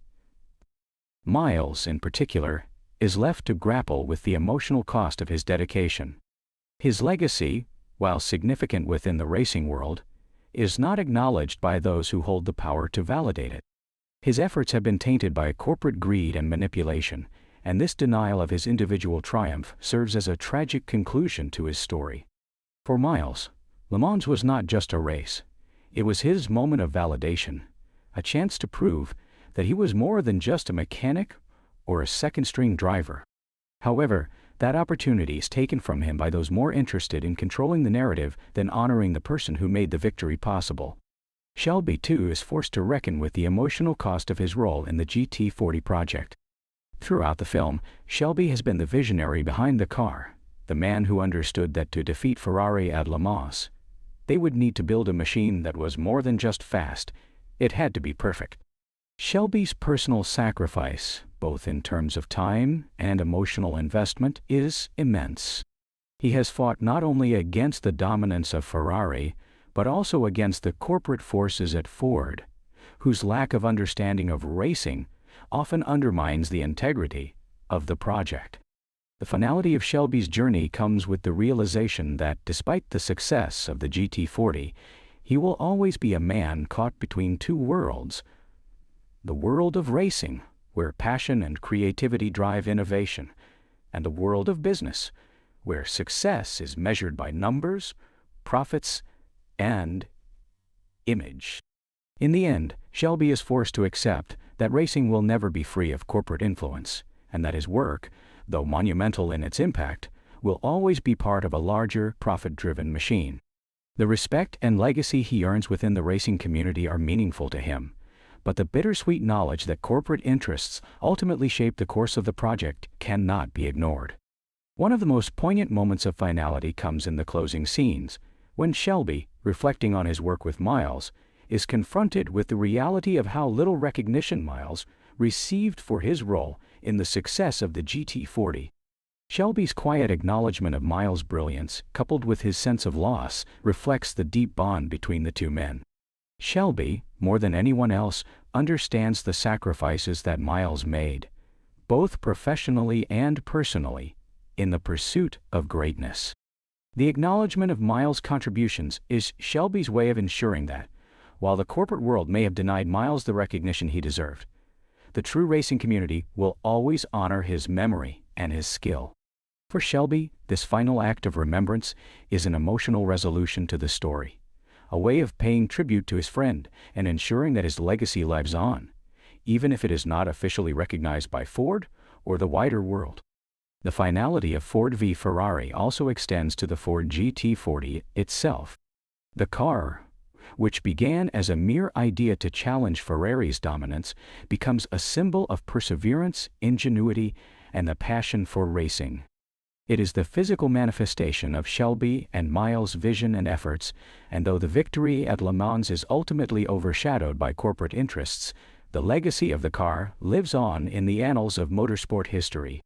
Miles, in particular, is left to grapple with the emotional cost of his dedication. His legacy, while significant within the racing world, is not acknowledged by those who hold the power to validate it. His efforts have been tainted by corporate greed and manipulation, and this denial of his individual triumph serves as a tragic conclusion to his story. For Miles, Le Mans was not just a race. It was his moment of validation, a chance to prove that he was more than just a mechanic or a second-string driver. However, that opportunity is taken from him by those more interested in controlling the narrative than honoring the person who made the victory possible. Shelby, too, is forced to reckon with the emotional cost of his role in the GT40 project. Throughout the film, Shelby has been the visionary behind the car, the man who understood that to defeat Ferrari at Le Mans, they would need to build a machine that was more than just fast, it had to be perfect. Shelby's personal sacrifice, both in terms of time and emotional investment, is immense. He has fought not only against the dominance of Ferrari, but also against the corporate forces at Ford, whose lack of understanding of racing often undermines the integrity of the project. The finality of Shelby's journey comes with the realization that despite the success of the GT40, he will always be a man caught between two worlds. The world of racing, where passion and creativity drive innovation, and the world of business, where success is measured by numbers, profits, and image. In the end, Shelby is forced to accept that racing will never be free of corporate influence, and that his work, though monumental in its impact, will always be part of a larger, profit-driven machine. The respect and legacy he earns within the racing community are meaningful to him, but the bittersweet knowledge that corporate interests ultimately shape the course of the project cannot be ignored. One of the most poignant moments of finality comes in the closing scenes, when Shelby, reflecting on his work with Miles, is confronted with the reality of how little recognition Miles received for his role in the success of the GT40. Shelby's quiet acknowledgement of Miles' brilliance, coupled with his sense of loss, reflects the deep bond between the two men. Shelby, more than anyone else, understands the sacrifices that Miles made, both professionally and personally, in the pursuit of greatness. The acknowledgement of Miles' contributions is Shelby's way of ensuring that, while the corporate world may have denied Miles the recognition he deserved, the true racing community will always honor his memory and his skill. For Shelby, this final act of remembrance is an emotional resolution to the story, a way of paying tribute to his friend and ensuring that his legacy lives on, even if it is not officially recognized by Ford or the wider world. The finality of Ford v Ferrari also extends to the Ford GT40 itself. The car, which began as a mere idea to challenge Ferrari's dominance, becomes a symbol of perseverance, ingenuity, and the passion for racing. It is the physical manifestation of Shelby and Miles' vision and efforts, and though the victory at Le Mans is ultimately overshadowed by corporate interests, the legacy of the car lives on in the annals of motorsport history.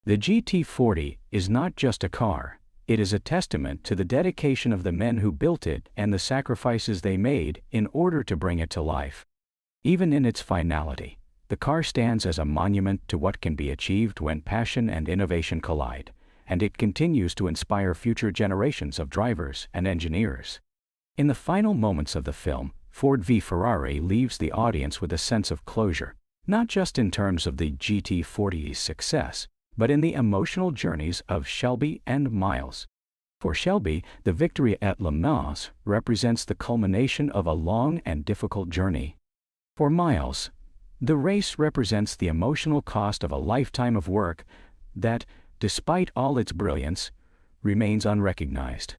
The GT40 is not just a car, it is a testament to the dedication of the men who built it and the sacrifices they made in order to bring it to life. Even in its finality, the car stands as a monument to what can be achieved when passion and innovation collide, and it continues to inspire future generations of drivers and engineers. In the final moments of the film, Ford v Ferrari leaves the audience with a sense of closure, not just in terms of the GT40's success, but in the emotional journeys of Shelby and Miles. For Shelby, the victory at Le Mans represents the culmination of a long and difficult journey. For Miles, the race represents the emotional cost of a lifetime of work that, despite all its brilliance, remains unrecognized.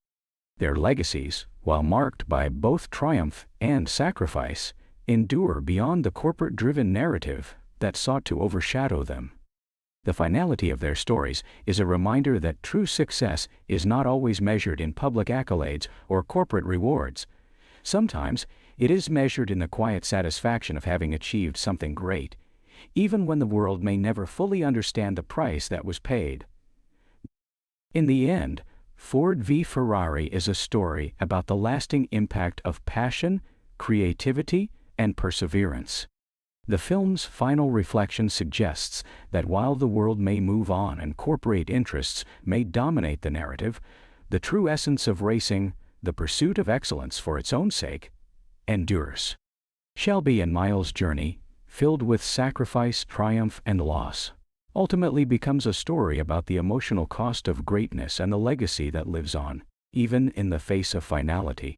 Their legacies, while marked by both triumph and sacrifice, endure beyond the corporate-driven narrative that sought to overshadow them. The finality of their stories is a reminder that true success is not always measured in public accolades or corporate rewards. Sometimes, it is measured in the quiet satisfaction of having achieved something great, even when the world may never fully understand the price that was paid. In the end, Ford v Ferrari is a story about the lasting impact of passion, creativity, and perseverance. The film's final reflection suggests that while the world may move on and corporate interests may dominate the narrative, the true essence of racing, the pursuit of excellence for its own sake, endures. Shelby and Miles' journey, filled with sacrifice, triumph, and loss, ultimately becomes a story about the emotional cost of greatness and the legacy that lives on, even in the face of finality.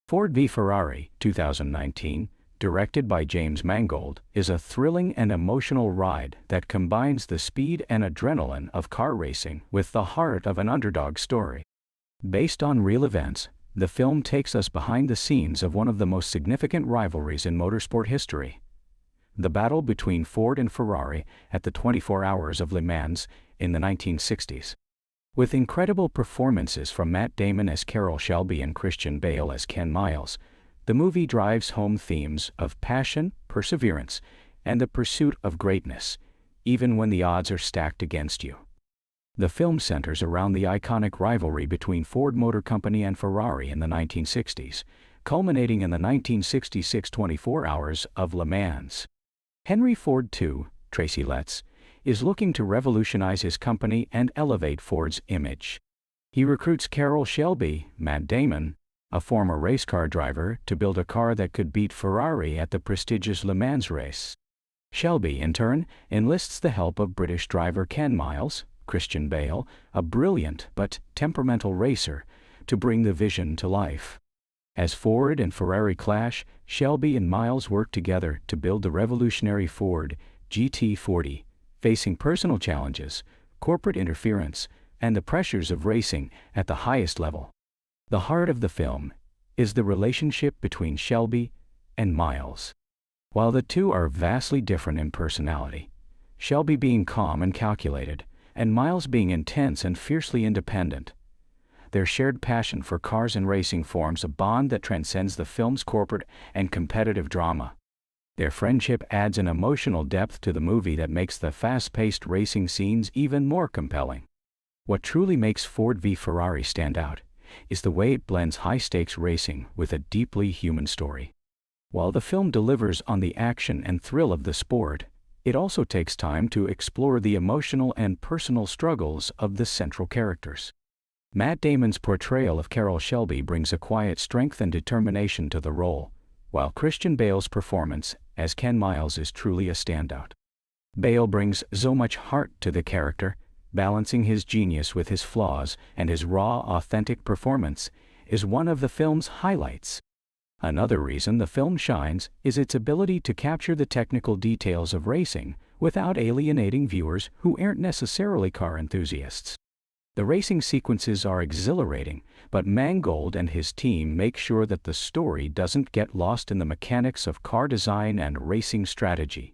Ford v Ferrari, 2019, directed by James Mangold, is a thrilling and emotional ride that combines the speed and adrenaline of car racing with the heart of an underdog story. Based on real events, the film takes us behind the scenes of one of the most significant rivalries in motorsport history: the battle between Ford and Ferrari at the 24 Hours of Le Mans in the 1960s. With incredible performances from Matt Damon as Carroll Shelby and Christian Bale as Ken Miles, the movie drives home themes of passion, perseverance, and the pursuit of greatness, even when the odds are stacked against you. The film centers around the iconic rivalry between Ford Motor Company and Ferrari in the 1960s, culminating in the 1966 24 Hours of Le Mans. Henry Ford II, Tracy Letts, is looking to revolutionize his company and elevate Ford's image. He recruits Carroll Shelby, Matt Damon, a former race car driver, to build a car that could beat Ferrari at the prestigious Le Mans race. Shelby, in turn, enlists the help of British driver Ken Miles, Christian Bale, a brilliant but temperamental racer, to bring the vision to life. As Ford and Ferrari clash, Shelby and Miles work together to build the revolutionary Ford GT40, facing personal challenges, corporate interference, and the pressures of racing at the highest level. The heart of the film is the relationship between Shelby and Miles. While the two are vastly different in personality, Shelby being calm and calculated, and Miles being intense and fiercely independent, their shared passion for cars and racing forms a bond that transcends the film's corporate and competitive drama. Their friendship adds an emotional depth to the movie that makes the fast-paced racing scenes even more compelling. What truly makes Ford v Ferrari stand out is the way it blends high-stakes racing with a deeply human story. While the film delivers on the action and thrill of the sport, it also takes time to explore the emotional and personal struggles of the central characters. Matt Damon's portrayal of Carroll Shelby brings a quiet strength and determination to the role, while Christian Bale's performance as Ken Miles is truly a standout. Bale brings so much heart to the character, balancing his genius with his flaws, and his raw, authentic performance is one of the film's highlights. Another reason the film shines is its ability to capture the technical details of racing without alienating viewers who aren't necessarily car enthusiasts. The racing sequences are exhilarating, but Mangold and his team make sure that the story doesn't get lost in the mechanics of car design and racing strategy.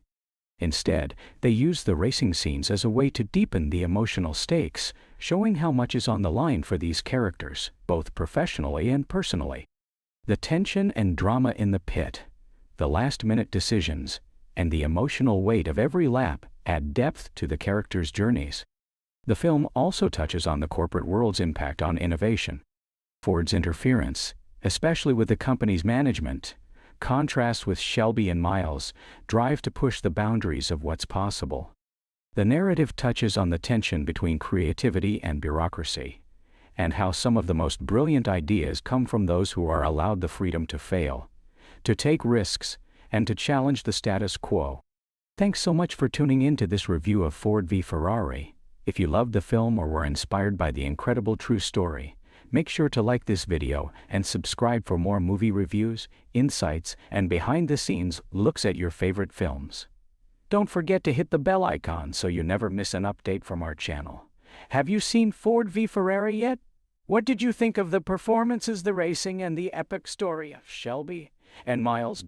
Instead, they use the racing scenes as a way to deepen the emotional stakes, showing how much is on the line for these characters, both professionally and personally. The tension and drama in the pit, the last-minute decisions, and the emotional weight of every lap add depth to the characters' journeys. The film also touches on the corporate world's impact on innovation. Ford's interference, especially with the company's management, contrasts with Shelby and Miles' drive to push the boundaries of what's possible. The narrative touches on the tension between creativity and bureaucracy, and how some of the most brilliant ideas come from those who are allowed the freedom to fail, to take risks, and to challenge the status quo. Thanks so much for tuning in to this review of Ford v Ferrari. If you loved the film or were inspired by the incredible true story, make sure to like this video and subscribe for more movie reviews, insights, and behind-the-scenes looks at your favorite films. Don't forget to hit the bell icon so you never miss an update from our channel. Have you seen Ford v Ferrari yet? What did you think of the performances, the racing, and the epic story of Shelby and Miles?